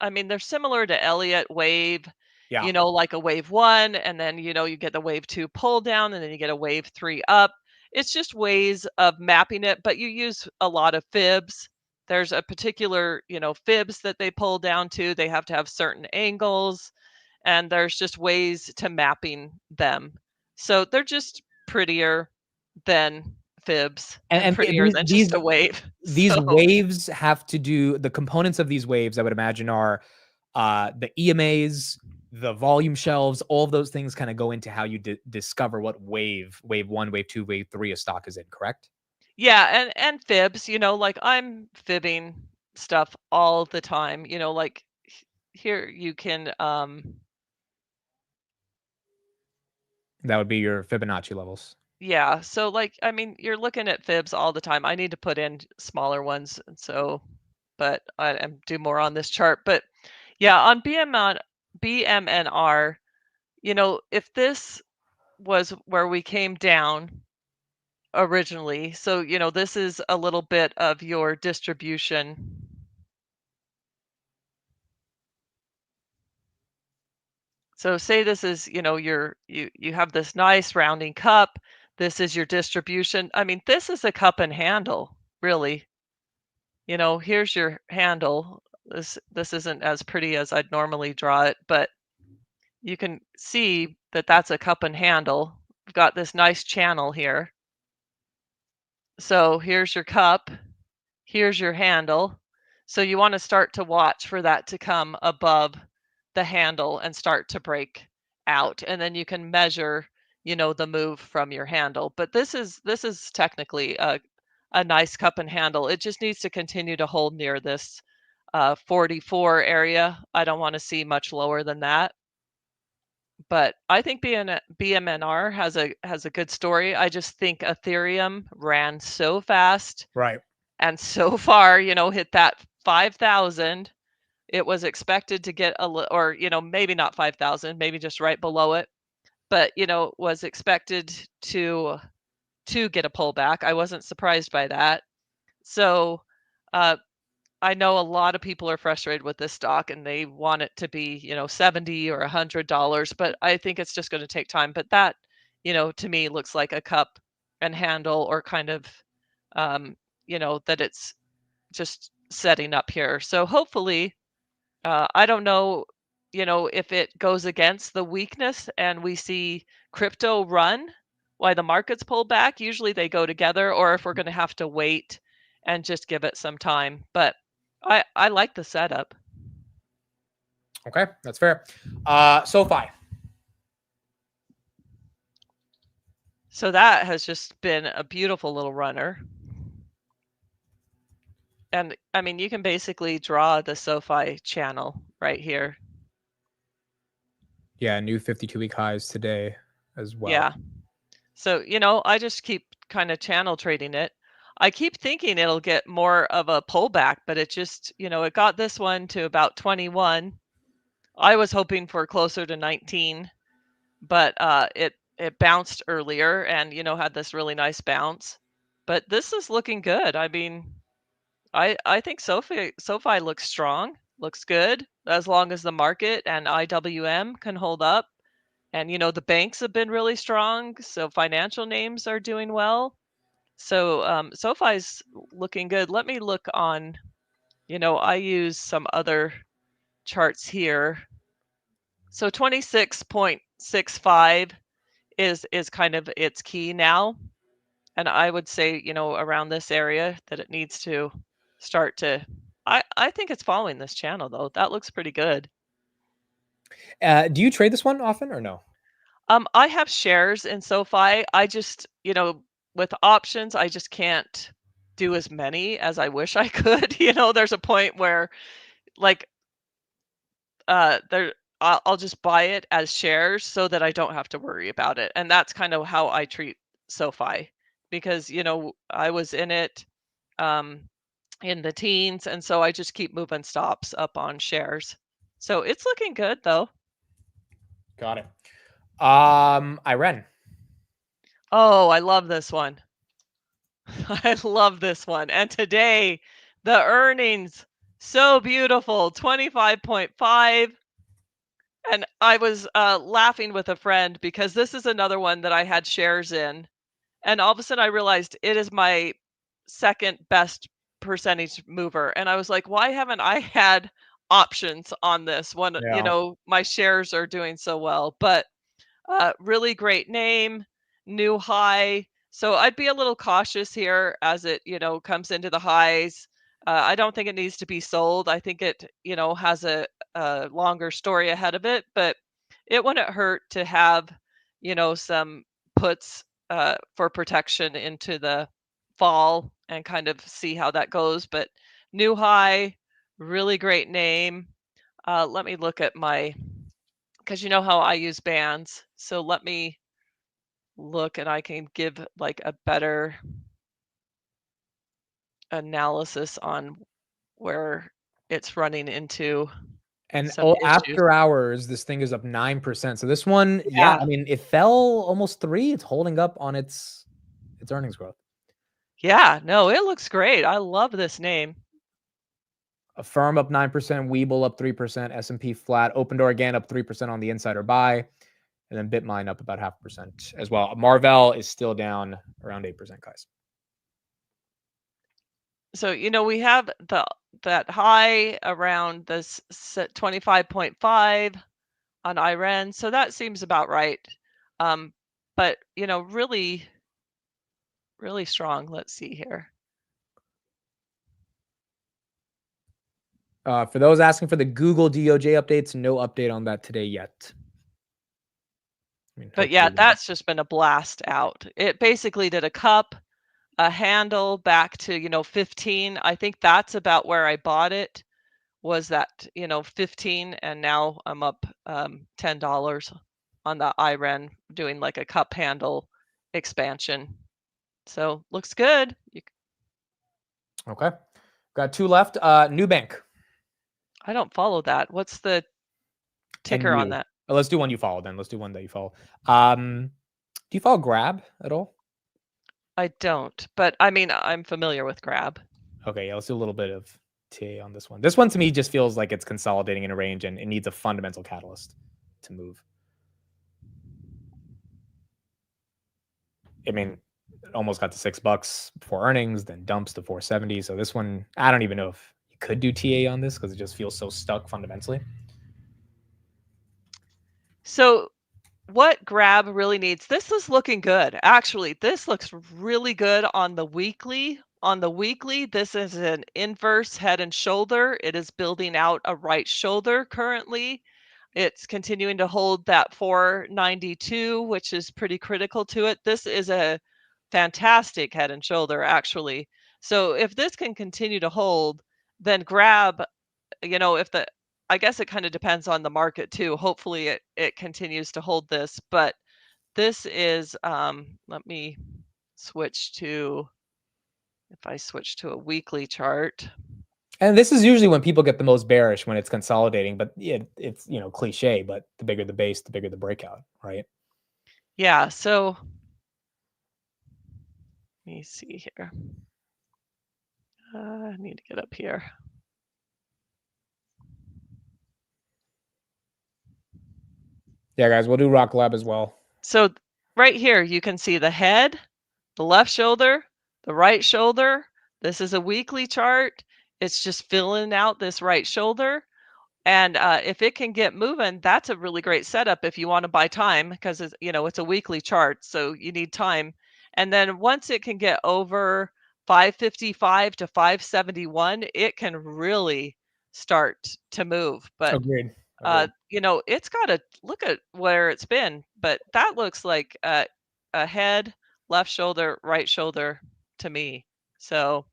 I mean, they're similar to Elliott wave, Yeah. like a wave 1, and then, you get the wave 2 pull down, and then you get a wave 3 up. It's just ways of mapping it, but you use a lot of fibs there's a particular, fibs that they pull down to. They have to have certain angles, and there's just ways to mapping them. So they're just prettier than fibs and prettier than just a wave. These So, waves have to do, the components of these waves, I would imagine, are the EMAs, the volume shelves, all of those things kind of go into how you discover what wave 1, wave 2, wave 3 a stock is in, correct? yeah, and fibs, like I'm fibbing stuff all the time, like here you can That would be your Fibonacci levels. yeah, so like I mean you're looking at fibs all the time. I need to put in smaller ones, and so but I do more on this chart. But yeah, on BMNR, if this was where we came down originally, so this is a little bit of your distribution. So say this is, you have this nice rounding cup. This is your distribution. I mean, this is a cup and handle, really. Here's your handle. This isn't as pretty as I'd normally draw it, but you can see that that's a cup and handle. We've got this nice channel here. So here's your cup. Here's your handle. So you want to start to watch for that to come above the handle and start to break out, and then you can measure the move from your handle. But this is technically a nice cup and handle. It just needs to continue to hold near this 44 area. I don't want to see much lower than that. But I think BMNR has a good story. I just think Ethereum ran so fast, right, and so far hit that 5,000. It was expected to get or maybe not 5,000, maybe just right below it, but was expected to get a pullback. I wasn't surprised by that. So I know a lot of people are frustrated with this stock and they want it to be $70 or $100, but I think it's just going to take time. But that to me looks like a cup and handle, or kind of that it's just setting up here. So hopefully, I don't know, if it goes against the weakness and we see crypto run why the markets pull back. Usually they go together, or if we're going to have to wait and just give it some time. But I like the setup. Okay, that's fair. SOFI. So that has just been a beautiful little runner. And I mean, you can basically draw the SOFI channel right here. Yeah, new 52-week highs today as well. Yeah. So, I just keep kind of channel trading it. I keep thinking it'll get more of a pullback, but it just, it got this one to about 21. I was hoping for closer to 19, but it bounced earlier and, had this really nice bounce. But this is looking good. I mean, I think SOFI looks strong, looks good, as long as the market and IWM can hold up. And the banks have been really strong, so financial names are doing well. So SOFI's looking good. Let me look on, I use some other charts here. So 26.65 is kind of its key now. And I would say, around this area that it needs to start to, I think it's following this channel though. That looks pretty good. Do you trade this one often or no? I have shares in SOFI. I just, with options, I just can't do as many as I wish I could. There's a point where like I'll just buy it as shares so that I don't have to worry about it. And that's kind of how I treat SOFI, because I was in it in the teens, and so I just keep moving stops up on shares. So it's looking good though. Got it. Iren. Oh, I love this one. I love this one. And today, the earnings, so beautiful, 25.5. And I was laughing with a friend because this is another one that I had shares in. And all of a sudden I realized it is my second best percentage mover. And I was like, why haven't I had options on this when, Yeah. my shares are doing so well? But really great name, new high. So I'd be a little cautious here as it, comes into the highs. I don't think it needs to be sold. I think it, has a longer story ahead of it, but it wouldn't hurt to have, some puts for protection into the fall and kind of see how that goes. But new high, really great name. Let me look at because you know how I use bands. So let me look and I can give like a better analysis on where it's running into And some issues. after hours, this thing is up 9%. So this one, yeah, Yeah. I mean, it fell almost 3. It's holding up on its earnings growth. Yeah, no, it looks great. I love this name. Affirm up 9%, Webull up 3%, S&P flat, Opendoor again up 3% on the insider buy, and then Bitmine up about 0.5% as well. Marvell is still down around 8%, guys. So, we have that high around this 25.5 on Iren. So that seems about right. But, really, really strong. Let's see here. For those asking for the Google DOJ updates, no update on that today yet. But yeah, that's just been a blast out. It basically did a cup, a handle back to, 15. I think that's about where I bought it, was that, 15. And now I'm up $10 on the Iren doing like a cup handle expansion. So looks good. Okay. Got 2 left. Nubank. I don't follow that. What's the ticker on that? Let's do one you follow then. Let's do one that you follow. Do you follow Grab at all? I don't, but I mean, I'm familiar with Grab. Okay, yeah, let's do a little bit of TA on this one. This one to me just feels like it's consolidating in a range and it needs a fundamental catalyst to move. I mean, it almost got to $6 before earnings, then dumps to 470. So this one, I don't even know if you could do TA on this because it just feels so stuck fundamentally. So what Grab really needs, this is looking good. Actually, this looks really good on the weekly. On the weekly, this is an inverse head and shoulder. It is building out a right shoulder currently. It's continuing to hold that 492, which is pretty critical to it. This is a fantastic head and shoulder, actually. So if this can continue to hold, then Grab, I guess it kind of depends on the market too. Hopefully it continues to hold this, but this is, let me switch to, if I switch to a weekly chart. And this is usually when people get the most bearish, when it's consolidating, but it's, cliche, but the bigger the base, the bigger the breakout, right? Yeah. So let me see here. I need to get up here. Yeah, guys, we'll do Rock Lab as well. So right here, you can see the head, the left shoulder, the right shoulder. This is a weekly chart. It's just filling out this right shoulder. And if it can get moving, that's a really great setup if you want to buy time, because it's a weekly chart, so you need time. And then once it can get over 555 to 571, it can really start to move. But Agreed. it's got to look at where it's been, but that looks like a head, left shoulder, right shoulder to me. So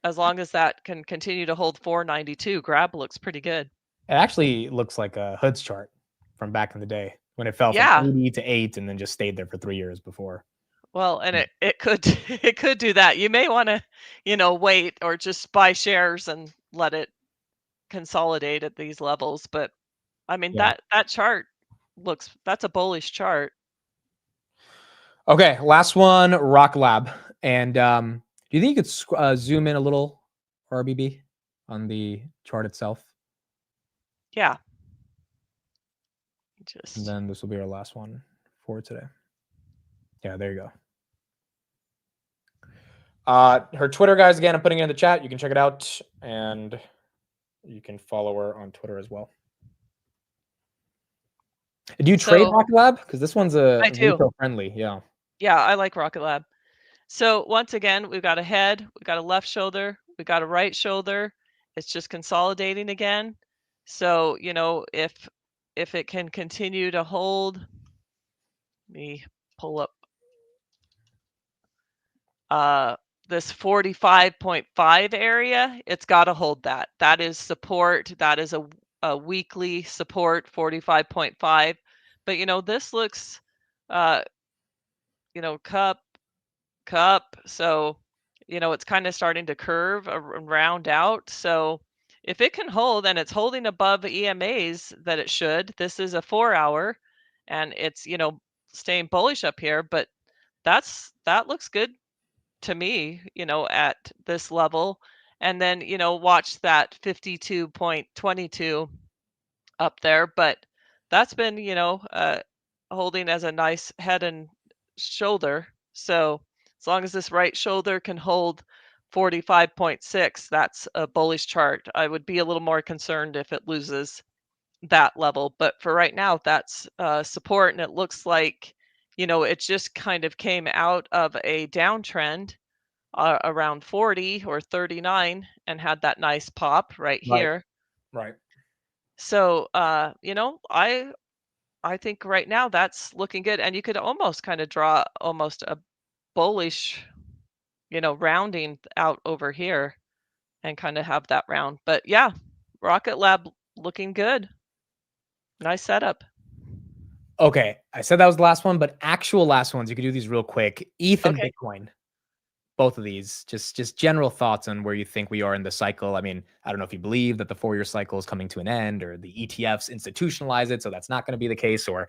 as long as that can continue to hold 492, Grab looks pretty good. It actually looks like a Hood's chart from back in the day when it fell Yeah. from 80 to 8 and then just stayed there for 3 years before. Well, and it could it could do that. You may want to, wait or just buy shares and let it consolidate at these levels. But I mean, Yeah. that chart that's a bullish chart. Okay, last one, Rock Lab. And do you think you could zoom in a little, RBB, on the chart itself? Yeah. And then this will be our last one for today. Yeah, there you go. Her Twitter, guys, again, I'm putting it in the chat. You can check it out, and you can follow her on Twitter as well. Do you trade So Rocket Lab? Because this one's I do. retail friendly. Yeah. Yeah, I like Rocket Lab. So once again, we've got a head, we've got a left shoulder, we've got a right shoulder. It's just consolidating again. So, you know, if it can continue to hold, let me pull up this 45.5 area, it's got to hold that. That is support. That is a weekly support, 45.5. But, you know, this looks, you know, cup. So, you know, it's kind of starting to curve and round out. So if it can hold and it's holding above EMAs that it should, this is a 4-hour and it's, you know, staying bullish up here, but that looks good to me, you know, at this level. And then, you know, watch that 52.22 up there, but that's been, you know, holding as a nice head and shoulder. So as long as this right shoulder can hold 45.6, that's a bullish chart. I would be a little more concerned if it loses that level, but for right now, that's support, and it looks like, you know, it just kind of came out of a downtrend around 40 or 39 and had that nice pop right here. Right. So, you know, I think right now that's looking good, and you could almost kind of draw almost a bullish, you know, rounding out over here and kind of have that round. But yeah, Rocket Lab looking good. Nice setup. Okay, I said that was the last one, but actual last ones. You could do these real quick. ETH and Okay. Bitcoin. Both of these, just general thoughts on where you think we are in the cycle. I mean, I don't know if you believe that the 4-year cycle is coming to an end, or the ETFs institutionalize it, so that's not going to be the case, or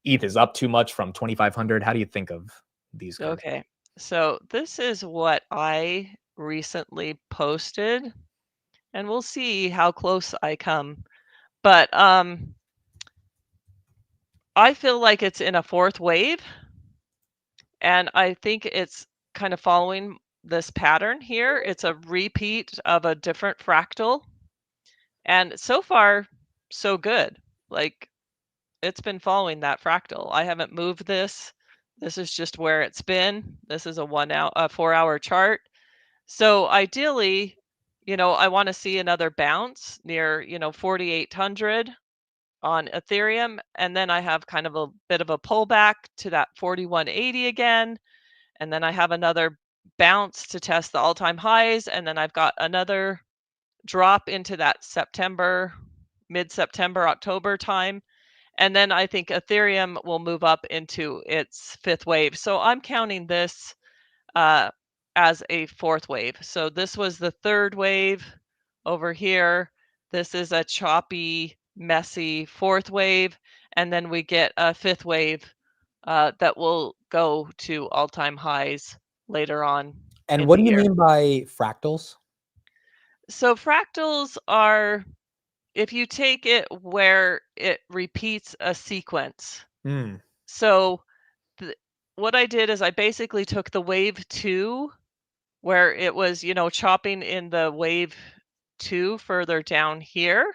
ETH is up too much from 2,500. How do you think of these guys? Okay. So this is what I recently posted, and we'll see how close I come. But I feel like it's in a fourth wave, and I think it's kind of following this pattern here. It's a repeat of a different fractal, and so far, so good. Like, it's been following that fractal. I haven't moved this. This is just where it's been. This is a 4-hour chart. So ideally, you know, I want to see another bounce near, you know, 4,800 on Ethereum. And then I have kind of a bit of a pullback to that 4,180 again. And then I have another bounce to test the all-time highs. And then I've got another drop into that mid-September, October time. And then I think Ethereum will move up into its fifth wave. So I'm counting this as a fourth wave. So this was the third wave over here. This is a choppy, messy fourth wave. And then we get a fifth wave that will go to all-time highs later on. And what do you mean by fractals? So fractals are, if you take it where it repeats a sequence. So what I did is I basically took the wave 2 where it was, you know, chopping in the wave 2 further down here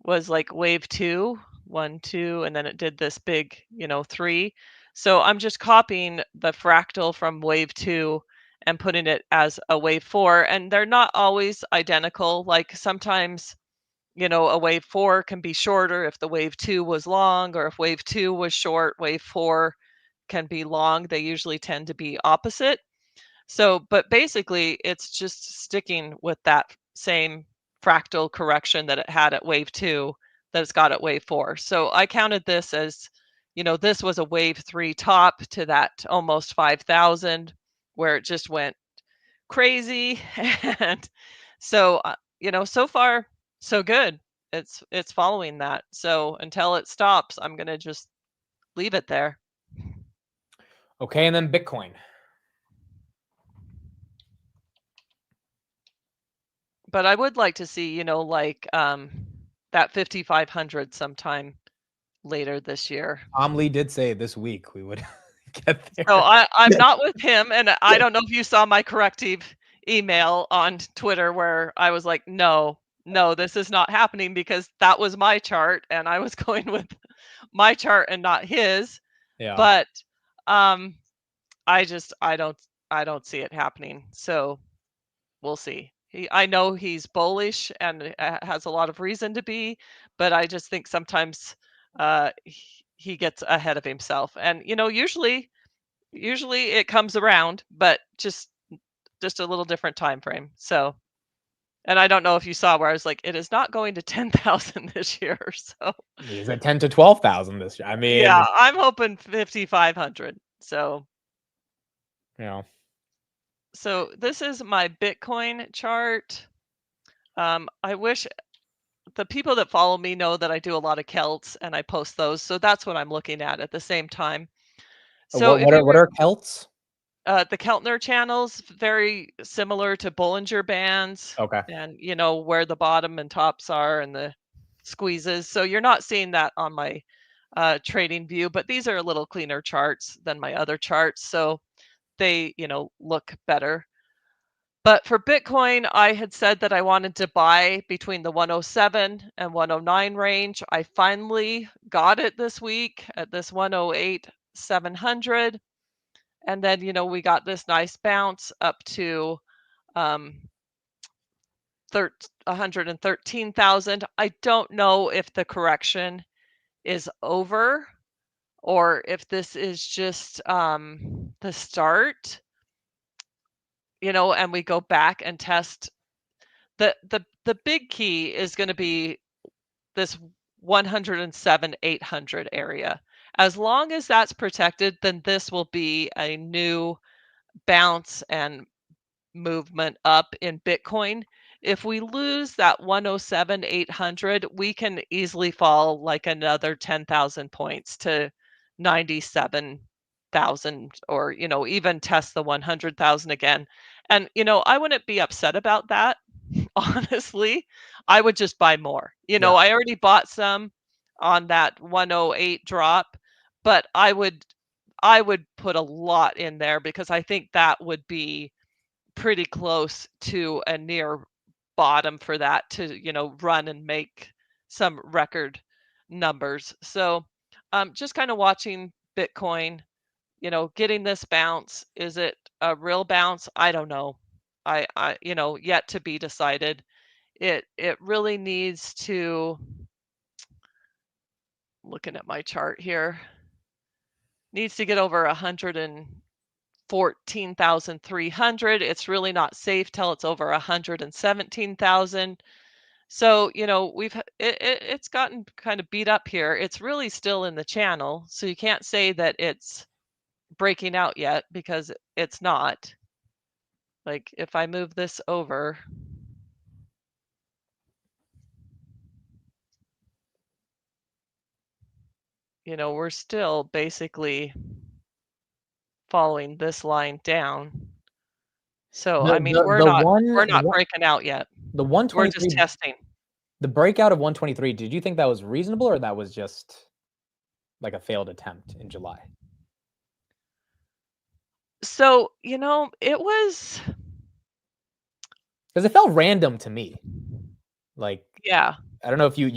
was like wave 2, 1, 2, and then it did this big, you know, 3. So I'm just copying the fractal from wave 2 and putting it as a wave 4, and they're not always identical. Like sometimes, you know, a wave 4 can be shorter if the wave 2 was long, or if wave 2 was short, wave 4 can be long. They usually tend to be opposite. So, but basically it's just sticking with that same fractal correction that it had at wave 2 that it's got at wave 4. So I counted this as, you know, this was a wave 3 top to that almost 5,000 where it just went crazy. And so, you know, so far so good. It's following that. So until it stops, I'm going to just leave it there. Okay, and then Bitcoin. But I would like to see, you know, like that 5,500 sometime later this year. Tom Lee did say this week we would get there. So I'm not with him, and I don't know if you saw my corrective email on Twitter where I was like, no, this is not happening, because that was my chart and I was going with my chart and not his. Yeah. But I don't see it happening. So we'll see. I know he's bullish and has a lot of reason to be, but I just think sometimes he gets ahead of himself. And usually it comes around, but just a little different time frame. So, and I don't know if you saw where I was like, it is not going to 10,000 this year. So He's at 10 to 12,000 this year. I mean, yeah, I'm hoping 5,500. So you know, so this is my Bitcoin chart. I wish the people that follow me know that I do a lot of Celts and I post those. So that's what I'm looking at the same time. So if you what are Celts? the Keltner channels, very similar to Bollinger Bands. Okay. And where the bottom and tops are and the squeezes. So you're not seeing that on my trading view, but these are a little cleaner charts than my other charts. So they, look better. But for Bitcoin, I had said that I wanted to buy between the 107 and 109 range. I finally got it this week at this 108,700. And then, we got this nice bounce up to 113,000. I don't know if the correction is over or if this is just the start, and we go back and test. The big key is going to be this 107,800 area. As long as that's protected, then this will be a new bounce and movement up in Bitcoin. If we lose that 107,800, we can easily fall like another 10,000 points to 97,000, or even test the 100,000 again. And I wouldn't be upset about that. Honestly, I would just buy more. I already bought some on that 108 drop, but I would put a lot in there because I think that would be pretty close to a near bottom for that to, run and make some record numbers. So just kind of watching Bitcoin, getting this bounce. Is it a real bounce? I don't know. I yet to be decided. It really needs to, looking at my chart here, needs to get over 114,300. It's really not safe till it's over 117,000. So, it's gotten kind of beat up here. It's really still in the channel. So you can't say that it's breaking out yet because it's not. Like if I move this over, we're still basically following this line down. So I mean, we're not breaking out yet. The We're 123, just testing. the breakout of 123, did you think that was reasonable or that was just like a failed attempt in July? So, it was, Because it felt random to me. Like, yeah. I don't know if you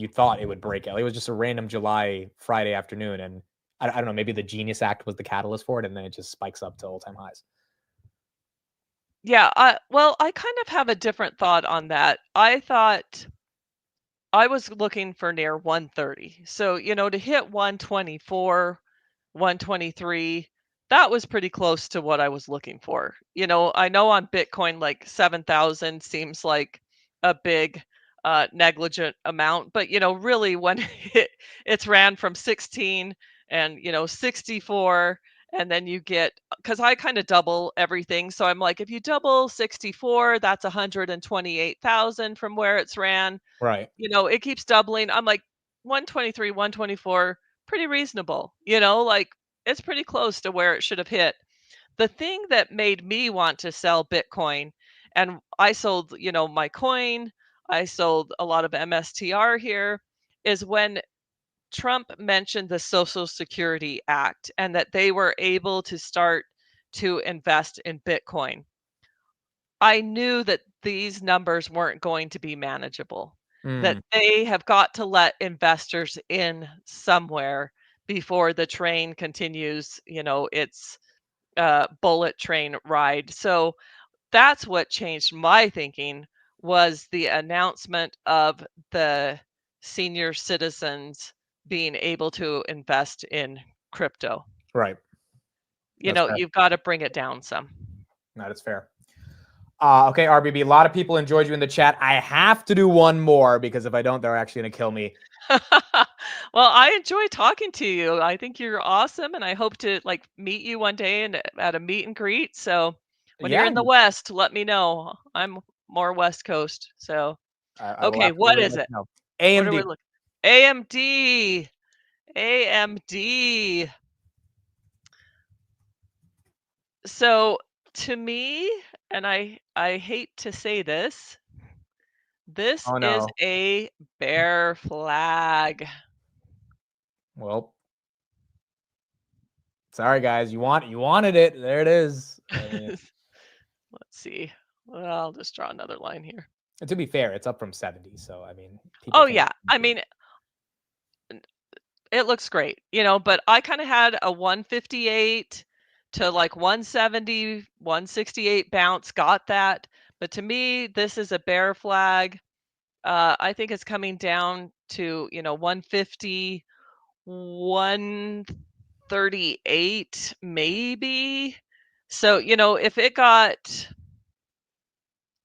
thought it would break out. It was just a random July Friday afternoon, and I don't know, maybe the Genius Act was the catalyst for it, and then it just spikes up to all-time highs. Yeah, well, I kind of have a different thought on that. I thought I was looking for near 130. So, to hit 124, 123, that was pretty close to what I was looking for. I know on Bitcoin, like 7,000 seems like a big negligent amount, but really when it's ran from 16 and 64, and then you get, because I kind of double everything. So I'm like, if you double 64, that's 128,000 from where it's ran. Right. It keeps doubling. I'm like 123, 124, pretty reasonable. Like it's pretty close to where it should have hit. The thing that made me want to sell Bitcoin, and I sold, my coin, I sold a lot of MSTR here, is when Trump mentioned the Social Security Act and that they were able to start to invest in Bitcoin, I knew that these numbers weren't going to be manageable, that Mm, they have got to let investors in somewhere before the train continues, its bullet train ride. So that's what changed my thinking was the announcement of the senior citizens being able to invest in crypto. right. That's fair. You've got to bring it down some. That is fair. Okay, RBB, a lot of people enjoyed you in the chat. I have to do one more because if I don't, they're actually going to kill me. Well, I enjoy talking to you. I think you're awesome, and I hope to meet you one day and at a meet and greet. So when you're Yeah, in the West, let me know. I'm more West Coast. So I will okay, what absolutely is let it? you know. What are we AMD. looking? AMD. AMD. So to me, and I hate to say this, this Oh is no. a bear flag. Well, sorry guys, you wanted it. There it is. I mean, Let's see. Well, I'll just draw another line here. and to be fair, it's up from 70, so I mean, people Oh can't. yeah. I mean, it looks great, but I kind of had a 158 to 170, 168 bounce, got that. But to me, this is a bear flag. I think it's coming down to, 150, 138, maybe. So, if it got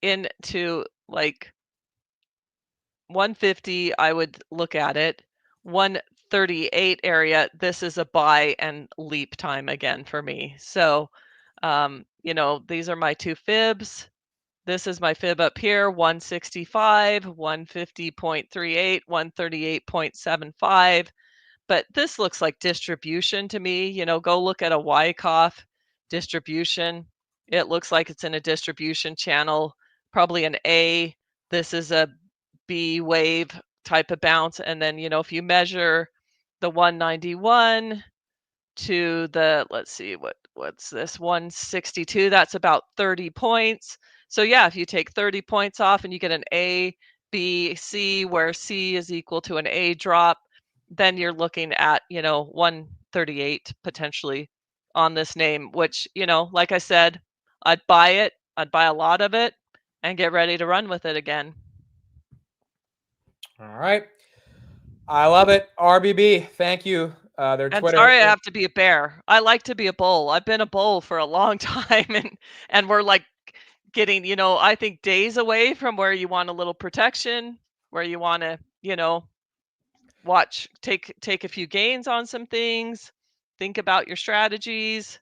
into 150, I would look at it. 138 area, this is a buy and leap time again for me. So, these are my two fibs. This is my fib up here, 165, 150.38, 138.75. But this looks like distribution to me. Go look at a Wyckoff distribution. It looks like it's in a distribution channel, probably an A. This is a B wave type of bounce. And then, if you measure the 191 to the, let's see, what's this, 162, that's about 30 points. So yeah, if you take 30 points off and you get an A, B, C, where C is equal to an A drop, then you're looking at, 138 potentially on this name, which, like I said, I'd buy it. I'd buy a lot of it and get ready to run with it again. All right. I love it. RBB, thank you. Their And Twitter. sorry I have to be a bear. I like to be a bull. I've been a bull for a long time and we're getting, I think days away from where you want a little protection, where you want to, take a few gains on some things, think about your strategies.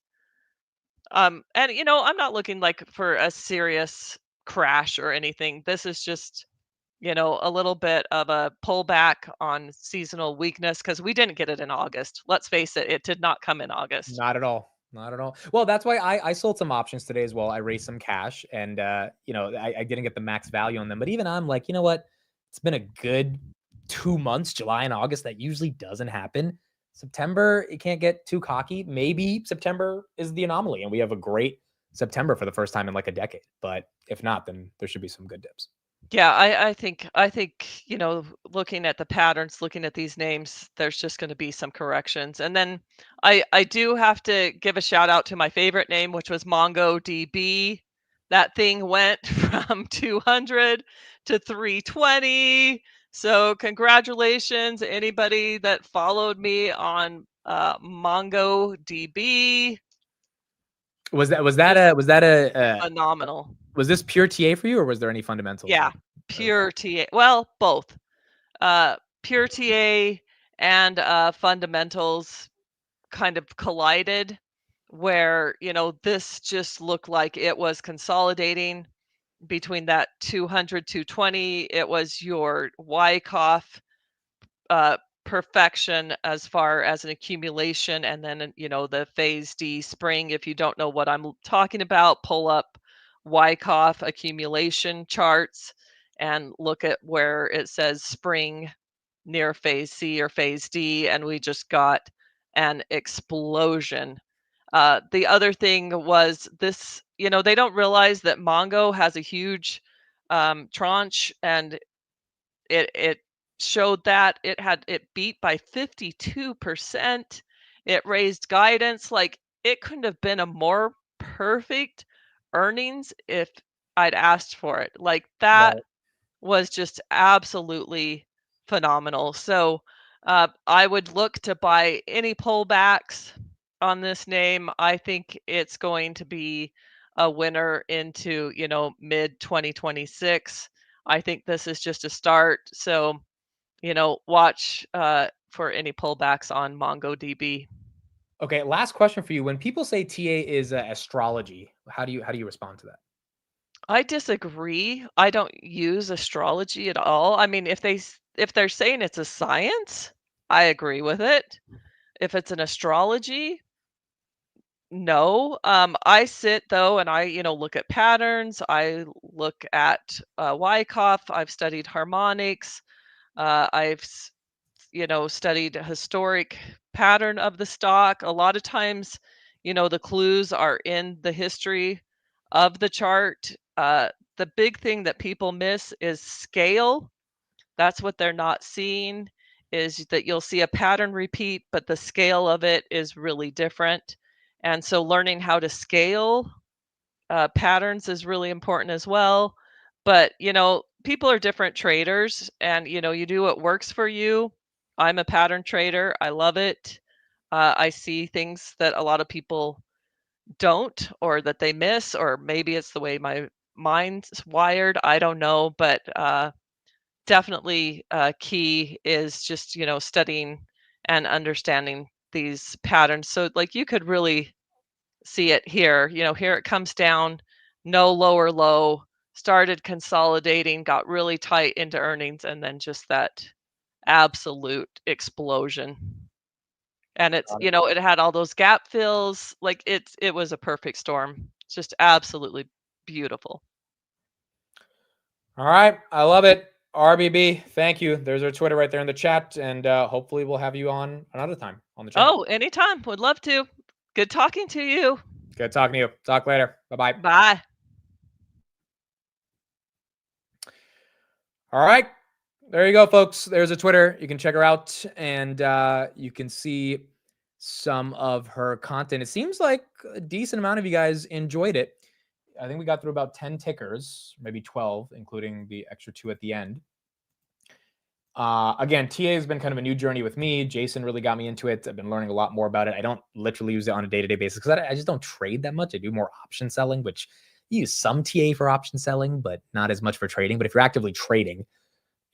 And I'm not looking for a serious crash or anything. This is just a little bit of a pullback on seasonal weakness because we didn't get it in August. Let's face it, it did not come in August. Not at all. Not at all. Well, that's why I sold some options today as well. I raised some cash and, I didn't get the max value on them. But even I'm like, you know what? It's been a good 2 months, July and August. That usually doesn't happen. September, it can't get too cocky. Maybe September is the anomaly and we have a great September for the first time in like a decade. But if not, then there should be some good dips. Yeah, I think looking at the patterns, looking at these names, there's just going to be some corrections. And then I do have to give a shout out to my favorite name, which was MongoDB. That thing went from 200 to 320. So congratulations, anybody that followed me on MongoDB. Was that a Phenomenal. was this pure TA for you or was there any fundamentals? Yeah, pure TA. Well, both. Pure TA and fundamentals kind of collided where, this just looked like it was consolidating between that 200, 220. It was your Wyckoff perfection as far as an accumulation. And then, the phase D spring. If you don't know what I'm talking about, pull up Wyckoff accumulation charts and look at where it says spring near phase C or phase D, and we just got an explosion. The other thing was this, they don't realize that Mongo has a huge tranche, and it showed that it beat by 52%. It raised guidance. Like, it couldn't have been a more perfect earnings if I'd asked for it. Like, that was just absolutely phenomenal. So I would look to buy any pullbacks on this name. I think it's going to be a winner into, mid 2026. I think this is just a start. So, watch for any pullbacks on MongoDB. Okay, last question for you. When people say TA is astrology, how do you respond to that? I disagree. I don't use astrology at all. I mean, if they're saying it's a science, I agree with it. If it's an astrology, no. I sit though, and I, look at patterns. I look at Wyckoff. I've studied harmonics. I've studied historic pattern of the stock. A lot of times, the clues are in the history of the chart. The big thing that people miss is scale. That's what they're not seeing, is that you'll see a pattern repeat, but the scale of it is really different. And so learning how to scale patterns is really important as well. But, people are different traders, and, you do what works for you. I'm a pattern trader. I love it. I see things that a lot of people don't, or that they miss, or maybe it's the way my mind's wired. I don't know. But definitely key is just, studying and understanding these patterns. So like, you could really see it here. Here it comes down, no lower low, started consolidating, got really tight into earnings, and then just that absolute explosion. And it's, it had all those gap fills. Like, it was a perfect storm. Just absolutely beautiful. All right, I love it. RBB, thank you. There's our Twitter right there in the chat, and hopefully we'll have you on another time on the channel. Oh, anytime. Would love to. Good talking to you. Good talking to you. Talk later. Bye-bye. Bye. All right. There you go, folks. There's a Twitter. You can check her out, and you can see some of her content. It seems like a decent amount of you guys enjoyed it. I think we got through about 10 tickers, maybe 12, including the extra 2 at the end. Again, TA has been kind of a new journey with me. Jason really got me into it. I've been learning a lot more about it. I don't literally use it on a day-to-day basis because I just don't trade that much. I do more option selling, which you use some TA for option selling, but not as much for trading. But if you're actively trading,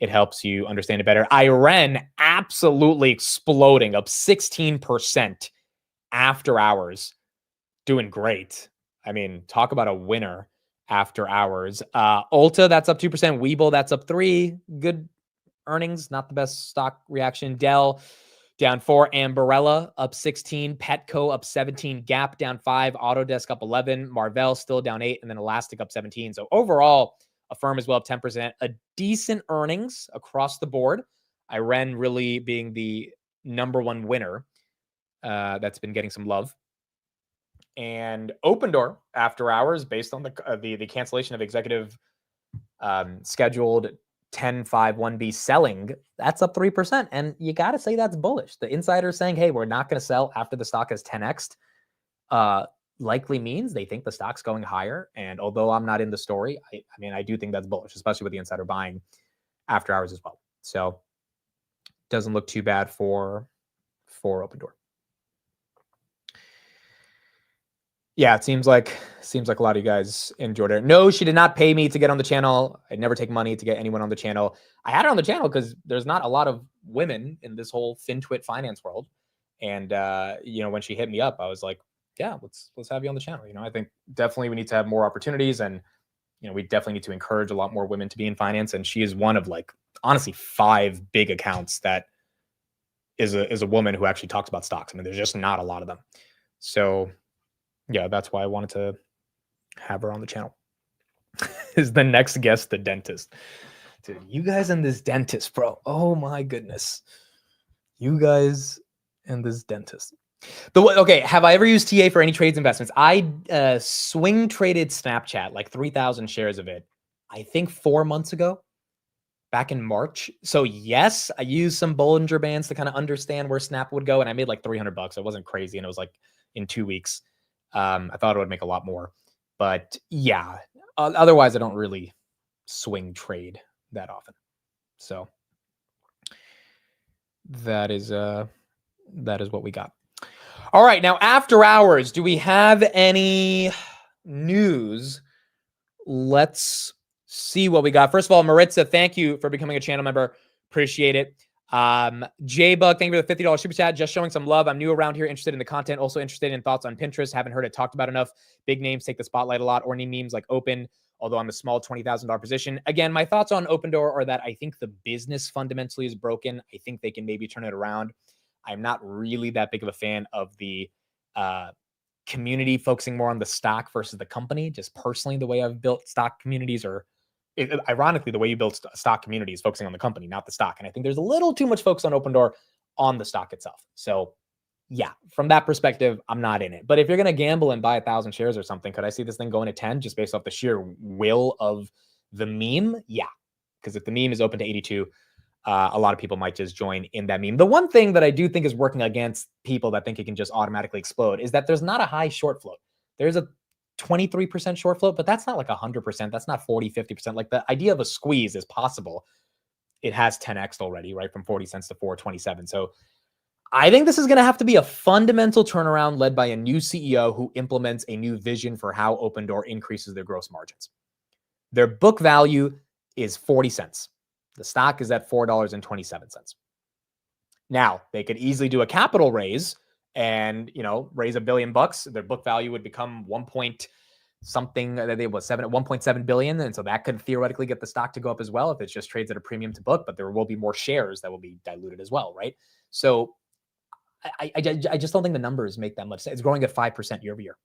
it helps you understand it better. Iren absolutely exploding, up 16% after hours. Doing great. I mean, talk about a winner after hours. Ulta, that's up 2%. Webull, that's up 3%. Good earnings, not the best stock reaction. Dell down 4%. Ambarella up 16%. Petco up 17%. Gap down 5%. Autodesk up 11%. Marvell still down 8%. And then Elastic up 17%. So overall, Affirm as well up 10%. A decent earnings across the board. Iren really being the #1 winner. That's been getting some love. And Open Door after hours, based on the cancellation of executive scheduled 10.5.1b selling, that's up 3%. And you got to say that's bullish. The insiders saying, hey, we're not going to sell after the stock has 10x'd, likely means they think the stock's going higher. And although I'm not in the story, I mean, I do think that's bullish, especially with the insider buying after hours as well. So doesn't look too bad for Open Door. Yeah, it seems like a lot of you guys enjoyed it. No, she did not pay me to get on the channel. I never take money to get anyone on the channel. I had her on the channel because there's not a lot of women in this whole FinTwit finance world. And when she hit me up, I was like, yeah, let's have you on the channel. I think definitely we need to have more opportunities, and we definitely need to encourage a lot more women to be in finance. And she is one of, like, honestly 5 big accounts that is a woman who actually talks about stocks. I mean, there's just not a lot of them. So yeah, that's why I wanted to have her on the channel. Is the next guest the dentist? Dude, you guys and this dentist, bro. Oh my goodness. You guys and this dentist. Okay, have I ever used TA for any trades investments? I swing traded Snapchat, like 3,000 shares of it, I think 4 months ago, back in March. So yes, I used some Bollinger Bands to kind of understand where Snap would go, and I made like $300. It wasn't crazy, and it was like in 2 weeks. I thought it would make a lot more, but yeah. Otherwise, I don't really swing trade that often. So that is what we got. All right, now after hours, do we have any news? Let's see what we got. First of all, Maritza, thank you for becoming a channel member. Appreciate it. J-Bug, thank you for the $50 super chat. Just showing some love. I'm new around here, interested in the content, also interested in thoughts on Pinterest. Haven't heard it talked about enough. Big names take the spotlight a lot, or any memes like Open, although I'm a small $20,000 position. Again, my thoughts on Open Door are that I think the business fundamentally is broken. I think they can maybe turn it around. I'm not really that big of a fan of the community focusing more on the stock versus the company. Just personally, the way I've built stock communities, or ironically, the way you build stock communities, focusing on the company, not the stock. And I think there's a little too much focus on Open Door on the stock itself. So yeah, from that perspective, I'm not in it. But if you're going to gamble and buy 1,000 shares or something, could I see this thing going to 10 just based off the sheer will of the meme? Yeah. Because if the meme is open to 82, a lot of people might just join in that meme. The one thing that I do think is working against people that think it can just automatically explode is that there's not a high short float. There's a 23% short float, but that's not like 100%. That's not 40, 50%. Like the idea of a squeeze is possible. It has 10x already, right? From 40 cents to 427. So I think this is going to have to be a fundamental turnaround led by a new CEO who implements a new vision for how Open Door increases their gross margins. Their book value is 40 cents. The stock is at $4.27. Now, they could easily do a capital raise and, raise $1 billion. Their book value would become 1.7 billion. And so that could theoretically get the stock to go up as well if it just trades at a premium to book, but there will be more shares that will be diluted as well, right? So I just don't think the numbers make that much sense. It's growing at 5% year over year.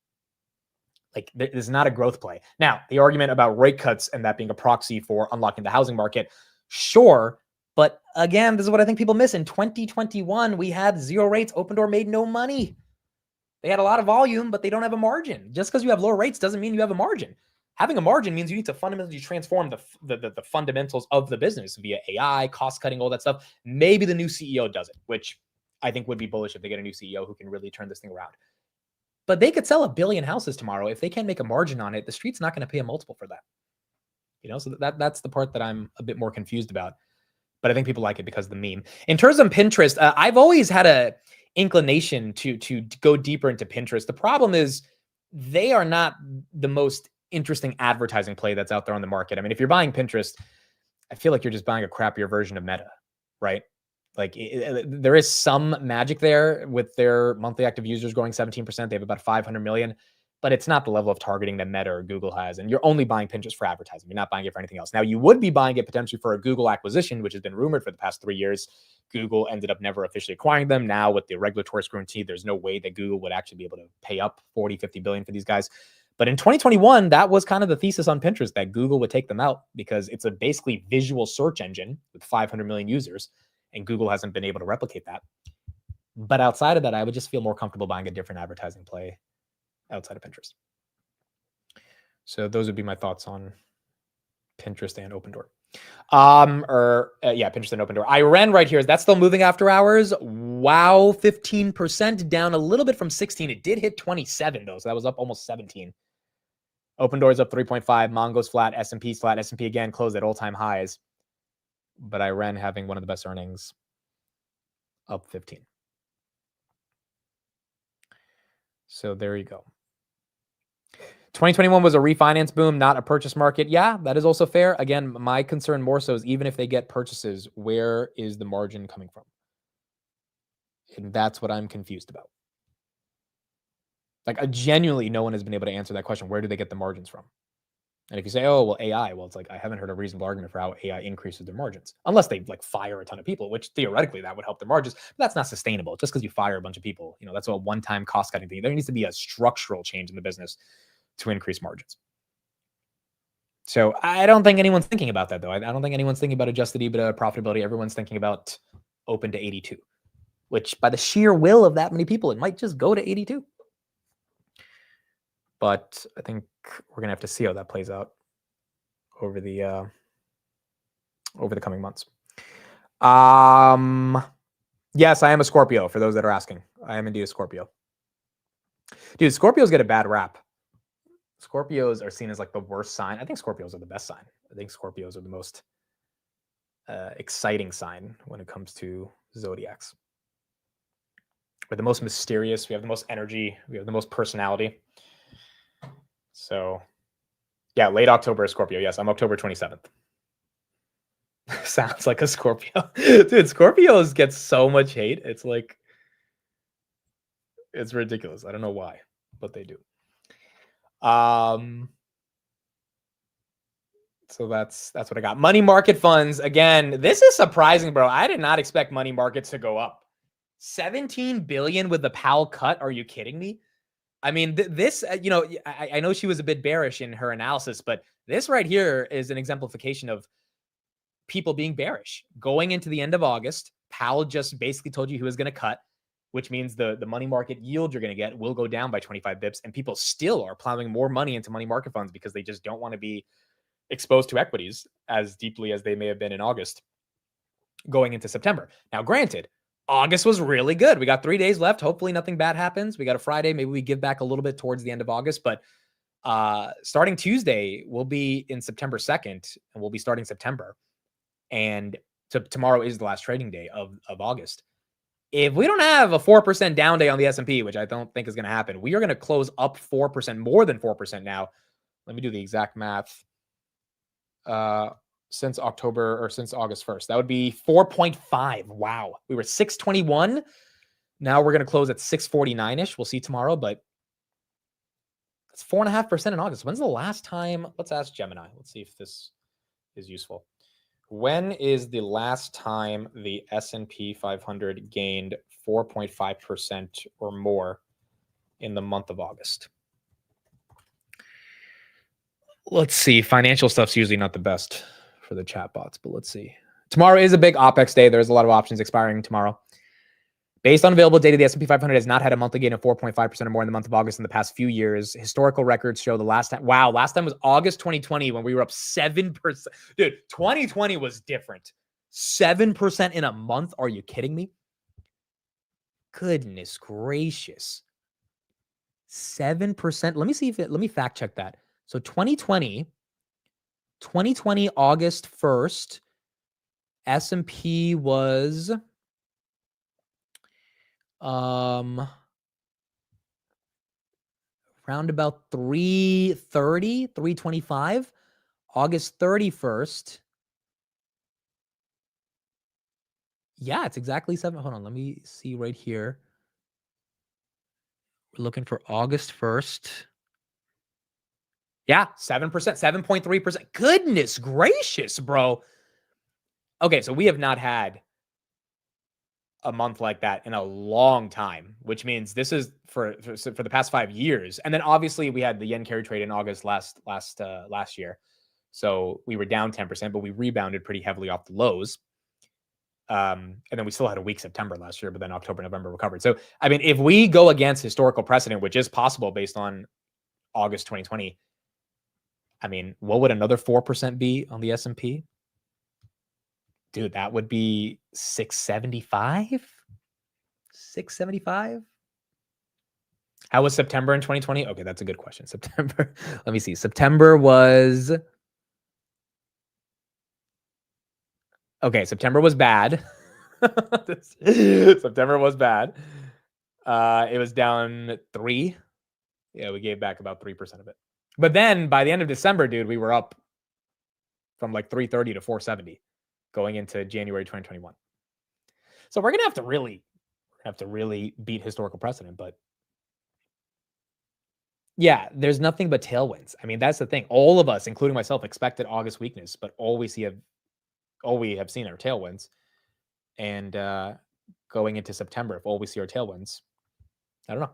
Like, this is not a growth play. Now, the argument about rate cuts and that being a proxy for unlocking the housing market, sure. But again, this is what I think people miss. In 2021, we had 0 rates. Open Door made no money. They had a lot of volume, but they don't have a margin. Just because you have lower rates doesn't mean you have a margin. Having a margin means you need to fundamentally transform the fundamentals of the business via AI, cost cutting, all that stuff. Maybe the new CEO does it, which I think would be bullish if they get a new CEO who can really turn this thing around. But they could sell 1 billion houses tomorrow. If they can't make a margin on it, the street's not going to pay a multiple for that. So that's the part that I'm a bit more confused about. But I think people like it because of the meme. In terms of Pinterest, I've always had a inclination to go deeper into Pinterest. The problem is they are not the most interesting advertising play that's out there on the market. I mean, if you're buying Pinterest, I feel like you're just buying a crappier version of Meta, right? Like there is some magic there with their monthly active users growing 17%. They have about 500 million, but it's not the level of targeting that Meta or Google has. And you're only buying Pinterest for advertising. You're not buying it for anything else. Now, you would be buying it potentially for a Google acquisition, which has been rumored for the past 3 years. Google ended up never officially acquiring them. Now, with the regulatory scrutiny, there's no way that Google would actually be able to pay up 40, 50 billion for these guys. But in 2021, that was kind of the thesis on Pinterest, that Google would take them out because it's a basically visual search engine with 500 million users. And Google hasn't been able to replicate that. But outside of that, I would just feel more comfortable buying a different advertising play outside of Pinterest. So those would be my thoughts on Pinterest and Open Door. Pinterest and Open Door. Iren right here. Is that still moving after hours? Wow, 15% down a little bit from 16. It did hit 27 though, so that was up almost 17. Open Door is up 3.5. Mongo's flat. S&P's flat. S&P again closed at all-time highs. But Iren having one of the best earnings, up 15. So there you go. 2021 was a refinance boom, not a purchase market. Yeah, that is also fair. Again, my concern more so is even if they get purchases, where is the margin coming from? And that's what I'm confused about. Like, genuinely, no one has been able to answer that question. Where do they get the margins from? And if you say, oh, well, AI, well, it's like, I haven't heard a reasonable argument for how AI increases their margins. Unless they fire a ton of people, which theoretically that would help their margins. But that's not sustainable. Just because you fire a bunch of people, that's a one-time cost-cutting thing. There needs to be a structural change in the business to increase margins. So I don't think anyone's thinking about that, though. I don't think anyone's thinking about adjusted EBITDA profitability. Everyone's thinking about open to 82, which by the sheer will of that many people, it might just go to 82. But I think we're going to have to see how that plays out over the coming months. Yes, I am a Scorpio, for those that are asking. I am indeed a Scorpio. Dude, Scorpios get a bad rap. Scorpios are seen as like the worst sign. I think Scorpios are the best sign. I think Scorpios are the most exciting sign when it comes to zodiacs. We're the most mysterious. We have the most energy. We have the most personality. So, yeah, late October is Scorpio. Yes, I'm October 27th. Sounds like a Scorpio. Dude, Scorpios get so much hate. It's like, it's ridiculous. I don't know why, but they do. So that's what I got. Money market funds. Again, this is surprising, bro. I did not expect money markets to go up. 17 billion with the Powell cut. Are you kidding me? I mean, this, you know, I know she was a bit bearish in her analysis, but this right here is an exemplification of people being bearish. Going into the end of August, Powell just basically told you he was going to cut, which means the money market yield you're going to get will go down by 25 bips. And people still are plowing more money into money market funds because they just don't want to be exposed to equities as deeply as they may have been in August going into September. Now, granted, August was really good. We got 3 days left. Hopefully nothing bad happens. We got a Friday. Maybe we give back a little bit towards the end of August, but starting Tuesday, we'll be in September 2nd and we'll be starting September. And tomorrow is the last trading day of August. If we don't have a 4% down day on the S&P, which I don't think is going to happen, we are going to close up 4%, more than 4% now. Let me do the exact math. Since October or since August 1st, that would be 4.5. Wow. We were 621. Now we're going to close at 649-ish. We'll see tomorrow, but it's 4.5% in August. When's the last time? Let's ask Gemini. Let's see if this is useful. When is the last time the S&P 500 gained 4.5% or more in the month of August? Let's see. Financial stuff's usually not the best for the chatbots, but let's see. Tomorrow is a big OPEX day. There's a lot of options expiring tomorrow. Based on available data, the S&P 500 has not had a monthly gain of 4.5% or more in the month of August in the past few years. Historical records show the last time. Wow, last time was August 2020 when we were up 7%. Dude, 2020 was different. 7% in a month? Are you kidding me? Goodness gracious. 7%. Let me see if let me fact check that. So 2020 August 1st, S&P was around about 330, 325. August 31st. Yeah, it's exactly 7. Hold on, let me see right here. We're looking for August 1st. Yeah, 7%, 7.3%. Goodness gracious, bro. Okay, so we have not had a month like that in a long time, which means this is for the past 5 years. And then obviously we had the yen carry trade in August last year. So we were down 10%, but we rebounded pretty heavily off the lows. And then we still had a weak September last year, but then October, November recovered. So, I mean, if we go against historical precedent, which is possible based on August 2020, I mean, what would another 4% be on the S&P? Dude, that would be 675? 675? How was September in 2020? Okay, that's a good question. September. Let me see. September was... Okay, September was bad. September was bad. It was down 3. Yeah, we gave back about 3% of it. But then by the end of December, dude, we were up from like 330 to 470 going into January 2021. So we're gonna have to really beat historical precedent. But yeah, there's nothing but tailwinds. I mean, that's the thing. All of us, including myself, expected August weakness, but all we have seen are tailwinds. And going into September, if all we see are tailwinds, I don't know.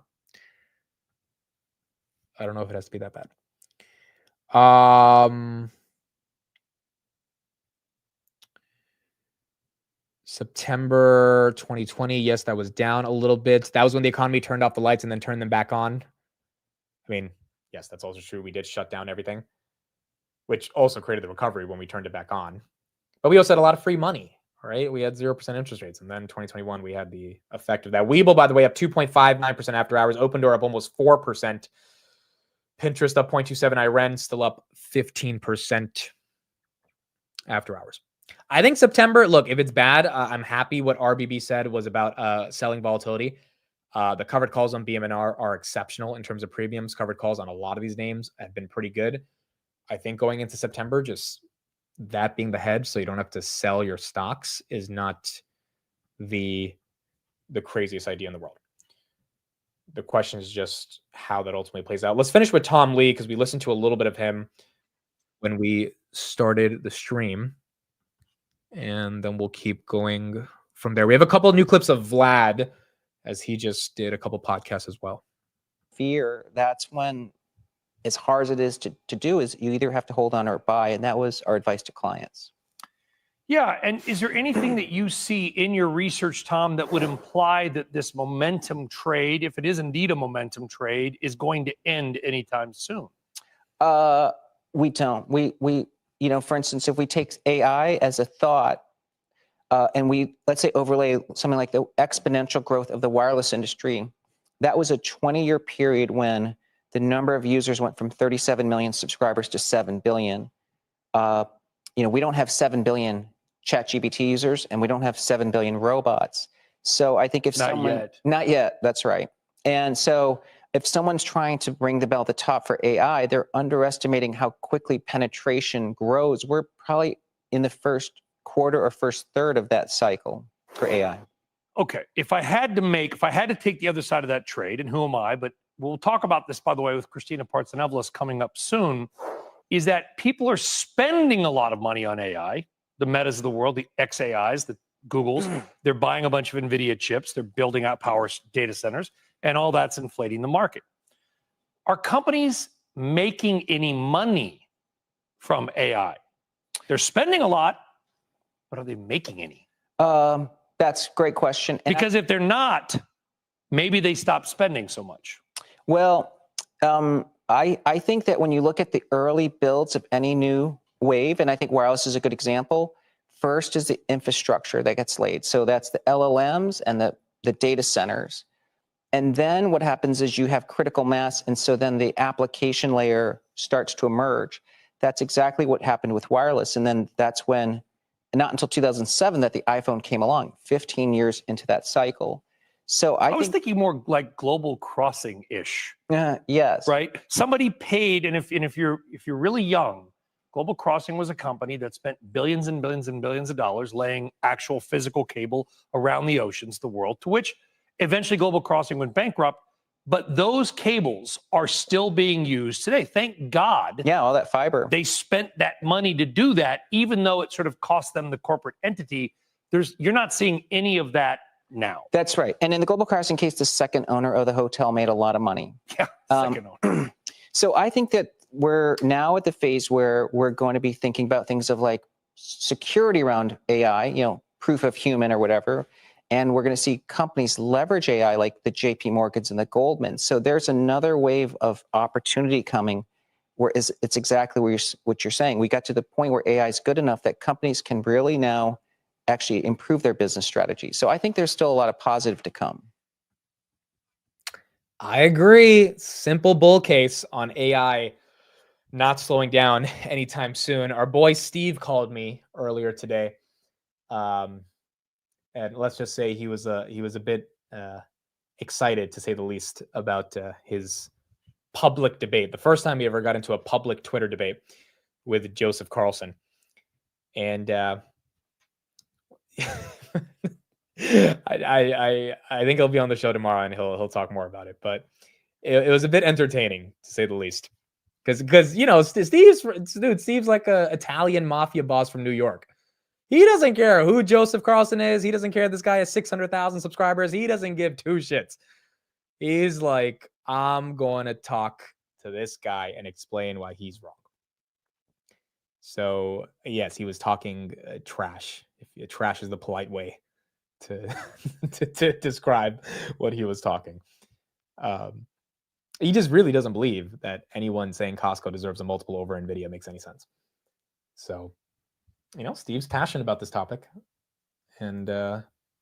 I don't know if it has to be that bad. September 2020. Yes, that was down a little bit. That was when the economy turned off the lights and then turned them back on. I mean, yes, that's also true. We did shut down everything, which also created the recovery when we turned it back on. But we also had a lot of free money, right? We had 0% interest rates. And then 2021, we had the effect of that. Webull, by the way, up 2.59% after hours. Open Door up almost 4%. Pinterest up 0.27. Iren still up 15% after hours. I think September, look, if it's bad, I'm happy what RBB said was about selling volatility. The covered calls on BMNR are exceptional in terms of premiums. Covered calls on a lot of these names have been pretty good. I think going into September, just that being the hedge, so you don't have to sell your stocks, is not the craziest idea in the world. The question is just how that ultimately plays out. Let's finish with Tom Lee, because we listened to a little bit of him when we started the stream, and then we'll keep going from there. We have a couple of new clips of Vlad, as he just did a couple podcasts as well. Fear, that's when, as hard as it is to do, is you either have to hold on or buy, and that was our advice to clients. Yeah, and is there anything that you see in your research, Tom, that would imply that this momentum trade, if it is indeed a momentum trade, is going to end anytime soon? We don't. We you know, for instance, if we take AI as a thought, and we, let's say, overlay something like the exponential growth of the wireless industry, that was a 20-year period when the number of users went from 37 million subscribers to 7 billion. You know, we don't have 7 billion ChatGPT users, and we don't have 7 billion robots. So I think if not yet, that's right. And so if someone's trying to ring the bell at the top for AI, they're underestimating how quickly penetration grows. We're probably in the first quarter or first third of that cycle for AI. Okay, if I had to take the other side of that trade, and who am I, but we'll talk about this, by the way, with Christina Partsinevelos coming up soon, is that people are spending a lot of money on AI, the Metas of the world, the XAIs, the Googles. They're buying a bunch of NVIDIA chips. They're building out power data centers, and all that's inflating the market. Are companies making any money from AI? They're spending a lot, but are they making any? That's a great question. Because if they're not, maybe they stop spending so much. Well, I think that when you look at the early builds of any new wave, and I think wireless is a good example, first is the infrastructure that gets laid. So that's the LLMs and the data centers. And then what happens is you have critical mass, and so then the application layer starts to emerge. That's exactly what happened with wireless. And then that's when, not until 2007, that the iPhone came along, 15 years into that cycle. So I was thinking more like Global Crossing-ish. Yes. Right? Somebody paid, and if you're really young, Global Crossing was a company that spent billions and billions and billions of dollars laying actual physical cable around the oceans, the world, to which eventually Global Crossing went bankrupt. But those cables are still being used today. Thank God. Yeah, all that fiber. They spent that money to do that, even though it sort of cost them the corporate entity. You're not seeing any of that now. That's right. And in the Global Crossing case, the second owner of the hotel made a lot of money. Yeah, second owner. So I think that we're now at the phase where we're going to be thinking about things of like security around AI, you know, proof of human or whatever. And we're going to see companies leverage AI like the JP Morgans and the Goldmans. So there's another wave of opportunity coming where it's exactly what you're saying. We got to the point where AI is good enough that companies can really now actually improve their business strategy. So I think there's still a lot of positive to come. I agree. Simple bull case on AI not slowing down anytime soon. Our boy Steve called me earlier today. And let's just say he was a bit excited, to say the least, about his public debate. The first time he ever got into a public Twitter debate with Joseph Carlson. And I think he'll be on the show tomorrow and he'll talk more about it. But it was a bit entertaining, to say the least, because you know Steve's like a Italian mafia boss from New York. He doesn't care who Joseph Carlson is. He doesn't care this guy has 600,000 subscribers. He doesn't give two shits. He's like, I'm going to talk to this guy and explain why he's wrong. So yes, he was talking trash. If trash is the polite way to to describe what he was talking. He just really doesn't believe that anyone saying Costco deserves a multiple over NVIDIA makes any sense. So, Steve's passionate about this topic, and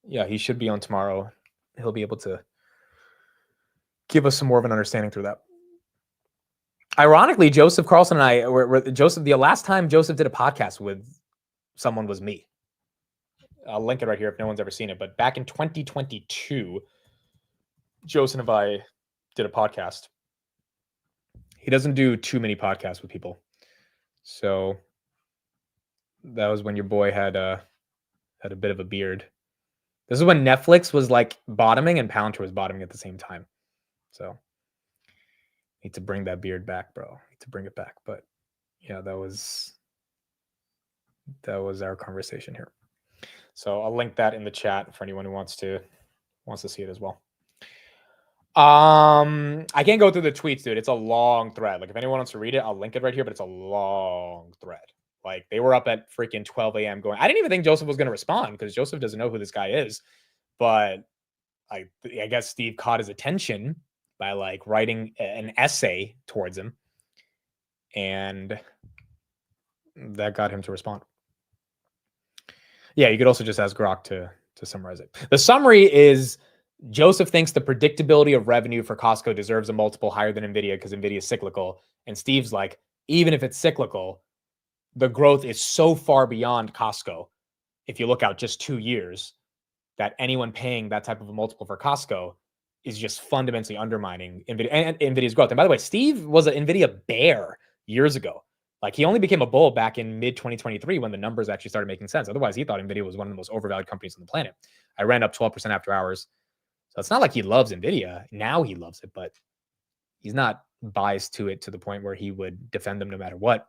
yeah, he should be on tomorrow. He'll be able to give us some more of an understanding through that. Ironically, Joseph Carlson and I the last time Joseph did a podcast with someone was me. I'll link it right here if no one's ever seen it. But back in 2022, Joseph and I did a podcast. He doesn't do too many podcasts with people. So that was when your boy had a bit of a beard. This is when Netflix was like bottoming and Palantir was bottoming at the same time. So need to bring that beard back, bro. Need to bring it back. But yeah, that was our conversation here. So I'll link that in the chat for anyone who wants to see it as well. I can't go through the tweets, dude. It's a long thread. Like if anyone wants to read it, I'll link it right here, but it's a long thread. Like they were up at freaking 12 a.m. going. I didn't even think Joseph was going to respond because Joseph doesn't know who this guy is. But I guess Steve caught his attention by like writing an essay towards him. And that got him to respond. Yeah, you could also just ask Grok to summarize it. The summary is Joseph thinks the predictability of revenue for Costco deserves a multiple higher than NVIDIA because NVIDIA is cyclical. And Steve's like, even if it's cyclical, the growth is so far beyond Costco. If you look out just 2 years, that anyone paying that type of a multiple for Costco is just fundamentally undermining NVIDIA and NVIDIA's growth. And by the way, Steve was an NVIDIA bear years ago. Like he only became a bull back in mid 2023 when the numbers actually started making sense. Otherwise, he thought NVIDIA was one of the most overvalued companies on the planet. I ran up 12% after hours. So it's not like he loves NVIDIA. Now he loves it, but he's not biased to it to the point where he would defend them no matter what.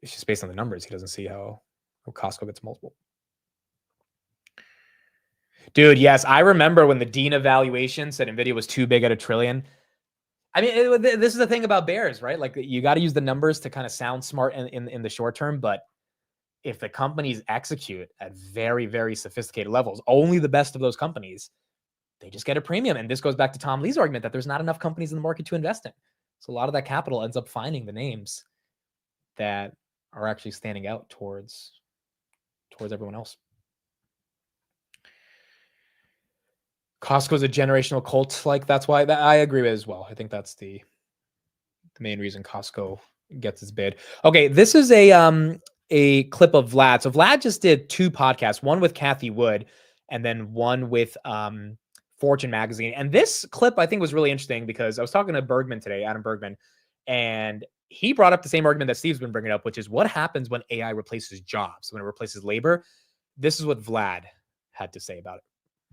It's just based on the numbers. He doesn't see how Costco gets multiple. Dude, yes, I remember when the Dean evaluation said NVIDIA was too big at $1 trillion. I mean, this is the thing about bears, right? Like you got to use the numbers to kind of sound smart in the short term. But if the companies execute at very, very sophisticated levels, only the best of those companies, they just get a premium. And this goes back to Tom Lee's argument that there's not enough companies in the market to invest in. So a lot of that capital ends up finding the names that are actually standing out towards everyone else. Costco's a generational cult. Like that's why I agree with it as well. I think that's the main reason Costco gets its bid. Okay, this is a clip of Vlad. So Vlad just did 2 podcasts, one with Kathy Wood and then one with Fortune magazine. And this clip I think was really interesting because I was talking to Bergman today, Adam Bergman, and he brought up the same argument that Steve's been bringing up, which is what happens when AI replaces jobs, when it replaces labor. This is what Vlad had to say about it.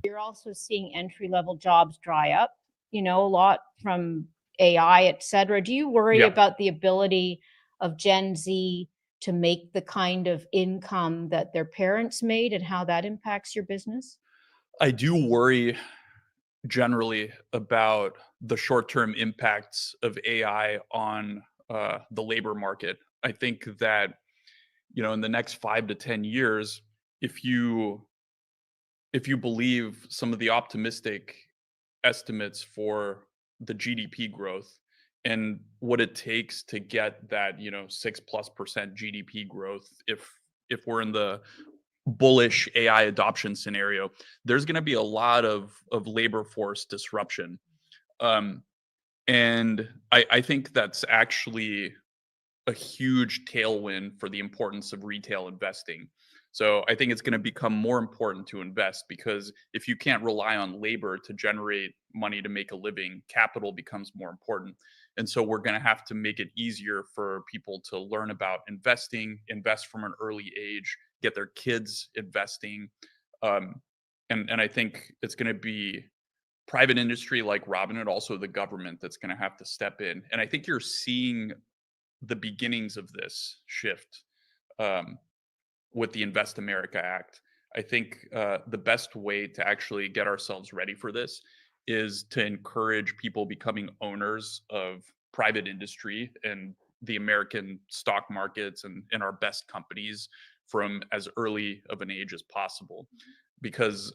You're also seeing entry-level jobs dry up, a lot from AI, et cetera. Do you worry about the ability of Gen Z to make the kind of income that their parents made and how that impacts your business? I do worry generally about the short-term impacts of AI on the labor market. I think that, in the next 5 to 10 years, if you believe some of the optimistic estimates for the GDP growth and what it takes to get that, 6+% GDP growth, if we're in the bullish AI adoption scenario, there's going to be a lot of labor force disruption. And I think that's actually a huge tailwind for the importance of retail investing. So I think it's going to become more important to invest because if you can't rely on labor to generate money to make a living, capital becomes more important. And so we're going to have to make it easier for people to learn about investing, invest from an early age, get their kids investing. And I think it's going to be private industry like Robinhood, also the government that's going to have to step in. And I think you're seeing the beginnings of this shift with the Invest America Act. I think the best way to actually get ourselves ready for this is to encourage people becoming owners of private industry and the American stock markets and our best companies from as early of an age as possible, because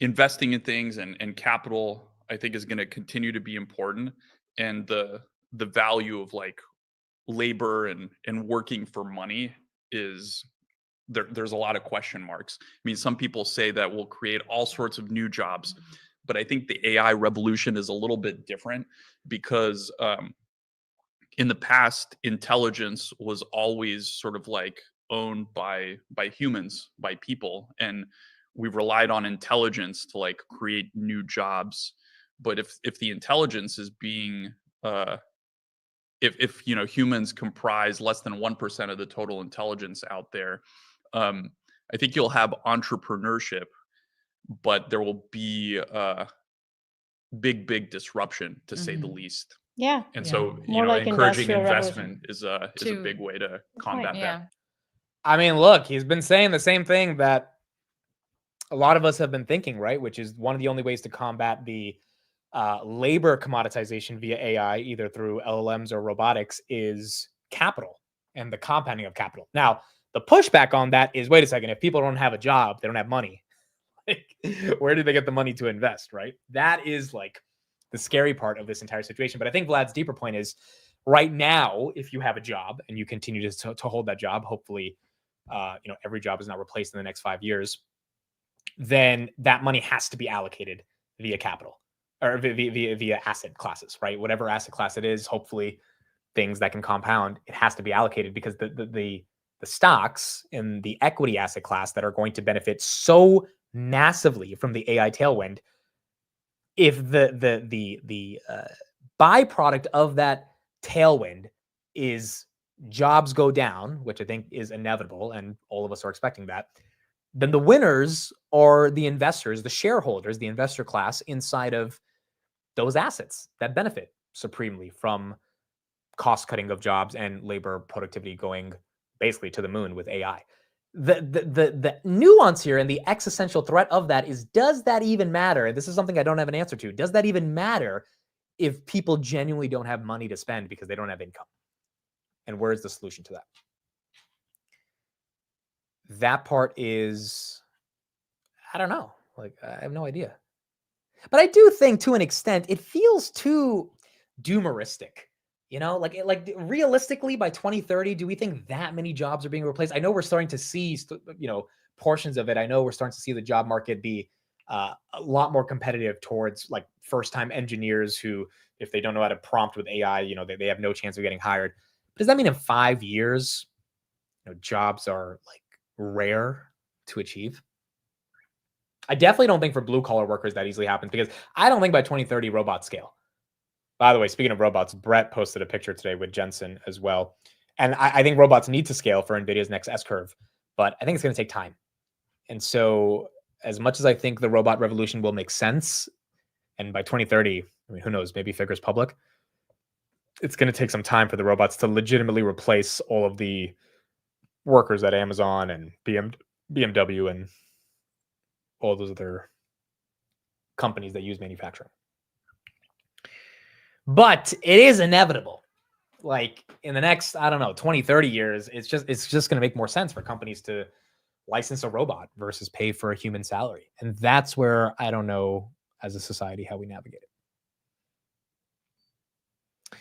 investing in things and capital, I think, is going to continue to be important, and the value of like labor and working for money is there's a lot of question marks. I mean, some people say that we'll create all sorts of new jobs, but I think the AI revolution is a little bit different, because in the past, intelligence was always sort of like owned by humans, by people, and we've relied on intelligence to like create new jobs. But if the intelligence is being if you know, humans comprise less than 1% of the total intelligence out there, I think you'll have entrepreneurship, but there will be big disruption, to say the least. Yeah. And so, you More know, like encouraging industrial investment is a To- big way to right. combat that. I mean, look, he's been saying the same thing that a lot of us have been thinking, right? Which is one of the only ways to combat the labor commoditization via AI, either through LLMs or robotics, is capital and the compounding of capital. Now, the pushback on that is, wait a second, if people don't have a job, they don't have money. Where do they get the money to invest, right? That is like the scary part of this entire situation. But I think Vlad's deeper point is, right now, if you have a job and you continue to hold that job, hopefully, you know, every job is not replaced in the next 5 years, then that money has to be allocated via capital or via asset classes, right? Whatever asset class it is, hopefully things that can compound, it has to be allocated, because the stocks in the equity asset class that are going to benefit so massively from the AI tailwind, if the byproduct of that tailwind is jobs go down, which I think is inevitable, and all of us are expecting that, then the winners are the investors, the shareholders, the investor class inside of those assets that benefit supremely from cost cutting of jobs and labor productivity going basically to the moon with AI. The nuance here and the existential threat of that is, does that even matter? This is something I don't have an answer to. Does that even matter if people genuinely don't have money to spend because they don't have income? And where is the solution to that? That part is, I don't know. Like, I have no idea. But I do think, to an extent, it feels too doomeristic. You know, like realistically, by 2030, do we think that many jobs are being replaced? I know we're starting to see, you know, portions of it. I know we're starting to see the job market be a lot more competitive towards like first-time engineers who, if they don't know how to prompt with AI, you know, they have no chance of getting hired. But does that mean in 5 years, you know, jobs are like rare to achieve? I definitely don't think for blue-collar workers that easily happens, because I don't think by 2030 robots scale. By the way, speaking of robots, Brett posted a picture today with Jensen as well. And I think robots need to scale for NVIDIA's next S-curve, but I think it's going to take time. And so as much as I think the robot revolution will make sense, and by 2030, I mean, who knows, maybe figures public, it's going to take some time for the robots to legitimately replace all of the workers at Amazon and BMW and all those other companies that use manufacturing. But it is inevitable. Like in the next, I don't know, 20, 30 years, it's just going to make more sense for companies to license a robot versus pay for a human salary. And that's where I don't know as a society how we navigate it.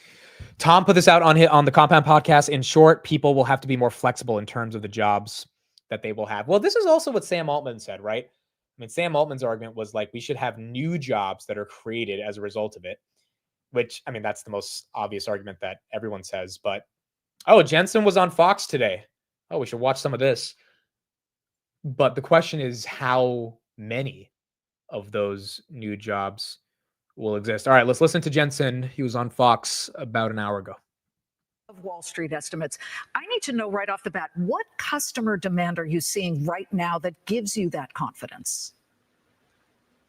Tom put this out on the Compound podcast. In short, people will have to be more flexible in terms of the jobs that they will have. Well, this is also what Sam Altman said, right? I mean, Sam Altman's argument was like, we should have new jobs that are created as a result of it. Which, I mean, that's the most obvious argument that everyone says. But, oh, Jensen was on Fox today. Oh, we should watch some of this. But the question is, how many of those new jobs will exist? All right, let's listen to Jensen. He was on Fox about an hour ago. Of Wall Street estimates. I need to know right off the bat, what customer demand are you seeing right now that gives you that confidence?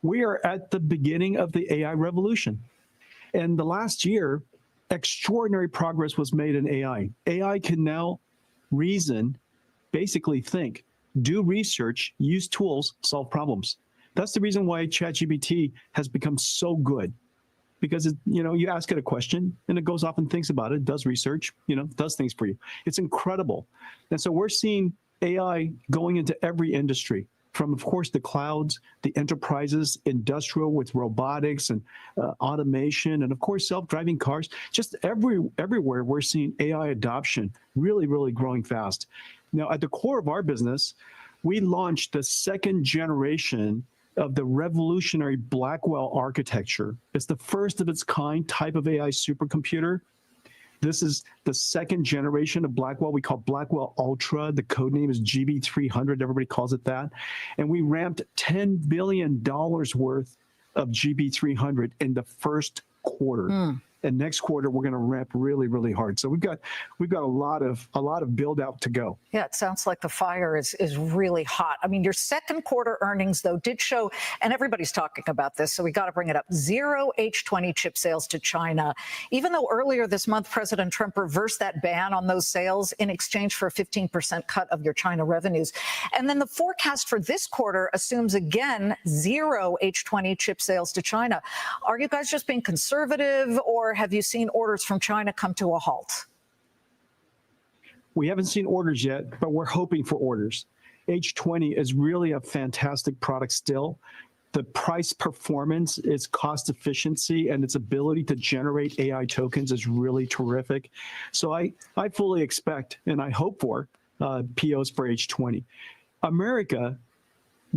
We are at the beginning of the AI revolution. And the last year, extraordinary progress was made in AI. AI can now reason, basically think, do research, use tools, solve problems. That's the reason why ChatGPT has become so good. because you ask it a question and it goes off and thinks about it, does research, does things for you. It's incredible. And so we're seeing AI going into every industry, from, of course, the clouds, the enterprises, industrial with robotics and automation, and of course, self-driving cars. Just everywhere we're seeing AI adoption really, really growing fast. Now, at the core of our business, we launched the second generation of the revolutionary Blackwell architecture. It's the first of its kind type of AI supercomputer. This is the second generation of Blackwell. We call Blackwell Ultra. The code name is GB300. Everybody calls it that. And we ramped $10 billion worth of GB300 in the first quarter. And next quarter, we're going to ramp really, really hard. So we've got a lot of build out to go. Yeah, it sounds like the fire is really hot. I mean, your second quarter earnings, though, did show, and everybody's talking about this, so we got to bring it up, 0 H20 chip sales to China. Even though earlier this month, President Trump reversed that ban on those sales in exchange for a 15% cut of your China revenues. And then the forecast for this quarter assumes, again, 0 H20 chip sales to China. Are you guys just being conservative, or have you seen orders from China come to a halt? We haven't seen orders yet, but we're hoping for orders. H20 is really a fantastic product still. The price performance, its cost efficiency, and its ability to generate AI tokens is really terrific. So I fully expect and I hope for POs for H20. America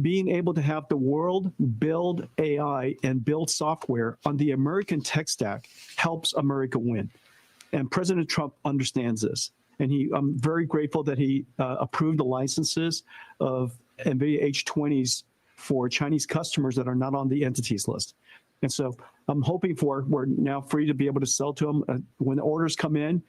being able to have the world build AI and build software on the American tech stack helps America win. And President Trump understands this. And I'm very grateful that he approved the licenses of NVIDIA H20s for Chinese customers that are not on the entities list. And so I'm hoping we're now free to be able to sell to them. When the orders come in,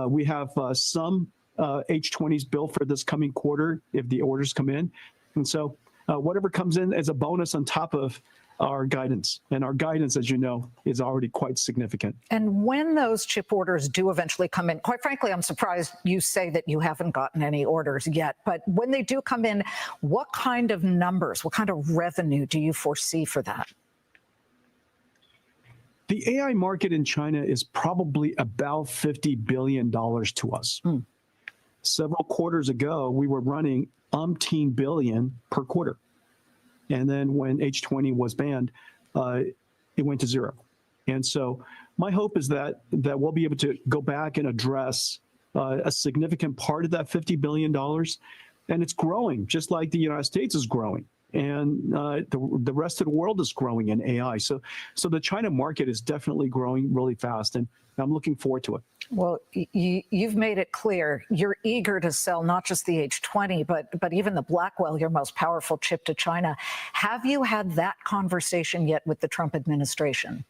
we have some H20s built for this coming quarter if the orders come in. And so whatever comes in as a bonus on top of our guidance. And our guidance, as you know, is already quite significant. And when those chip orders do eventually come in, quite frankly, I'm surprised you say that you haven't gotten any orders yet. But when they do come in, what kind of numbers, what kind of revenue do you foresee for that? The AI market in China is probably about $50 billion to us. Several quarters ago, we were running umpteen billion per quarter. And then when H20 was banned, it went to zero. And so my hope is that we'll be able to go back and address a significant part of that $50 billion. And it's growing, just like the United States is growing. And the rest of the world is growing in AI. So the China market is definitely growing really fast. And I'm looking forward to it. Well, you've made it clear you're eager to sell not just the H20, but even the Blackwell, your most powerful chip, to China. Have you had that conversation yet with the Trump administration?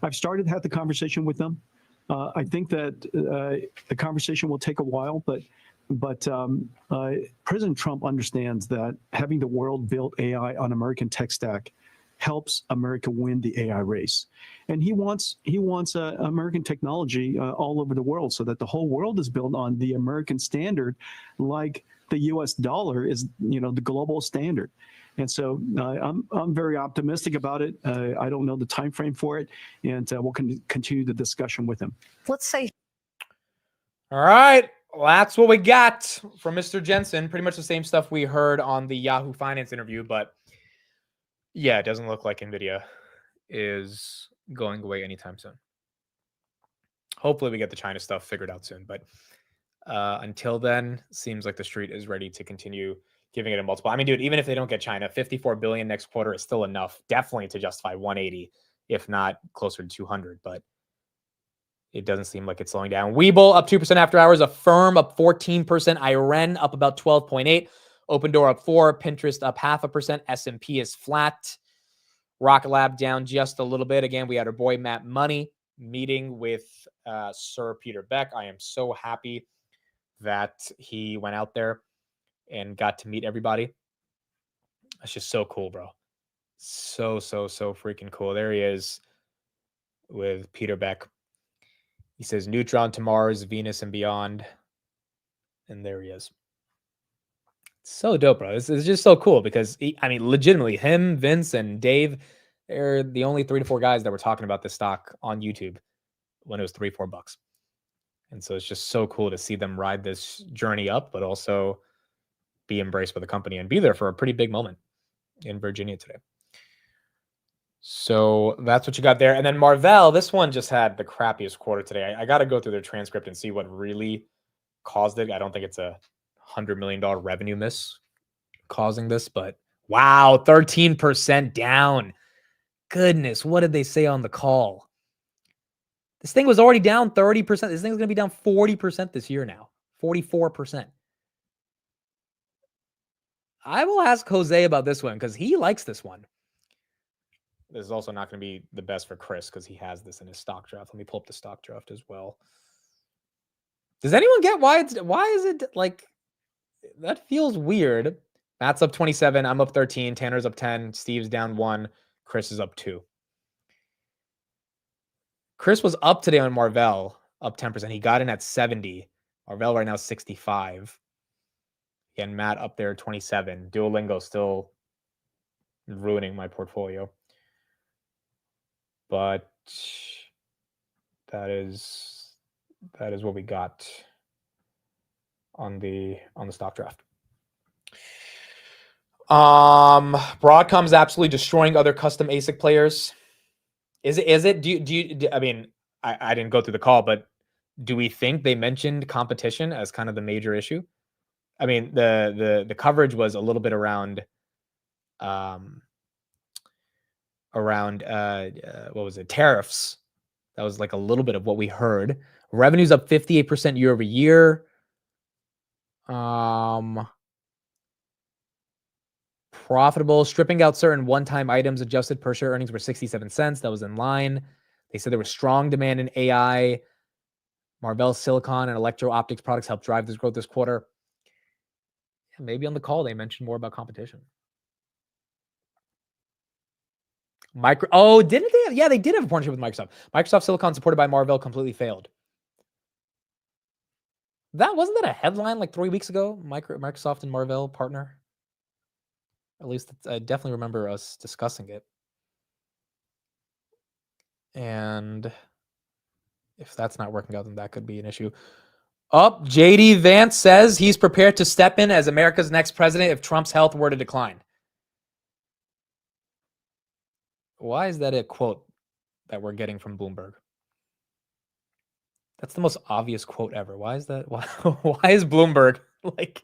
I've started to have the conversation with them. I think that the conversation will take a while, but President Trump understands that having the world build AI on American tech stack helps America win the AI race. And he wants American technology all over the world so that the whole world is built on the American standard, like the US dollar is, the global standard. And so I'm very optimistic about it. I don't know the time frame for it, and we'll continue the discussion with him. Let's say. All right. Well, that's what we got from Mr. Jensen. Pretty much the same stuff we heard on the Yahoo Finance interview, but yeah, it doesn't look like NVIDIA is going away anytime soon. Hopefully we get the China stuff figured out soon, but until then, seems like the street is ready to continue giving it a multiple. I mean, dude, even if they don't get China, 54 billion next quarter is still enough, definitely to justify 180, if not closer to 200, but it doesn't seem like it's slowing down. Webull up 2% after hours, Affirm up 14%, Iren up about 12.8%. Open Door up 4%, Pinterest up 0.5%, S&P is flat. Rocket Lab down just a little bit. Again, we had our boy Matt Money meeting with Sir Peter Beck. I am so happy that he went out there and got to meet everybody. That's just so cool, bro. So freaking cool. There he is with Peter Beck. He says Neutron to Mars, Venus, and beyond. And there he is. So dope, bro. This is just so cool because, legitimately, him, Vince, and Dave, They're the only 3 to 4 guys that were talking about this stock on YouTube when it was $3-4. And so it's just so cool to see them ride this journey up, but also be embraced by the company and be there for a pretty big moment in Virginia today. So that's what you got there. And then Marvell, this one just had the crappiest quarter today. I got to go through their transcript and see what really caused it. I don't think it's a $100 million revenue miss causing this, but wow, 13% down. Goodness, what did they say on the call? This thing was already down 30%. This thing's going to be down 40% this year now, 44%. I will ask Jose about this one because he likes this one. This is also not going to be the best for Chris because he has this in his stock draft. Let me pull up the stock draft as well. Does anyone get why is it like that feels weird? Matt's up 27, I'm up 13, Tanner's up 10, Steve's down 1, Chris is up 2. Chris was up today on Marvell, up 10%. He got in at 70. Marvell right now 65. Again, Matt up there 27. Duolingo still ruining my portfolio. But that is what we got on the stock draft. Broadcom's absolutely destroying other custom ASIC players. Is it? Do you I mean, I didn't go through the call, but do we think they mentioned competition as kind of the major issue? I mean, the coverage was a little bit around what was it? Tariffs. That was like a little bit of what we heard. Revenue's up 58% year over year. Profitable, stripping out certain one-time items, adjusted per share earnings were 67 cents. That was in line. They said there was strong demand in AI. Marvell Silicon and electro-optics products helped drive this growth this quarter. Yeah, maybe on the call they mentioned more about competition. Didn't they? Yeah, they did have a partnership with Microsoft. Microsoft Silicon supported by Marvell completely failed. Wasn't that a headline like 3 weeks ago? Microsoft and Marvell partner. At least I definitely remember us discussing it. And if that's not working out, then that could be an issue. JD Vance says he's prepared to step in as America's next president if Trump's health were to decline. Why is that a quote that we're getting from Bloomberg? That's the most obvious quote ever. Why is that? Why is Bloomberg like,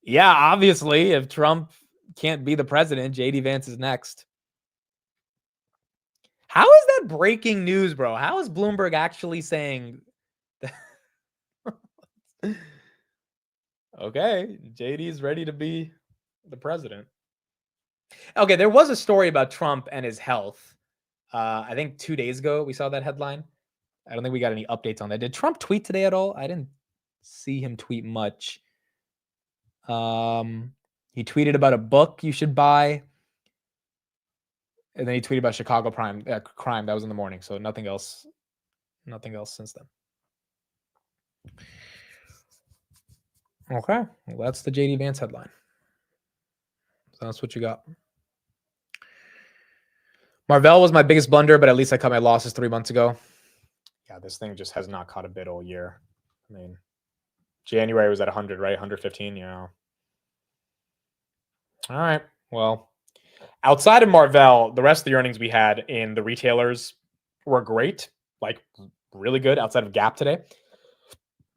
yeah, obviously, if Trump can't be the president, JD Vance is next. How is that breaking news, bro? How is Bloomberg actually saying that? Okay, JD's ready to be the president. Okay, there was a story about Trump and his health. I think 2 days ago we saw that headline. I don't think we got any updates on that. Did Trump tweet today at all? I didn't see him tweet much. He tweeted about a book you should buy. And then he tweeted about Chicago crime. That was in the morning. So nothing else since then. Okay. Well, that's the JD Vance headline. So that's what you got. Marvell was my biggest blunder, but at least I cut my losses 3 months ago. Yeah, this thing just has not caught a bid all year. I mean, January was at 100, right? 115, yeah. All right. Well, outside of Marvell, the rest of the earnings we had in the retailers were great, like really good outside of Gap today.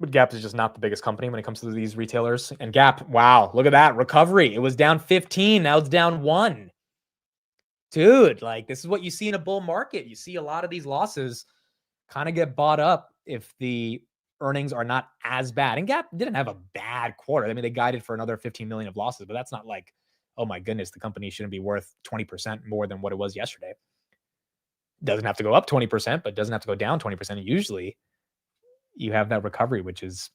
But Gap is just not the biggest company when it comes to these retailers. And Gap, wow, look at that recovery. It was down 15. Now it's down 1. Dude, like this is what you see in a bull market. You see a lot of these losses kind of get bought up if the earnings are not as bad. And Gap didn't have a bad quarter. I mean, they guided for another 15 million of losses, but that's not like, oh my goodness, the company shouldn't be worth 20% more than what it was yesterday. Doesn't have to go up 20%, but doesn't have to go down 20%. Usually you have that recovery, which is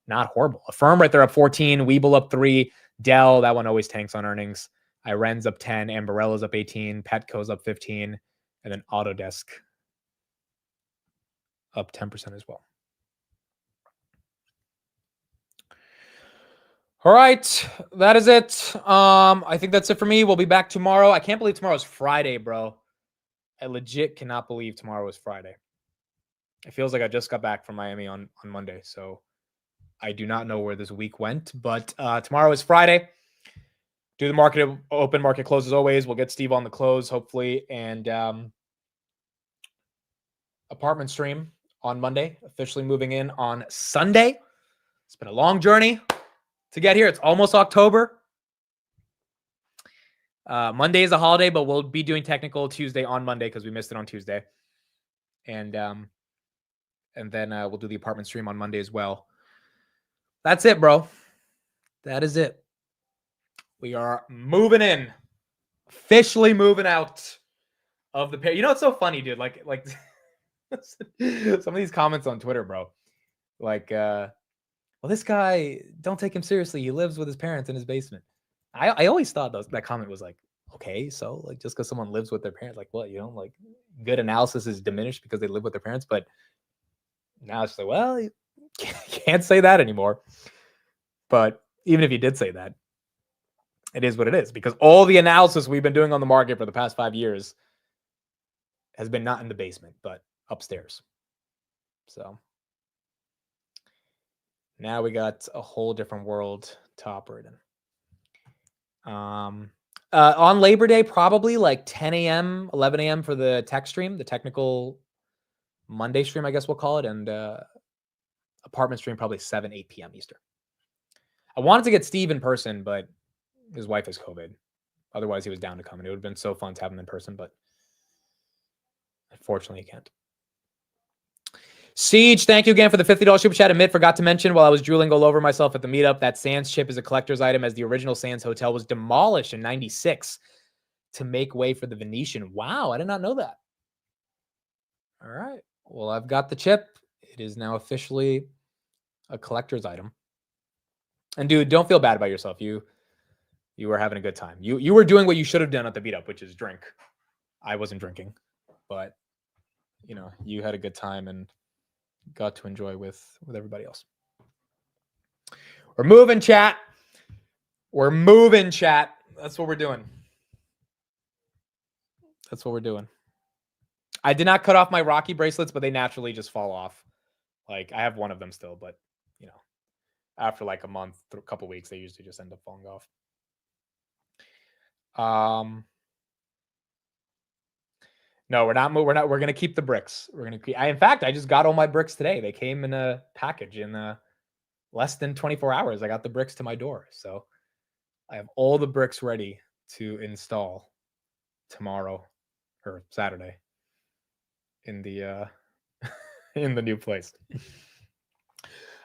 not horrible. Affirm right there up 14, Webull up 3, Dell, that one always tanks on earnings. Iren's up 10, Ambarella's up 18, Petco's up 15, and then Autodesk up 10% as well. All right, that is it. I think that's it for me. We'll be back tomorrow. I can't believe tomorrow's Friday, bro. I legit cannot believe tomorrow is Friday. It feels like I just got back from Miami on Monday, so I do not know where this week went. But tomorrow is Friday. Do the market open, market close as always. We'll get Steve on the close, hopefully, and apartment stream on Monday. Officially moving in on Sunday. It's been a long journey to get here. It's almost October. Monday is a holiday, but we'll be doing technical Tuesday on Monday because we missed it on Tuesday. And then we'll do the apartment stream on Monday as well. That's it, bro. That is it. We are moving in. Officially moving out of the pair. You know what's so funny, dude? Like some of these comments on Twitter, bro. Like, well, this guy, don't take him seriously. He lives with his parents in his basement. I always thought that comment was like, okay, so like just because someone lives with their parents, like what, you know, like good analysis is diminished because they live with their parents. But now it's like, well, you can't say that anymore. But even if you did say that, it is what it is, because all the analysis we've been doing on the market for the past 5 years has been not in the basement, but upstairs. So now we got a whole different world to operate in. On Labor Day, probably like 10 a.m., 11 a.m. for the tech stream, the technical Monday stream, I guess we'll call it, and apartment stream probably 7, 8 p.m. Eastern. I wanted to get Steve in person, but his wife has COVID. Otherwise, he was down to come, and it would have been so fun to have him in person, but unfortunately, he can't. Siege, thank you again for the $50 super chat. Admit, forgot to mention while I was drooling all over myself at the meetup, that Sands chip is a collector's item, as the original Sands Hotel was demolished in '96 to make way for the Venetian. Wow, I did not know that. All right. Well, I've got the chip. It is now officially a collector's item. And dude, don't feel bad about yourself. You were having a good time. You were doing what you should have done at the meetup, which is drink. I wasn't drinking, but you know, you had a good time and got to enjoy with everybody else. We're moving, chat. We're moving, chat. That's what we're doing. That's what we're doing. I did not cut off my Rocky bracelets, but they naturally just fall off. Like, I have one of them still, but you know, after like a month, a couple weeks, they usually just end up falling off. No, we're not. We're going to keep the bricks. We're going to keep. In fact, I just got all my bricks today. They came in a package in less than 24 hours. I got the bricks to my door, so I have all the bricks ready to install tomorrow or Saturday in the in the new place.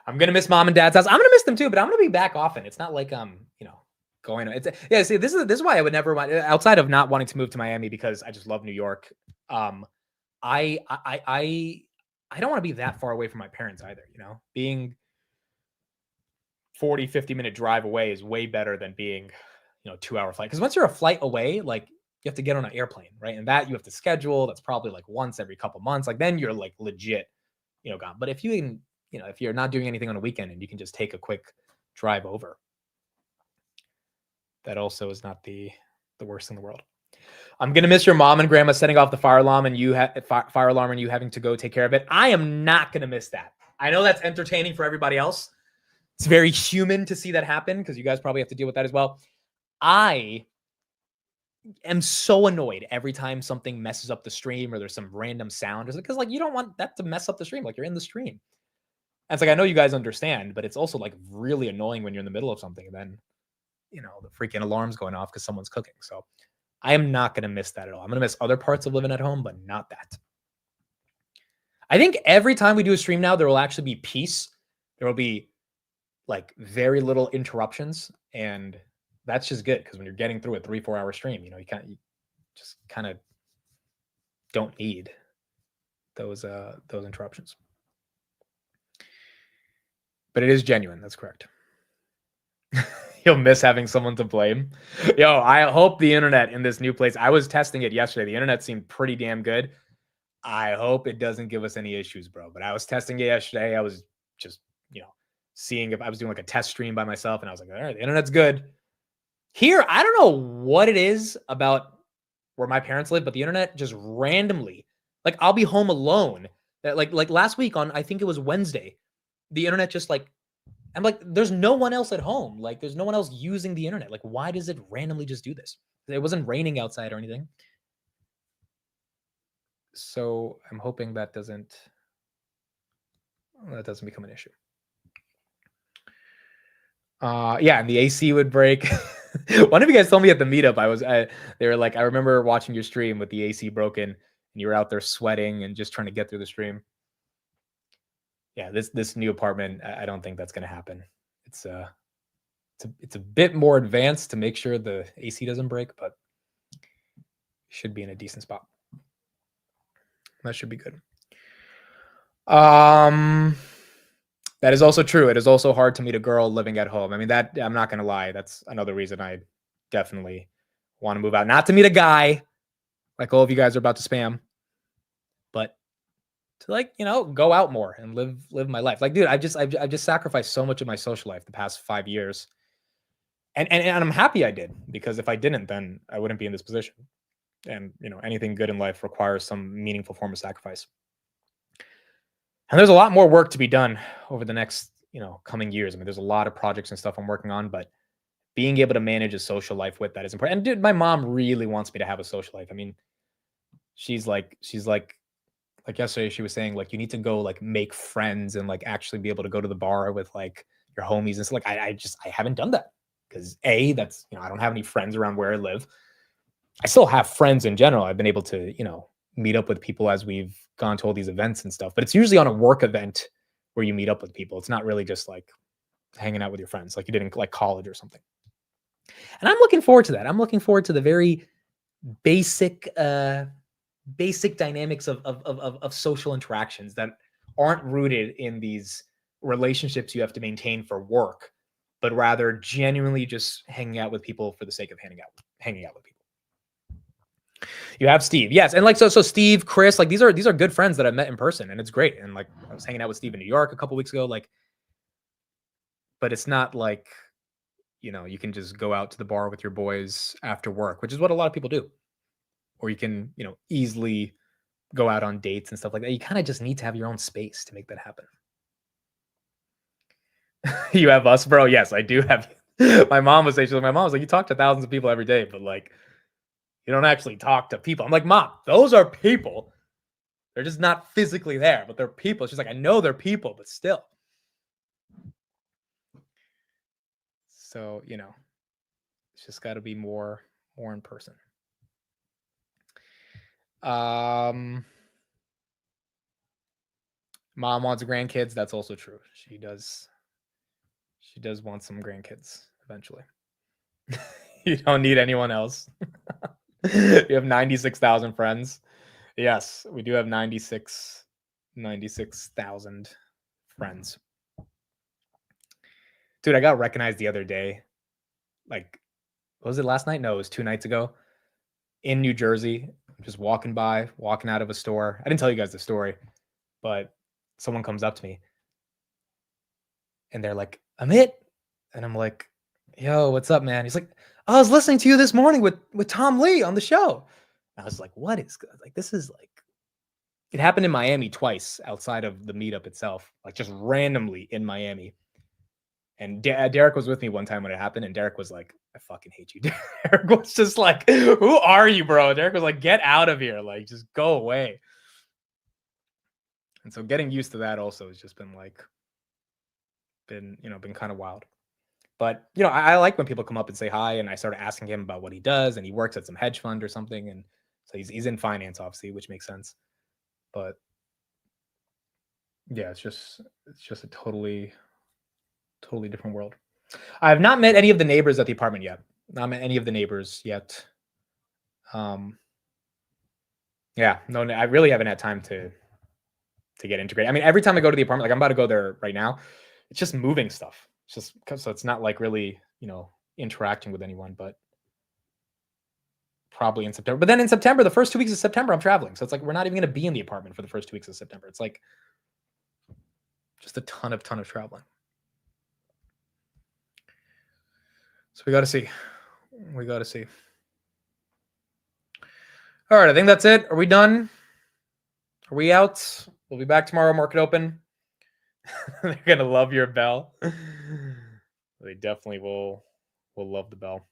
I'm gonna miss mom and dad's house. I'm gonna miss them too, but I'm gonna be back often. It's not like you know, going. It's yeah. See, this is why I would never want, outside of not wanting to move to Miami, because I just love New York. I don't want to be that far away from my parents either. You know, being 40, 50-minute drive away is way better than being, you know, 2-hour flight. Because once you're a flight away, like you have to get on an airplane, right? And that you have to schedule. That's probably like once every couple months. Like then you're like legit, you know, gone. But if you can, you know, if you're not doing anything on a weekend and you can just take a quick drive over, that also is not the worst in the world. I'm gonna miss your mom and grandma setting off the fire alarm and you having to go take care of it. I am not gonna miss that. I know that's entertaining for everybody else. It's very human to see that happen because you guys probably have to deal with that as well. I am so annoyed every time something messes up the stream or there's some random sound, because like you don't want that to mess up the stream. Like you're in the stream. And it's like, I know you guys understand, but it's also like really annoying when you're in the middle of something and then, you know, the freaking alarm's going off because someone's cooking. So I am not going to miss that at all. I'm going to miss other parts of living at home, but not that. I think every time we do a stream now, there will actually be peace. There will be like very little interruptions. And that's just good, because when you're getting through a 3-4 hour stream, you know, you just kind of don't need those interruptions. But it is genuine. That's correct. You'll miss having someone to blame. Yo, I hope the internet in this new place, I was testing it yesterday. The internet seemed pretty damn good. I hope it doesn't give us any issues, bro. But I was testing it yesterday. I was just, you know, seeing if I was doing like a test stream by myself, and I was like, all right, the internet's good. Here, I don't know what it is about where my parents live, but the internet just randomly, like I'll be home alone. That like last week on, I think it was Wednesday, the internet just like, I'm like, there's no one else at home. Like there's no one else using the internet. Like, why does it randomly just do this? It wasn't raining outside or anything. So I'm hoping that doesn't become an issue. Yeah, and the AC would break. One of you guys told me at the meetup, they were like, I remember watching your stream with the AC broken and you were out there sweating and just trying to get through the stream. Yeah, this new apartment, I don't think that's going to happen. It's a bit more advanced to make sure the AC doesn't break, but should be in a decent spot. That should be good. That is also true. It is also hard to meet a girl living at home. I mean, that I'm not going to lie. That's another reason I definitely want to move out. Not to meet a guy like all of you guys are about to spam, but to like, you know, go out more and live my life. Like, dude, I've just sacrificed so much of my social life the past 5 years. And I'm happy I did, because if I didn't, then I wouldn't be in this position. And, you know, anything good in life requires some meaningful form of sacrifice. And there's a lot more work to be done over the next, you know, coming years. I mean, there's a lot of projects and stuff I'm working on, but being able to manage a social life with that is important. And dude, my mom really wants me to have a social life. I mean, she's like yesterday she was saying, like, you need to go like make friends and like actually be able to go to the bar with like your homies and stuff. Like I haven't done that because that's, you know, I don't have any friends around where I live. I still have friends in general. I've been able to, you know, meet up with people as we've gone to all these events and stuff, but it's usually on a work event where you meet up with people. It's not really just like hanging out with your friends like you did in like college or something. And I'm looking forward to that. I'm looking forward to the very basic dynamics of social interactions that aren't rooted in these relationships you have to maintain for work, but rather genuinely just hanging out with people for the sake of hanging out with people. You have Steve, yes, and like so Steve, Chris, like these are good friends that I've met in person, and it's great. And like I was hanging out with Steve in New York a couple weeks ago, like, but it's not like, you know, you can just go out to the bar with your boys after work, which is what a lot of people do, or you can, you know, easily go out on dates and stuff like that. You kind of just need to have your own space to make that happen. You have us, bro. Yes, I do have. My mom was saying, like, you talk to thousands of people every day, but like, you don't actually talk to people. I'm like, Mom, those are people. They're just not physically there, but they're people. She's like, I know they're people, but still. So, you know, it's just got to be more in person. Mom wants grandkids. That's also true. She does want some grandkids eventually. You don't need anyone else. You have 96,000 friends. Yes, we do have 96,000 friends. Dude, I got recognized the other day. Like, what was it, last night? No, it was 2 nights ago. In New Jersey, just walking out of a store. I didn't tell you guys the story, but someone comes up to me and they're like, Amit. And I'm like, yo, what's up, man? He's like, I was listening to you this morning with Tom Lee on the show. And I was like, what is good? Like, this is like, it happened in Miami twice outside of the meetup itself, like just randomly in Miami. And Derek was with me one time when it happened, and Derek was like, I fucking hate you. Derek was just like, who are you, bro? Derek was like, get out of here. Like, just go away. And so getting used to that also has just been kind of wild. But, you know, I like when people come up and say hi, and I started asking him about what he does, and he works at some hedge fund or something. And so he's in finance, obviously, which makes sense. But yeah, it's just a totally different world. I have not met any of the neighbors at the apartment yet. Not met any of the neighbors yet. Yeah, no, I really haven't had time to get integrated. I mean, every time I go to the apartment, like I'm about to go there right now, it's just moving stuff. It's just so it's not like really, you know, interacting with anyone, but probably in September. But then in September, the first 2 weeks of September, I'm traveling. So it's like we're not even going to be in the apartment for the first 2 weeks of September. It's like just a ton of traveling. So we got to see. We got to see. All right, I think that's it. Are we done? Are we out? We'll be back tomorrow, market open. They're going to love your bell. They definitely will love the bell.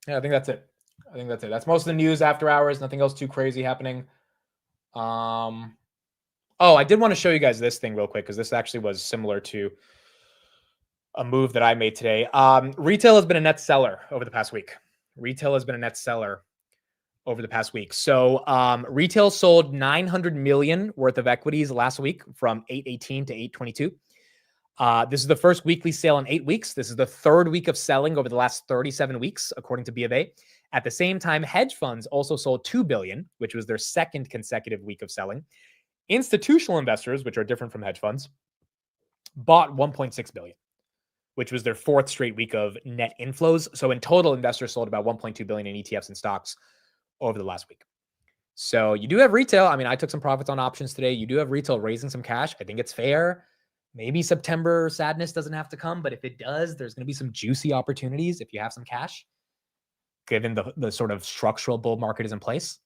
Yeah, I think that's it. I think that's it. That's most of the news after hours. Nothing else too crazy happening. Oh, I did want to show you guys this thing real quick because this actually was similar to a move that I made today. Retail has been a net seller over the past week. So retail sold $900 million worth of equities last week from 8/18 to 8/22. This is the first weekly sale in 8 weeks. This is the third week of selling over the last 37 weeks, according to B of A. At the same time, hedge funds also sold $2 billion, which was their second consecutive week of selling. Institutional investors, which are different from hedge funds, bought $1.6 billion, which was their fourth straight week of net inflows. So in total, investors sold about $1.2 billion in ETFs and stocks over the last week. So you do have retail. I mean, I took some profits on options today. You do have retail raising some cash. I think it's fair. Maybe September sadness doesn't have to come, but if it does, there's going to be some juicy opportunities if you have some cash, given the sort of structural bull market is in place.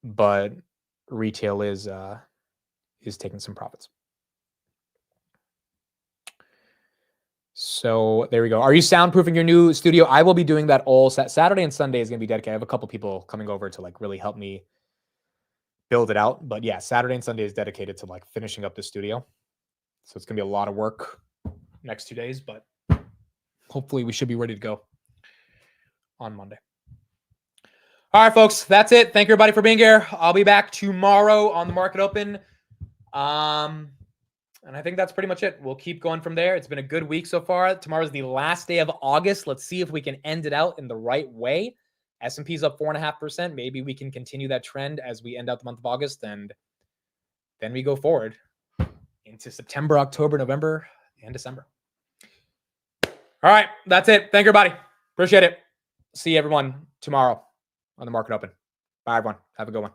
But retail is taking some profits. So there we go. Are you soundproofing your new studio? I will be doing that all Saturday and Sunday is going to be dedicated. I have a couple people coming over to like really help me build it out. But yeah, Saturday and Sunday is dedicated to like finishing up the studio. So it's going to be a lot of work next 2 days, but hopefully we should be ready to go on Monday. All right, folks, that's it. Thank you, everybody, for being here. I'll be back tomorrow on the market open. And I think that's pretty much it. We'll keep going from there. It's been a good week so far. Tomorrow's the last day of August. Let's see if we can end it out in the right way. S&P's up 4.5%. Maybe we can continue that trend as we end out the month of August, and then we go forward into September, October, November, and December. All right, that's it. Thank you, everybody. Appreciate it. See everyone tomorrow on the market open. Bye, everyone. Have a good one.